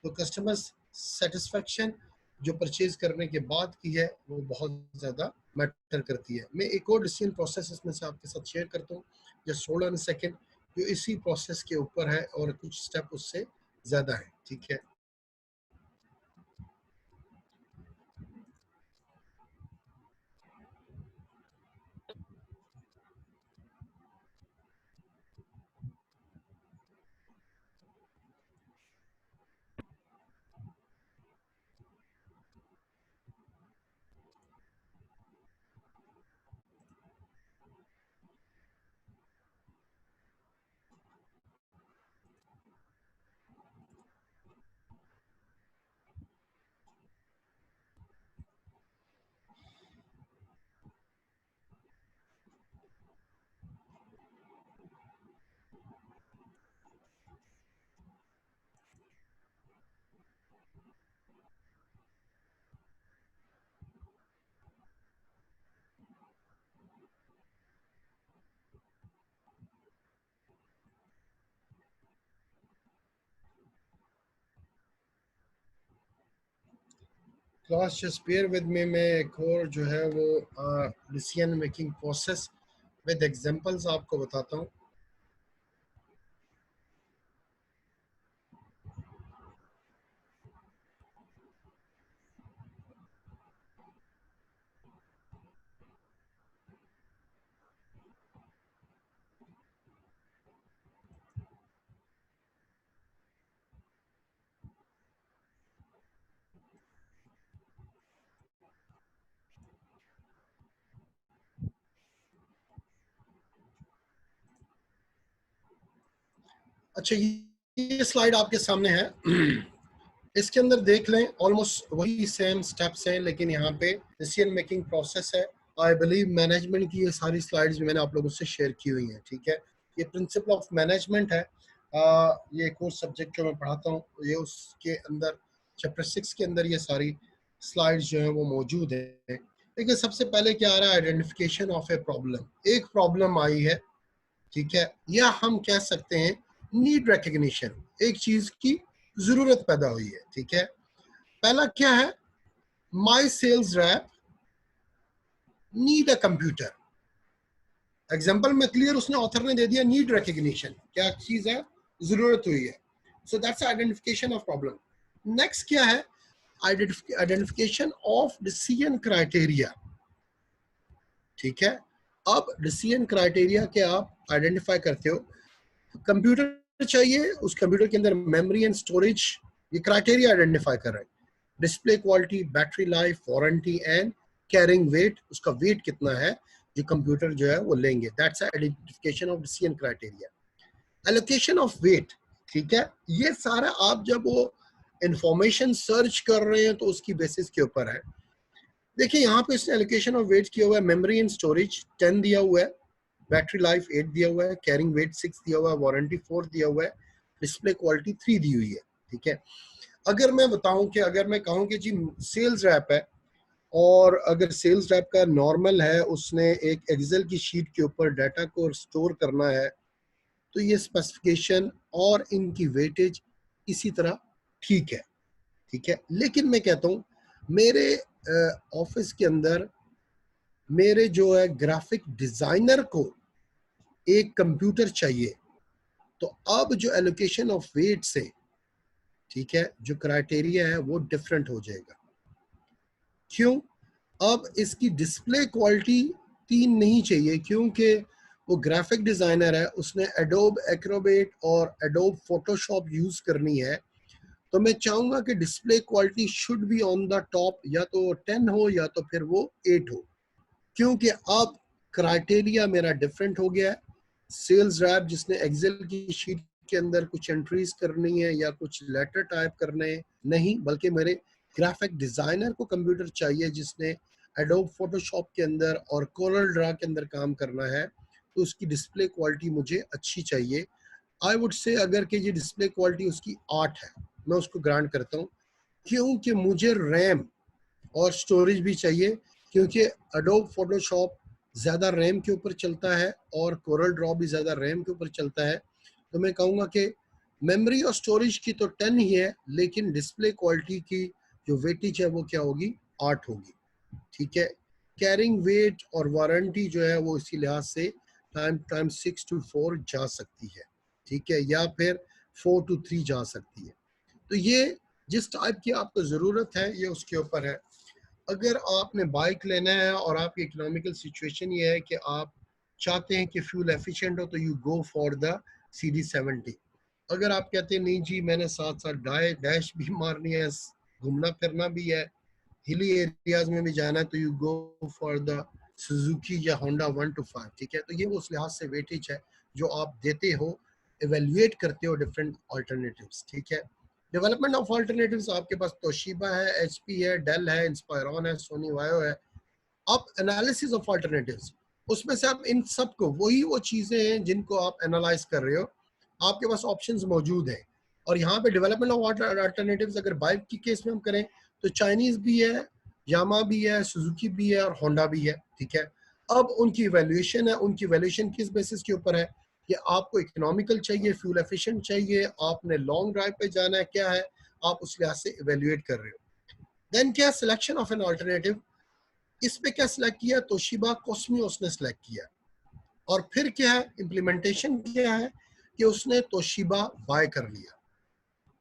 तो कस्टमर सेटिस्फेक्शन जो परचेज करने के बाद की है वो बहुत ज़्यादा मैटर करती है। मैं एक और डिसीजन प्रोसेस इसमें से आपके साथ शेयर करता हूँ, just hold on a second, जो इसी प्रोसेस के ऊपर है और कुछ स्टेप उससे ज़्यादा है, ठीक है। Class just bear with me, मैं एक और जो है वो decision making process with examples आपको बताता हूँ। अच्छा, ये स्लाइड आपके सामने है। इसके अंदर देख लें, ऑलमोस्ट वही सेम स्टेप्स हैं, लेकिन यहाँ पे डिसीजन मेकिंग प्रोसेस है। आई बिलीव मैनेजमेंट की ये सारी स्लाइड्स भी मैंने आप लोगों से शेयर की हुई हैं, ठीक है। ये प्रिंसिपल ऑफ मैनेजमेंट है। ये कोर्स सब्जेक्ट जो मैं पढ़ाता हूँ, ये उसके अंदर चैप्टर 6 के अंदर ये सारी स्लाइड्स जो है वो मौजूद है। देखिए सबसे पहले क्या आ रहा है, आइडेंटिफिकेशन ऑफ ए प्रॉब्लम। एक प्रॉब्लम आई है, ठीक है, या हम कह सकते हैं नीड रिकग्निशन, एक चीज की जरूरत पैदा हुई है, ठीक है। पहला क्या है, my sales rep need a computer. Example में क्लियर उसने ऑथर ने दे दिया, नीड रिकग्निशन क्या चीज है, जरूरत हुई है। So that's identification of problem. Next क्या है, आइडेंटिफिकेशन ऑफ डिसीजन क्राइटेरिया, ठीक है। अब डिसीजन क्राइटेरिया के आप आइडेंटिफाई करते हो, कंप्यूटर चाहिए, उस कंप्यूटर के अंदर मेमोरी एंड स्टोरेज, ये क्राइटेरिया आइडेंटिफाई कर रहे हैं। Display quality, battery life, warranty and carrying weight, उसका वेट कितना है जो कंप्यूटर जो है वो लेंगे, that's identification of decision criteria. Allocation of weight, ठीक है, ये सारा आप जब वो इंफॉर्मेशन सर्च कर रहे हैं तो उसकी बेसिस के ऊपर है। देखिए यहाँ पे इसने एलोकेशन ऑफ वेट किया हुआ है, मेमोरी एंड स्टोरेज 10 दिया हुआ है, बैटरी लाइफ 8 दिया हुआ है, कैरिंग वेट 6 दिया हुआ है, वारंटी 4 दिया हुआ है, डिस्प्ले क्वालिटी 3 दी हुई है, ठीक है। अगर मैं बताऊं कि अगर मैं कहूं कि जी सेल्स रैप है, और अगर सेल्स रैप का नॉर्मल है, उसने एक एक्सेल की शीट के ऊपर डाटा को स्टोर करना है, तो ये स्पेसिफिकेशन और इनकी वेटेज इसी तरह ठीक है, ठीक है। लेकिन मैं कहता हूँ मेरे ऑफिस के अंदर मेरे जो है ग्राफिक डिजाइनर को एक कंप्यूटर चाहिए, तो अब जो एलोकेशन ऑफ वेट से, ठीक है, जो क्राइटेरिया है वो डिफरेंट हो जाएगा। क्यों, अब इसकी डिस्प्ले क्वालिटी 3 नहीं चाहिए, क्योंकि वो ग्राफिक डिजाइनर है, उसने एडोब एक्रोबेट और एडोब फोटोशॉप यूज करनी है, तो मैं चाहूंगा कि display quality should be on the top, या तो 10 हो या तो फिर वो 8 हो, क्योंकि अब क्राइटेरिया मेरा डिफरेंट हो गया है। सेल्स रैप जिसने एक्सेल की शीट के अंदर कुछ एंट्रीज करनी है या कुछ लेटर टाइप करने हैं, नहीं, बल्कि मेरे ग्राफिक डिजाइनर को कंप्यूटर चाहिए जिसने एडोब फोटोशॉप के अंदर और कोरल ड्रा के अंदर काम करना है, तो उसकी डिस्प्ले क्वालिटी मुझे अच्छी चाहिए। आई वुड से अगर कि ये डिस्प्ले क्वालिटी उसकी 8 है, मैं उसको ग्रांट करता हूँ, क्योंकि मुझे रैम और स्टोरेज भी चाहिए, क्योंकि एडोब फोटोशॉप ज़्यादा रैम के ऊपर चलता है और कोरल ड्रॉ भी ज़्यादा रैम के ऊपर चलता है। तो मैं कहूँगा कि मेमोरी और स्टोरेज की तो 10 ही है, लेकिन डिस्प्ले क्वालिटी की जो वेटेज है वो क्या होगी, 8 होगी। ठीक है, कैरिंग वेट और वारंटी जो है वो इसी लिहाज से टाइम 6 to 4 जा सकती है, ठीक है, या फिर 4 to 3 जा सकती है। तो ये जिस टाइप की आपको ज़रूरत है ये उसके ऊपर है। अगर आपने बाइक लेना है और आपकी इकोनॉमिकल सिचुएशन ये है कि आप चाहते हैं कि फ्यूल एफिशिएंट हो, तो you go for the CD70। अगर आप कहते हैं नहीं जी मैंने साथ साथ डैश भी मारनी है, घूमना फिरना भी है, हिली एरियाज में भी जाना है, तो you go for the Suzuki या होंडा 1 to 5। ठीक है, तो ये उस लिहाज से वेटेज है जो आप देते हो, एवेल्युएट करते हो डिफरेंट ऑल्टरनेटिव्स। ठीक है, डेवलपमेंट ऑफ ऑल्टरनेटिव्स आपके पास तोशिबा है, एचपी है, डेल है, इंस्पायरॉन है, सोनी वायो है। अब एनालिसिस ऑफ ऑल्टरनेटिव्स, उसमें से आप इन सब को, वही वो चीजें हैं जिनको आप एनालाइज कर रहे हो, आपके पास ऑप्शंस मौजूद हैं। और यहाँ पे डेवलपमेंट ऑफ अल्टरनेटिव्स अगर बाइक की केस में हम करें तो चाइनीज भी है, यामा भी है, सुजुकी भी है और होंडा भी है। ठीक है, अब उनकी वैल्यूएशन है, उनकी वैल्यूएशन किस बेसिस के ऊपर है कि आपको इकोनॉमिकल चाहिए, फ्यूल एफिशिएंट चाहिए, आपने लॉन्ग ड्राइव पे जाना है, क्या है, आप उस लिहाज से इवेल्युएट कर रहे हो। देन क्या सिलेक्शन ऑफ एन ऑल्टरनेटिव, इस पे क्या सिलेक्ट किया, तोशिबा कोस्मियो उसने सिलेक्ट किया। और फिर क्या है, इम्प्लीमेंटेशन क्या है कि उसने तोशिबा बाय कर लिया।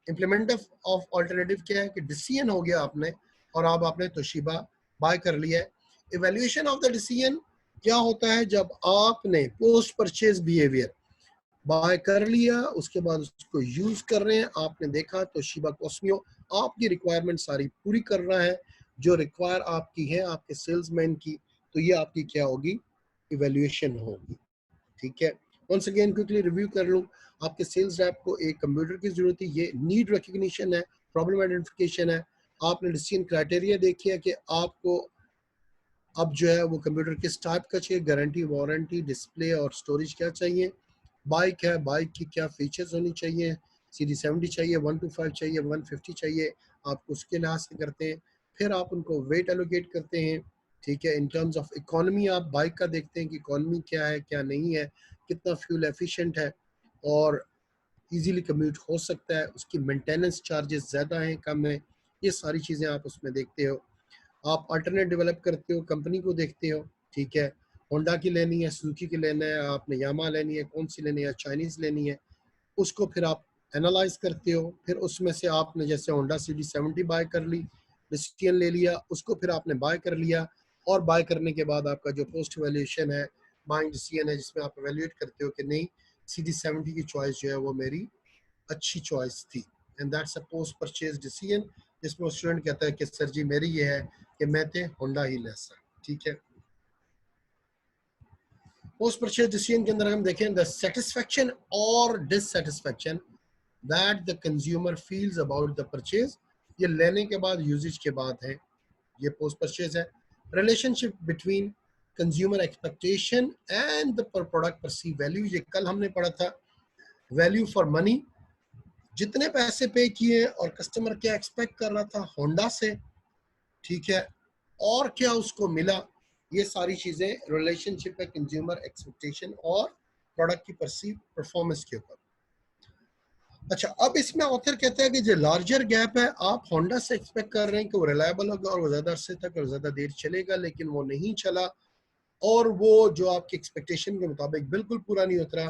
इम्प्लीमेंट ऑफ ऑल्टरनेटिव क्या है कि डिसीजन हो गया आपने और अब आपने तोशिबा बाय कर लिया है। इवेल्युएशन ऑफ द डिसीजन क्या होता है, जब आपने पोस्ट परचेज बिहेवियर बाय कर लिया, उसके बाद उसको यूज कर रहे हैं, आपने देखा तोशिबा कोस्मियो आपकी रिक्वायरमेंट सारी पूरी कर रहा है जो रिक्वायर आपकी है आपके सेल्समैन की, तो ये आपकी क्या होगी, इवेल्युएशन होगी। ठीक है, वंस अगेन क्विकली रिव्यू कर लूं, आपके सेल्स रैप को एक कंप्यूटर की जरूरत है, ये नीड रिकग्निशन है, प्रॉब्लम आइडेंटिफिकेशन है, आपने डिसीजन क्राइटेरिया देखी है कि आपको अब जो है वो कंप्यूटर किस टाइप का चाहिए, गारंटी, वारंटी, डिस्प्ले और स्टोरेज क्या चाहिए, बाइक है, बाइक की क्या फीचर्स होनी चाहिए, CD70 चाहिए, 1 to 5 चाहिए, 150 चाहिए, आप उसके लिहाज से करते हैं। फिर आप उनको वेट एलोकेट करते हैं। ठीक है, इन टर्म्स ऑफ इकोनॉमी आप बाइक का देखते हैं कि इकोनॉमी क्या है क्या नहीं है, कितना फ्यूल एफिशिएंट है और इजीली कम्यूट हो सकता है, उसकी मेंटेनेंस चार्जेस ज़्यादा हैं कम है, ये सारी चीज़ें आप उसमें देखते हो। आप अल्टरनेट डेवलप करते हो, कंपनी को देखते हो। ठीक है, होंडा की लेनी है, सुजुकी की लेना है, आपने यामा लेनी है, कौन सी लेनी है, चाइनीज़ लेनी है, उसको फिर आप एनालाइज करते हो। फिर उसमें से आपने जैसे होंडा CD70 बाय कर ली, डिसीजन ले लिया, उसको फिर आपने बाय कर लिया, और बाय करने के बाद आपका जो पोस्ट वैल्यूएशन है, बाइंग डिसीजन है, जिसमें आप एवेल्युएट करते हो कि नहीं CD70 की चॉइस जो है वो मेरी अच्छी चॉइस थी, and that's a post purchase decision, जिसमें स्टूडेंट कहता है कि सर जी मेरी ये है कि मैं थे होंडा ही लेसा। ठीक है, पोस्ट परचेज डिसीजन के अंदर हम देखें द सेटिस्फेक्शन और dissatisfaction that the consumer feels about the purchase, ये लेने के बाद, यूजेज के बाद है, ये पोस्ट परचेज है। Relationship between consumer expectation and the product perceive value, ये कल हमने पढ़ा था, वैल्यू फॉर मनी, जितने पैसे पे किए और कस्टमर क्या एक्सपेक्ट कर रहा था होंडा से, ठीक है, और क्या उसको मिला, ये सारी चीजें रिलेशनशिप है कंज्यूमर एक्सपेक्टेशन और प्रोडक्ट की परसीव परफॉर्मेंस के ऊपर। अच्छा, अब इसमें ऑथर कहता है कि जो लार्जर गैप है, आप होंडा से एक्सपेक्ट कर रहे हैं कि वो रिलायबल होगा और वो ज्यादा अरसे तक और ज्यादा देर चलेगा, लेकिन वो नहीं चला और वो जो आपकी एक्सपेक्टेशन के मुताबिक बिल्कुल पूरा नहीं उतरा,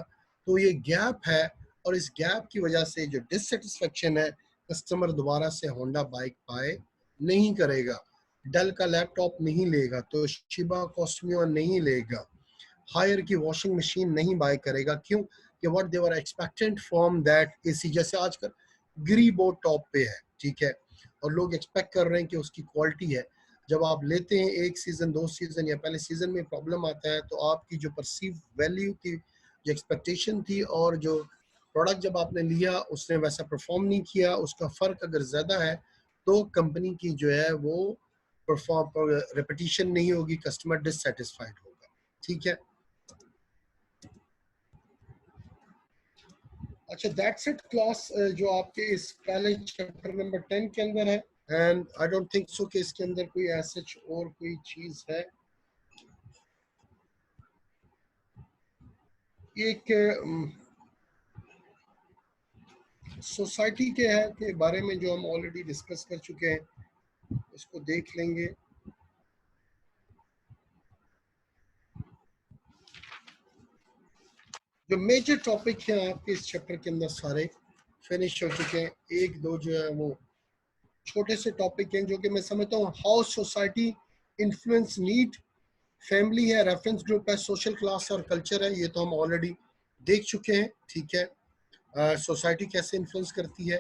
तो ये गैप है, और इस गैप की वजह से जो डिससेटिस्फेक्शन है, कस्टमर दोबारा से होंडा बाइक बाय नहीं करेगा, डेल का लैपटॉप नहीं लेगा, तो शिबा कॉस्मियो नहीं लेगा, हायर की वॉशिंग मशीन नहीं बाय करेगा। क्यों? कि what they were expected from that AC. जैसे आजकल ग्री बोर्ड टॉप पे है, ठीक है, और लोग एक्सपेक्ट कर रहे हैं कि उसकी क्वालिटी है। जब आप लेते हैं एक सीजन, 2 सीजन या पहले सीजन में प्रॉब्लम आता है, तो आपकी जो परसीव वैल्यू थी, जो एक्सपेक्टेशन थी, और जो प्रोडक्ट जब आपने लिया उसने वैसा परफॉर्म नहीं किया, उसका फ़र्क अगर ज़्यादा है, तो कंपनी की जो है वो परफॉर्म रेपिटेशन नहीं होगी, कस्टमर डिससेटिस्फाइड होगा। ठीक है, अच्छा, दैट्स इट क्लास, जो आपके इस पहले चैप्टर नंबर 10 के अंदर है। And I don't think so कि इसके अंदर कोई ऐसा और कोई चीज है। एक सोसाइटी के है के बारे में जो हम ऑलरेडी डिस्कस कर चुके हैं, इसको देख लेंगे। जो मेजर टॉपिक है आपके इस चैप्टर के अंदर सारे फिनिश हो चुके हैं। एक दो जो है वो छोटे से टॉपिक हैं जो कि मैं समझता हूँ। How society influence need, family है, रेफरेंस ग्रुप है, सोशल क्लास और कल्चर है, ये तो हम ऑलरेडी देख चुके हैं। ठीक है, सोसाइटी कैसे इन्फ्लुएंस करती है,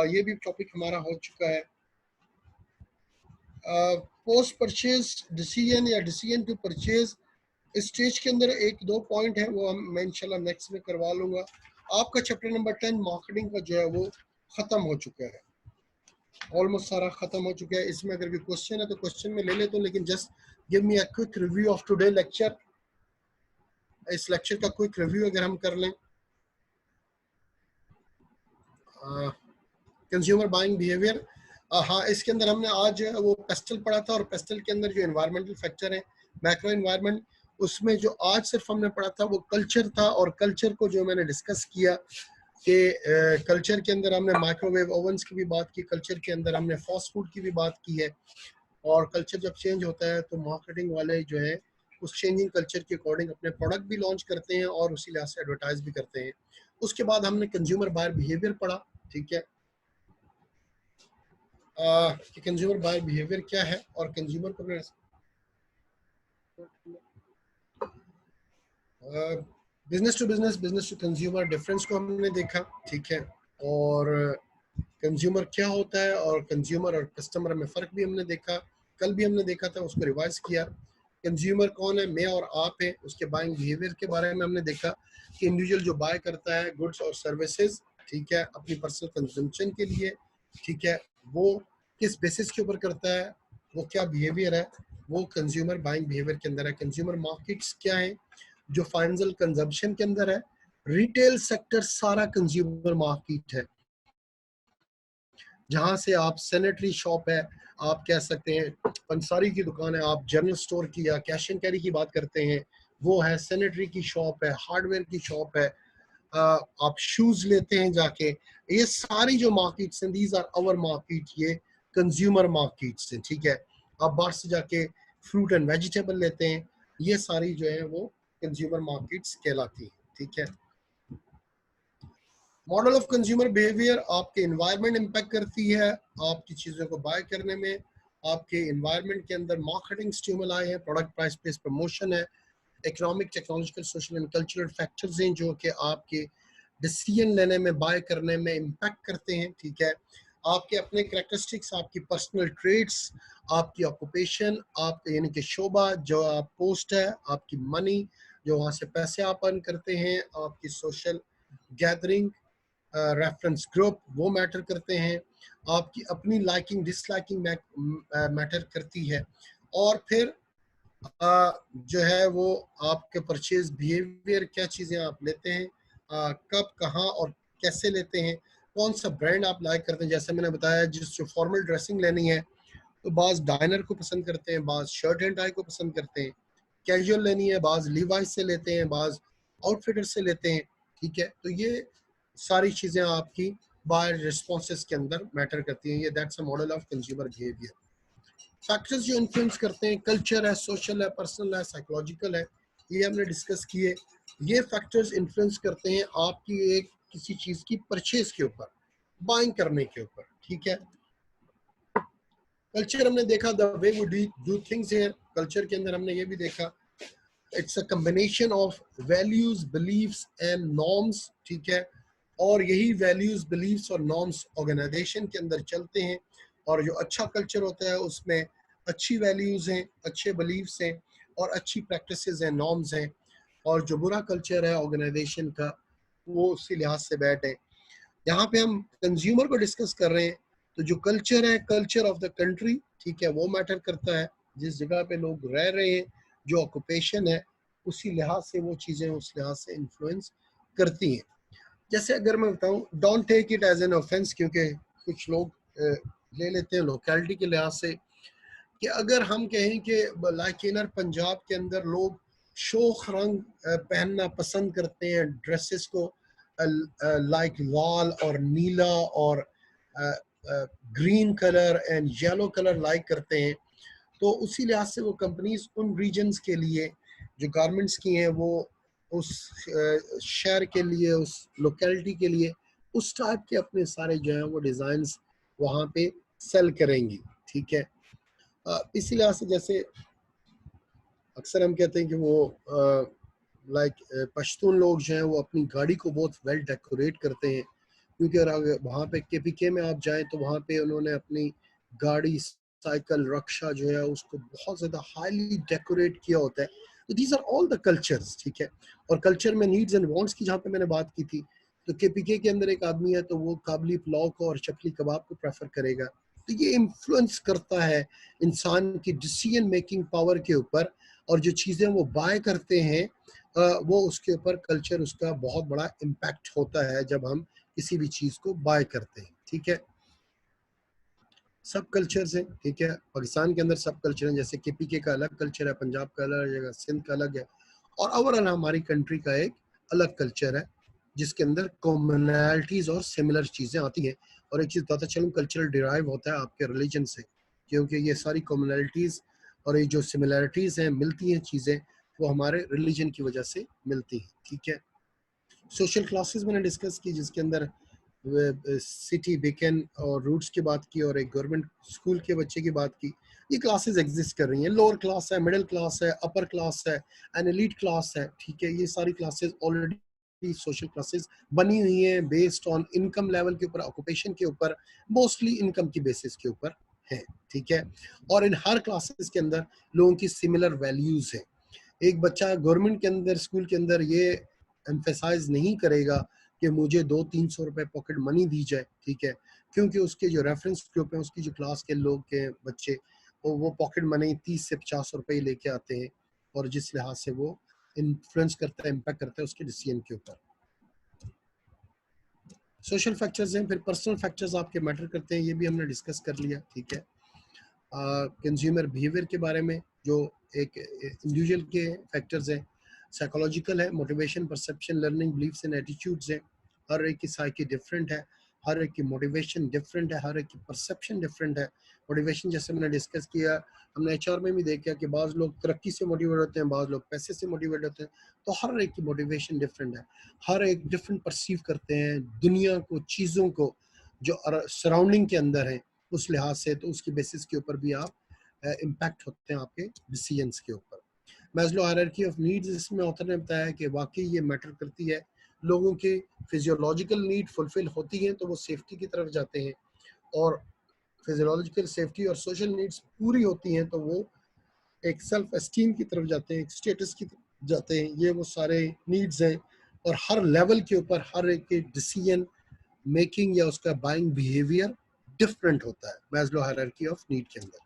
ये भी टॉपिक हमारा हो चुका है। पोस्ट परचेज डिसीजन या डिसीजन टू परचेज, इस स्टेज के अंदर एक दो पॉइंट है वो हम मैं इंशाल्लाह नेक्स्ट में करवा लूंगा। आपका चैप्टर नंबर 10 मार्केटिंग का जो है वो खत्म हो चुका है, ऑलमोस्ट सारा खत्म हो चुका है। इसमें अगर भी क्वेश्चन है तो क्वेश्चन में ले लेता हूँ, लेकिन just give me a quick review of today lecture. इस लेक्चर का क्विक रिव्यू अगर हम कर लें, कंज्यूमर बाइंग बिहेवियर, हाँ, इसके अंदर हमने आज वो पेस्टल पढ़ा था, और पेस्टल के अंदर जो एनवायरमेंटल फैक्टर है, मैक्रो एनवायरमेंट, उसमें जो आज सिर्फ हमने पढ़ा था वो कल्चर था। और कल्चर को जो मैंने डिस्कस किया कि कल्चर के अंदर हमने माइक्रोवेव ओवंस की भी बात की, कल्चर के अंदर हमने फास्ट फूड की भी बात की है। और कल्चर जब चेंज होता है तो मार्केटिंग वाले जो है उस चेंजिंग कल्चर के अकॉर्डिंग अपने प्रोडक्ट भी लॉन्च करते हैं और उसी लिहाज से एडवर्टाइज भी करते हैं। उसके बाद हमने कंज्यूमर बायर बिहेवियर पढ़ा। ठीक है, कि कंज्यूमर बायर बिहेवियर क्या है और कंज्यूमर को business to business, business to consumer difference को हमने देखा। ठीक है, और कंज्यूमर क्या होता है और कंज्यूमर और कस्टमर में फ़र्क भी हमने देखा। कल भी हमने देखा था, उसको रिवाइज किया। कंज्यूमर कौन है? मैं और आप हैं। उसके बाइंग बिहेवियर के बारे में हमने देखा कि इंडिविजुअल जो बाय करता है गुड्स और सर्विसेज, ठीक है, अपनी पर्सनल कंजम्पशन के लिए, ठीक है, वो किस बेसिस के ऊपर करता है, वो क्या बिहेवियर है, वो कंज्यूमर बाइंग बिहेवियर के अंदर है। कंज्यूमर मार्केट्स क्या है? जो फाइनल कंजम्पशन के अंदर है। रिटेल सेक्टर सारा कंज्यूमर मार्केट है, जहां से आप सैनिटरी शॉप है, आप कह सकते हैं पंसारी की दुकान है, आप जनरल स्टोर की या कैश एंड कैरी की बात करते हैं, वो है। सैनिटरी की शॉप है, हार्डवेयर की शॉप है, आप शूज लेते हैं जाके, ये सारी जो मार्केट्स हैं, दीज आर आवर मार्केट, ये कंज्यूमर मार्केट्स हैं। ठीक है, आप बाहर से जाके फ्रूट एंड वेजिटेबल लेते हैं, ये सारी जो है वो कंज्यूमर मार्केट्स कहलाती हैं। ठीक है, मॉडल ऑफ कंज्यूमर बिहेवियर आपके इन्वायरमेंट इम्पैक्ट करती है आपकी चीज़ों को बाय करने में। आपके इन्वायरमेंट के अंदर मार्केटिंग स्टिमुलाई है, प्रोडक्ट प्राइस बेस्ड प्रमोशन है, economic, technological, social and cultural factors हैं जो कि आपके डिसीजन लेने में, बाय करने में इम्पैक्ट करते हैं। ठीक है, आपके अपने करेक्टरिस्टिक्स, आपकी पर्सनल ट्रेड्स, आपकी ऑक्यूपेशन, आप यानी कि शोबा जो आप पोस्ट है, आपकी मनी जो वहाँ से पैसे आप अर्न करते हैं, आपकी सोशल गैदरिंग, रेफरेंस ग्रुप, वो मैटर करते हैं। आपकी अपनी लाइकिंग डिसलाइकिंग मैटर करती है। और फिर जो है वो आपके परचेज बिहेवियर, क्या चीज़ें आप लेते हैं, कब, कहाँ और कैसे लेते हैं, कौन सा ब्रांड आप लाइक करते हैं। जैसे मैंने बताया, जिस जो फॉर्मल ड्रेसिंग लेनी है तो बाज़ डाइनर को पसंद करते हैं, बाज़ शर्ट एंड टाई को पसंद करते हैं। कैजुअल लेनी है, बाज़ लीवाइस से लेते हैं, बाज़ आउटफिटर से लेते हैं। ठीक है, तो ये सारी चीज़ें आपकी बायर रिस्पॉन्सेस के अंदर मैटर करती हैं। ये that's a model of consumer behaviour. Factors जो इन्फ्लुएंस करते हैं, कल्चर है, सोशल है, पर्सनल है, साइकोलॉजिकल है, ये हमने डिस्कस किए। ये फैक्टर्स इन्फ्लुएंस करते हैं आपकी एक किसी चीज़ की परचेज के ऊपर, बाइंग करने के ऊपर। ठीक है, कल्चर हमने देखा, the way we do things है। कल्चर के अंदर हमने ये भी देखा it's a combination of values, beliefs and norms, ठीक है। और यही वैल्यूज, बिलीव्स और नॉर्म्स ऑर्गेनाइजेशन के अंदर चलते हैं। और जो अच्छा कल्चर होता है उसमें अच्छी वैल्यूज हैं, अच्छे बिलीव्स हैं और अच्छी प्रैक्टिसेस हैं, नॉर्म्स हैं। और जो बुरा कल्चर है ऑर्गेनाइजेशन का, वो उसी लिहाज से बैड है। यहाँ पे हम कंज्यूमर को डिस्कस कर रहे हैं, तो जो कल्चर है, कल्चर ऑफ द कंट्री, ठीक है, वो मैटर करता है। जिस जगह पे लोग रह रहे हैं, जो ऑक्यूपेशन है, उसी लिहाज से वो चीज़ें उस लिहाज से इन्फ्लुएंस करती हैं। जैसे अगर मैं बताऊं, don't take it as an offence, क्योंकि कुछ लोग ले लेते हैं लोकेलिटी के लिहाज से, कि अगर हम कहें कि लाइक इनर पंजाब के अंदर लोग शोख रंग पहनना पसंद करते हैं, ड्रेसेस को लाइक लाल और नीला और green colour and yellow colour like करते हैं, तो उसी लिहाज से वो कंपनीज उन रीजन्स के लिए जो गारमेंट्स की हैं, वो उस शहर के लिए, उस लोकेलिटी के लिए उस टाइप के अपने सारे जो हैं वो डिज़ाइंस वहाँ पे सेल करेंगी, ठीक है। इसी लिहाज से जैसे अक्सर हम कहते हैं कि वो लाइक पश्तून लोग जो हैं वो अपनी गाड़ी को बहुत वेल डेकोरेट करते हैं, क्योंकि अगर वहाँ पे केपीके में आप जाएं तो वहाँ पे उन्होंने अपनी गाड़ी, साइकिल, रक्षा जो है उसको बहुत ज़्यादा हाईली डेकोरेट किया होता है। तो these are all the cultures, ठीक है। और कल्चर में नीड्स एंड वांट्स की जहाँ पे मैंने बात की थी, तो केपीके के अंदर एक आदमी है तो वो काबली पुलाव को और चपली कबाब को प्रेफर करेगा। तो ये इन्फ्लुएंस करता है इंसान की डिसीजन मेकिंग पावर के ऊपर, और जो चीज़ें वो बाय करते हैं वो उसके ऊपर कल्चर, उसका बहुत बड़ा इम्पैक्ट होता है जब हम किसी भी चीज़ को बाय करते हैं, ठीक है। सब कल्चर्स हैं, ठीक है। पाकिस्तान के अंदर सब कल्चर हैं, जैसे केपीके का अलग कल्चर है, पंजाब का अलग है, सिंध का अलग है, और ओवरऑल हमारी कंट्री का एक अलग कल्चर है जिसके अंदर कॉमनैलिटीज़ और सिमिलर चीज़ें आती हैं। और एक चीज़ बताता चलूँ, कल्चरल डिराइव होता है आपके रिलीजन से, क्योंकि ये सारी कॉमनैलिटीज़ और ये जो सिमिलैरिटीज़ हैं, मिलती हैं चीज़ें, वो हमारे रिलीजन की वजह से मिलती हैं, ठीक है। सोशल क्लासेस मैंने डिस्कस की, जिसके अंदर सिटी, बीकन और रूट्स की बात की, और एक गवर्नमेंट स्कूल के बच्चे की बात की। ये क्लासेस एग्जिस्ट कर रही हैं, लोअर क्लास है, मिडिल क्लास है, अपर क्लास है, एंड एलीट क्लास है, ठीक है। ये सारी क्लासेस ऑलरेडी सोशल क्लासेस बनी हुई हैं बेस्ड ऑन इनकम लेवल के ऊपर, ऑक्यूपेशन के ऊपर, मोस्टली इनकम की बेसिस के ऊपर है, ठीक है। और इन हर क्लासेस के अंदर लोगों की सिमिलर वैल्यूज है। एक बच्चा गवर्नमेंट के अंदर, स्कूल के अंदर ये एम्फेसाइज नहीं करेगा कि मुझे 200-300 रुपए पॉकेट मनी दी जाए, ठीक है, क्योंकि उसके जो रेफरेंस ग्रुप है, उसकी जो क्लास के लोग के बच्चे, वो पॉकेट मनी 30 से 50 रुपए लेके आते हैं, और जिस लिहाज से वो इन्फ्लुएंस करता है, इम्पैक्ट करता है उसके डिसीजन के ऊपर। सोशल फैक्टर्स हैं, फिर पर्सनल फैक्टर्स आपके मैटर करते हैं, ये भी हमने डिस्कस कर लिया, ठीक है। कंज्यूमर बिहेवियर के बारे में जो एक इंडिविजुअल के फैक्टर्स हैं, साइकोलॉजिकल है, motivation, perception, learning, beliefs and attitudes हैं। हर एक की साइकी डिफरेंट है, हर एक की मोटिवेशन डिफरेंट है, हर एक की परसेप्शन डिफरेंट है। मोटिवेशन जैसे मैंने डिस्कस किया, हमने एचआर में भी देखा कि बाज़ लोग तरक्की से मोटिवेट होते हैं, बाज़ लोग पैसे से मोटिवेट होते हैं, तो हर एक की मोटिवेशन डिफरेंट है। हर एक डिफरेंट परसीव करते हैं दुनिया को, चीज़ों को जो सराउंडिंग के अंदर है, उस लिहाज से, तो उसकी बेसिस के ऊपर भी आप इम्पैक्ट होते हैं आपके डिसीजंस के ऊपर। मैस्लो हायरार्की ऑफ नीड्स, इसमें ऑथर ने बताया कि वाकई ये मैटर करती है। लोगों की फिजियोलॉजिकल नीड फुलफिल होती हैं तो वो सेफ्टी की तरफ जाते हैं, और फिजियोलॉजिकल, सेफ्टी और सोशल नीड्स पूरी होती हैं तो वो एक सेल्फ एस्टीम की तरफ जाते हैं, एक स्टेटस की तरफ जाते हैं। ये वो सारे नीड्स हैं, और हर लेवल के ऊपर हर एक के डिसीजन मेकिंग या उसका बाइंग बिहेवियर डिफरेंट होता है मैस्लो हायरार्की ऑफ नीड के अंदर।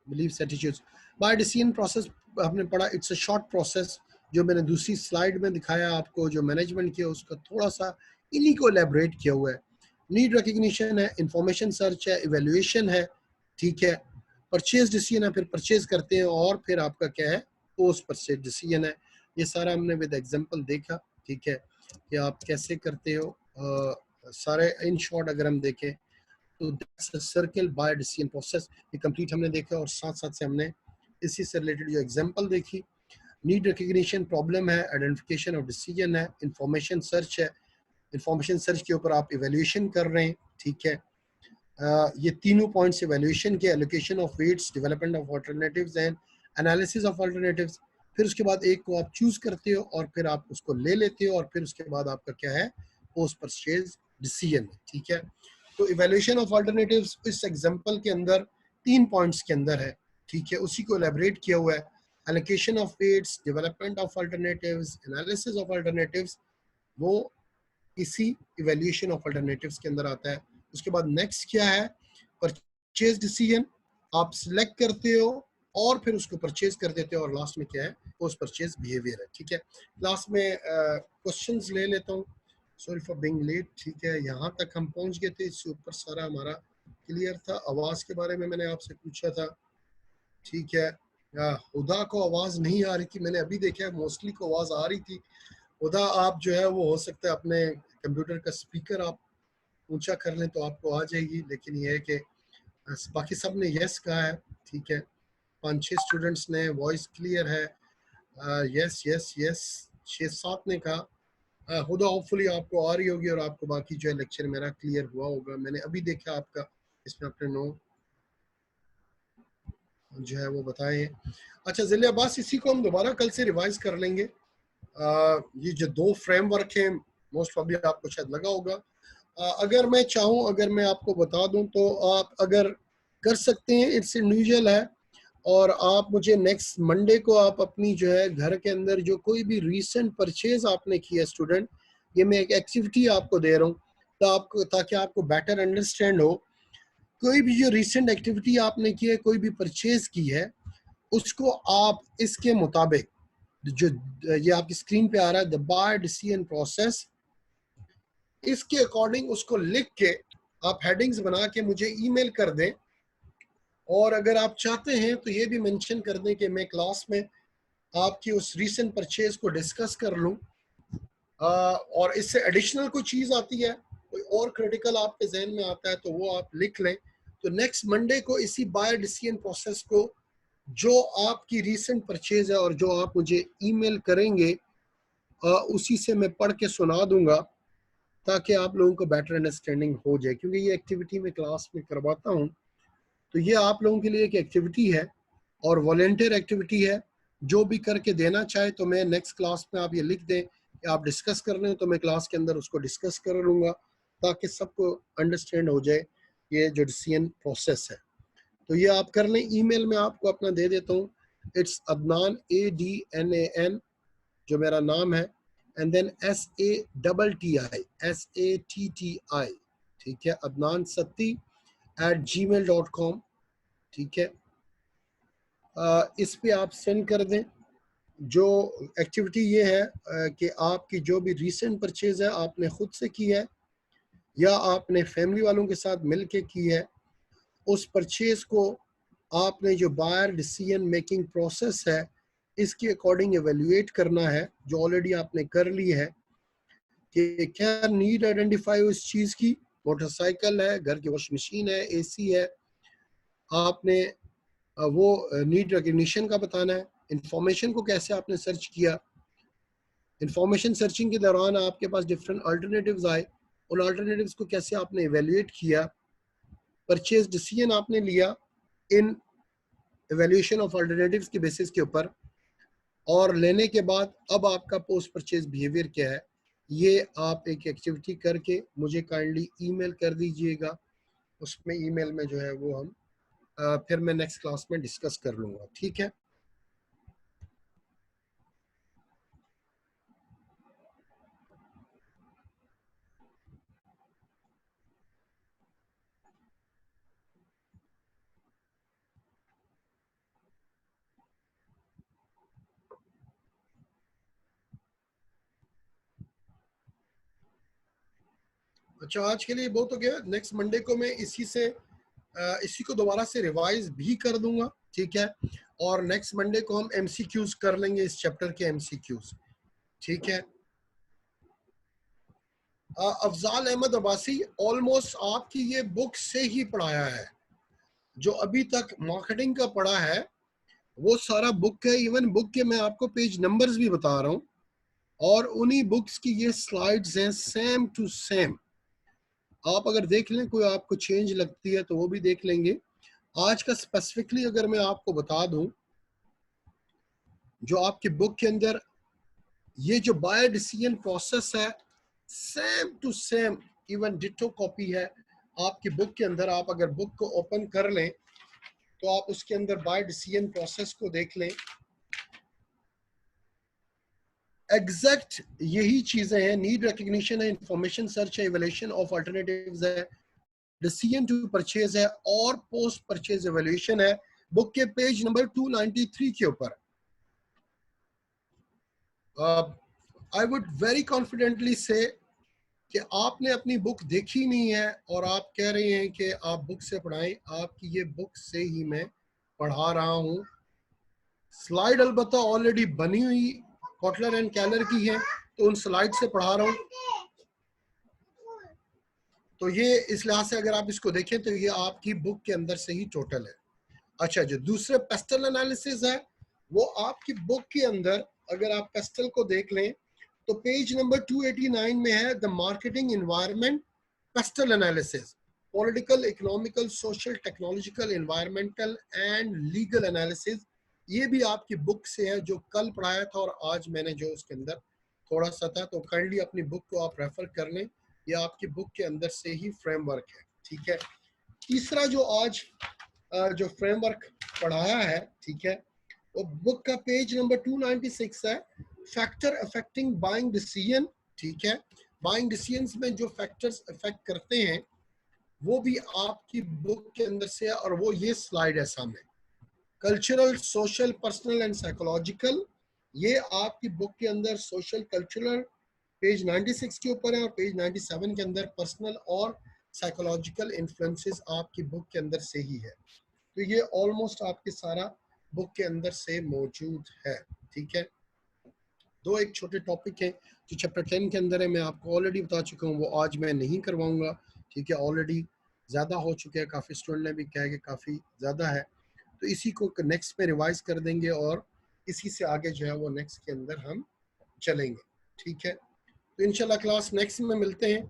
Beliefs, attitudes, buy decision process हमने पढ़ा, इट्स अ शॉर्ट प्रोसेस। जो मैंने दूसरी स्लाइड में दिखाया आपको, जो मैनेजमेंट किया, उसका थोड़ा सा इन्हीं को एलेबरेट किया हुआ है। नीड रिकग्निशन है, इंफॉर्मेशन सर्च है, इवेल्युएशन है, ठीक है। परचेज डिसीजन है, फिर परचेज करते हैं, और फिर आपका क्या है, पोस्ट परचेज डिसीजन है। ये सारा हमने विद एग्जांपल देखा, ठीक है, कि आप कैसे करते हो। सारे इन शॉर्ट अगर हम देखें तो that's a circle by decision process, ये कंप्लीट हमने देखा, और साथ साथ से हमने इसी से रिलेटेड जो एग्जांपल देखी। नीड रिकग्निशन प्रॉब्लम है, आइडेंटिफिकेशन ऑफ डिसीजन है, इंफॉर्मेशन सर्च है, इंफॉर्मेशन सर्च के ऊपर आप इवेल्युएशन कर रहे हैं, ठीक है। ये तीनों पॉइंट्स इवेल्युएशन के, allocation of weights, development of alternatives and analysis of alternatives, फिर उसके बाद एक को आप चूज करते हो और फिर आप उसको ले लेते हो और फिर उसके बाद आपका क्या है, पोस्ट परचेज डिसीजन, ठीक है। तो इवैल्यूएशन ऑफ अल्टरनेटिव्स इस एग्जांपल के अंदर 3 पॉइंट्स के अंदर है, ठीक है, उसी को एलैबोरेट किया हुआ है। Allocation of weights, development of alternatives, analysis of alternatives, वो इसी इवैल्यूएशन ऑफ अल्टरनेटिव्स के अंदर आता है। उसके बाद नेक्स्ट क्या है, परचेज डिसीजन, आप सिलेक्ट करते हो और फिर उसको परचेज कर देते हो, और लास्ट में क्या है, पोस्ट परचेज बिहेवियर है, ठीक है। लास्ट में क्वेश्चंस ले लेता हूँ, सॉरी फॉर बीइंग लेट, ठीक है। यहाँ तक हम पहुँच गए थे, इससे ऊपर सारा हमारा क्लियर था। आवाज़ के बारे में मैंने आपसे पूछा था, ठीक है। हुदा को आवाज़ नहीं आ रही थी, मैंने अभी देखा है मोस्टली को आवाज़ आ रही थी। हुदा आप जो है वो हो सकता है अपने कंप्यूटर का स्पीकर आप ऊंचा कर लें तो आपको आ जाएगी, लेकिन ये है कि बाकी सब ने यस कहा है, ठीक है। 5-6 स्टूडेंट्स ने, वॉइस क्लियर है, यस यस यस, 6-7 ने कहा। हुदा होपफुली आपको आ रही होगी और आपको बाकी जो है लेक्चर मेरा क्लियर हुआ होगा। मैंने अभी देखा आपका इसमें अपने नो जो है वो बताए। अच्छा ज़िले अब्बास, इसी को हम दोबारा कल से रिवाइज कर लेंगे। ये जो 2 फ्रेमवर्क हैं, मोस्ट प्रॉब्ली आपको शायद लगा होगा। अगर मैं चाहूँ, अगर मैं आपको बता दूं तो आप अगर कर सकते हैं, इट्स इंडिविजुअल है। और आप मुझे नेक्स्ट मंडे को आप अपनी जो है घर के अंदर जो कोई भी रीसेंट परचेज आपने किया स्टूडेंट, ये मैं एक एक्टिविटी आपको दे रहा हूँ तो आपको, ताकि आपको बेटर अंडरस्टैंड हो। कोई भी जो रीसेंट एक्टिविटी आपने की है, कोई भी परचेज की है, उसको आप इसके मुताबिक जो ये आपकी स्क्रीन पे आ रहा है, द बाय डिसीजन प्रोसेस, इसके अकॉर्डिंग उसको लिख के आप हेडिंग्स बना के मुझे ईमेल कर दें। और अगर आप चाहते हैं तो ये भी मेंशन कर दें कि मैं क्लास में आपकी उस रीसेंट परचेज को डिस्कस कर लूं, और इससे एडिशनल कोई चीज़ आती है, कोई और क्रिटिकल आपके जहन में आता है तो वो आप लिख लें। तो नेक्स्ट मंडे को इसी बाय डिसीजन प्रोसेस को, जो आपकी रीसेंट परचेज है और जो आप मुझे ईमेल करेंगे, उसी से मैं पढ़ के सुना दूंगा, ताकि आप लोगों को बेटर अंडरस्टैंडिंग हो जाए। क्योंकि ये एक्टिविटी मैं क्लास में करवाता हूँ, तो ये आप लोगों के लिए एक एक्टिविटी है और वॉलेंटियर एक्टिविटी है। जो भी करके देना चाहे तो मैं नेक्स्ट क्लास में, आप ये लिख दें कि आप डिस्कस कर रहे हैं, तो मैं क्लास के अंदर उसको डिस्कस कर लूँगा, ताकि सबको अंडरस्टैंड हो जाए ये जो डिसीजन प्रोसेस है। तो ये आप कर लें, ईमेल में आपको अपना दे देता हूँ। इट्स अदनान, ADNAN, जो मेरा नाम है, एंड देन SATTI, ठीक है, अदनान सत्ती @gmail.com, ठीक है। इस पे आप सेंड कर दें। जो एक्टिविटी ये है कि आपकी जो भी रीसेंट परचेज है, आपने खुद से की है या आपने फैमिली वालों के साथ मिल के की है, उस परचेज को आपने जो बायर डिसीजन मेकिंग प्रोसेस है, इसके अकॉर्डिंग एवेल्युएट करना है, जो ऑलरेडी आपने कर ली है कि क्या नीड आइडेंटिफाई उस चीज़ की। मोटरसाइकिल है, घर की वॉशिंग मशीन है, AC है, आपने वो नीड रिकग्निशन का बताना है। इंफॉर्मेशन को कैसे आपने सर्च किया, इंफॉर्मेशन सर्चिंग के दौरान आपके पास डिफरेंट अल्टरनेटिव्स आए, उन अल्टरनेटिव्स को कैसे आपने इवेल्युएट किया, परचेज डिसीजन आपने लिया इन इवेल्युएशन ऑफ अल्टरनेटिव्स के बेसिस के ऊपर, और लेने के बाद अब आपका पोस्ट परचेज बिहेवियर क्या है, ये आप एक एक्टिविटी करके मुझे काइंडली ईमेल कर दीजिएगा। उसमें ईमेल में जो है वो हम फिर मैं नेक्स्ट क्लास में डिस्कस कर लूँगा, ठीक है। अच्छा, आज के लिए बहुत हो गया। नेक्स्ट मंडे को मैं इसी को दोबारा से रिवाइज भी कर दूंगा, ठीक है। और नेक्स्ट मंडे को हम MCQs कर लेंगे, इस चैप्टर के MCQs, ठीक है। अफजाल अहमद अब्बासी, ऑलमोस्ट आपकी ये बुक से ही पढ़ाया है, जो अभी तक मार्केटिंग का पढ़ा है वो सारा बुक है। इवन बुक के मैं आपको पेज नंबर्स भी बता रहा हूँ, और उन्हीं बुक्स की ये स्लाइड्स हैं सेम टू सेम। आप अगर देख लें, कोई आपको चेंज लगती है तो वो भी देख लेंगे। आज का स्पेसिफिकली अगर मैं आपको बता दूं जो आपकी बुक के अंदर ये जो बाय डिसीजन प्रोसेस है same to same even ditto copy है आपकी बुक के अंदर। आप अगर बुक को ओपन कर लें तो आप उसके अंदर बाय डिसीजन प्रोसेस को देख लें, एग्जैक्ट यही चीजें हैं। नीड रिकग्निशन है, इंफॉर्मेशन सर्च है, इवैल्यूएशन ऑफ अल्टरनेटिव्स है, डिसीजन टू परचेज है और पोस्ट परचेज इवैल्यूएशन है। बुक के पेज नंबर 293 के ऊपर आई वुड वेरी कॉन्फिडेंटली से कि आपने अपनी बुक देखी नहीं है और आप कह रहे हैं कि आप बुक से पढ़ाएं। आपकी ये बुक से ही मैं पढ़ा रहा हूं। स्लाइड अलबत्ता ऑलरेडी बनी हुई कॉटलर एंड कैलर की है तो उन स्लाइड से पढ़ा रहा हूं। तो ये इस लिहाज से अगर आप इसको देखें तो ये आपकी बुक के अंदर से ही टोटल है। अच्छा, जो दूसरे पेस्टल एनालिसिस है वो आपकी बुक के अंदर अगर आप पेस्टल को देख लें तो पेज नंबर 289 में है the marketing environment pastel analysis, political, economical, social, technological, environmental and legal analysis. ये भी आपकी बुक से है जो कल पढ़ाया था और आज मैंने जो उसके अंदर थोड़ा सा था। तो काइंडली अपनी बुक को आप रेफर कर लें, ये आपकी बुक के अंदर से ही फ्रेमवर्क है। ठीक है, तीसरा जो आज जो फ्रेमवर्क पढ़ाया है, ठीक है, वो बुक का पेज नंबर 296 है, फैक्टर अफेक्टिंग बाइंग डिसीजन। ठीक है, बाइंग डिसीजंस में जो फैक्टर्स अफेक्ट करते हैं वो भी आपकी बुक के अंदर से है और वो ये स्लाइड है सामने, cultural, social, personal and psychological. ये आपकी बुक के अंदर सोशल कल्चरल पेज 96 के ऊपर है और पेज 97 के अंदर पर्सनल और साइकोलॉजिकल इन्फ्लुएंसेस आपकी बुक के अंदर से ही है। तो ये ऑलमोस्ट आपके सारा बुक के अंदर से मौजूद है। ठीक है, दो एक छोटे टॉपिक हैं जो चैप्टर 10 के अंदर है, मैं आपको ऑलरेडी बता चुका हूँ, वो आज मैं नहीं करवाऊंगा। ठीक है, ऑलरेडी ज़्यादा हो चुके हैं, काफ़ी स्टूडेंट ने भी कहा कि काफ़ी ज़्यादा है, तो इसी को नेक्स्ट में रिवाइज कर देंगे और इसी से आगे जो है वो नेक्स्ट के अंदर हम चलेंगे। ठीक है, तो इंशाल्लाह क्लास नेक्स्ट में मिलते हैं।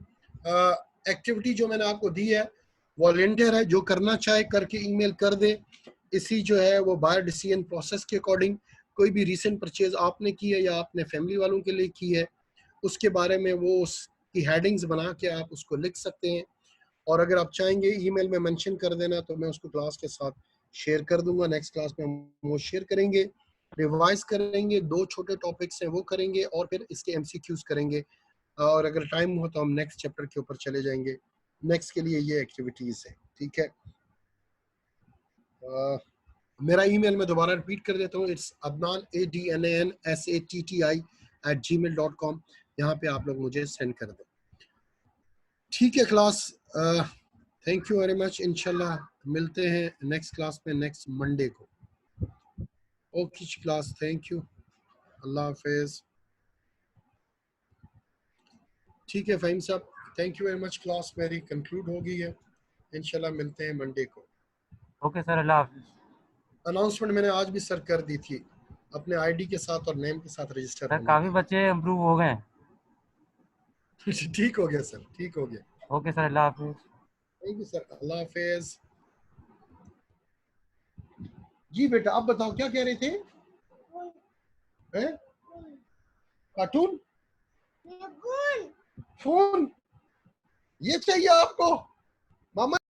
एक्टिविटी जो मैंने आपको दी है वॉलंटियर है, जो करना चाहे करके ईमेल कर दे। इसी जो है वो बाय डिसीजन प्रोसेस के अकॉर्डिंग कोई भी रीसेंट परचेज आपने की है या आपने फैमिली वालों के लिए की है उसके बारे में वो उसकी हेडिंग्स बना के आप उसको लिख सकते हैं और अगर आप चाहेंगे ईमेल में मेंशन कर देना तो मैं उसको क्लास के साथ शेयर कर दूंगा। नेक्स्ट क्लास में हम वो शेयर करेंगे, रिवाइज करेंगे, दो छोटे टॉपिक्स हैं वो करेंगे और फिर इसके एमसीक्यूज करेंगे और अगर टाइम हो तो हम नेक्स्ट चैप्टर के ऊपर चले जाएंगे। नेक्स्ट के लिए ये एक्टिविटीज है। ठीक है, मेरा ईमेल मैं दोबारा रिपीट कर देता हूँ, इट्स adnan@gmail.com। यहाँ पे आप लोग मुझे सेंड कर दें। ठीक है class, thank you very much. इंशाल्लाह मिलते हैं नेक्स्ट क्लास में नेक्स्ट मंडे को। ओके क्लास, थैंक यू, अल्लाह हाफिज। ठीक है फ़हीम साहब, thank you very much. Class मेरी कंक्लूड हो गई है, इंशाल्लाह मिलते हैं मंडे को। ओके सर, अल्लाह हाफिज। अनाउंसमेंट मैंने आज भी सर कर दी थी, अपने आईडी के साथ और नेम के साथ रजिस्टर सर होने काफ़ी के बच्चे इम्प्रूव हो गए हैं। लिए। ठीक हो गया सर, ठीक हो गया। ओके सर, अल्लाह हाफिज। थैंक यू सर, अल्लाह हाफिज। जी बेटा आप बताओ क्या कह रहे थे? हैं? कार्टून, फोन ये चाहिए आपको? मामा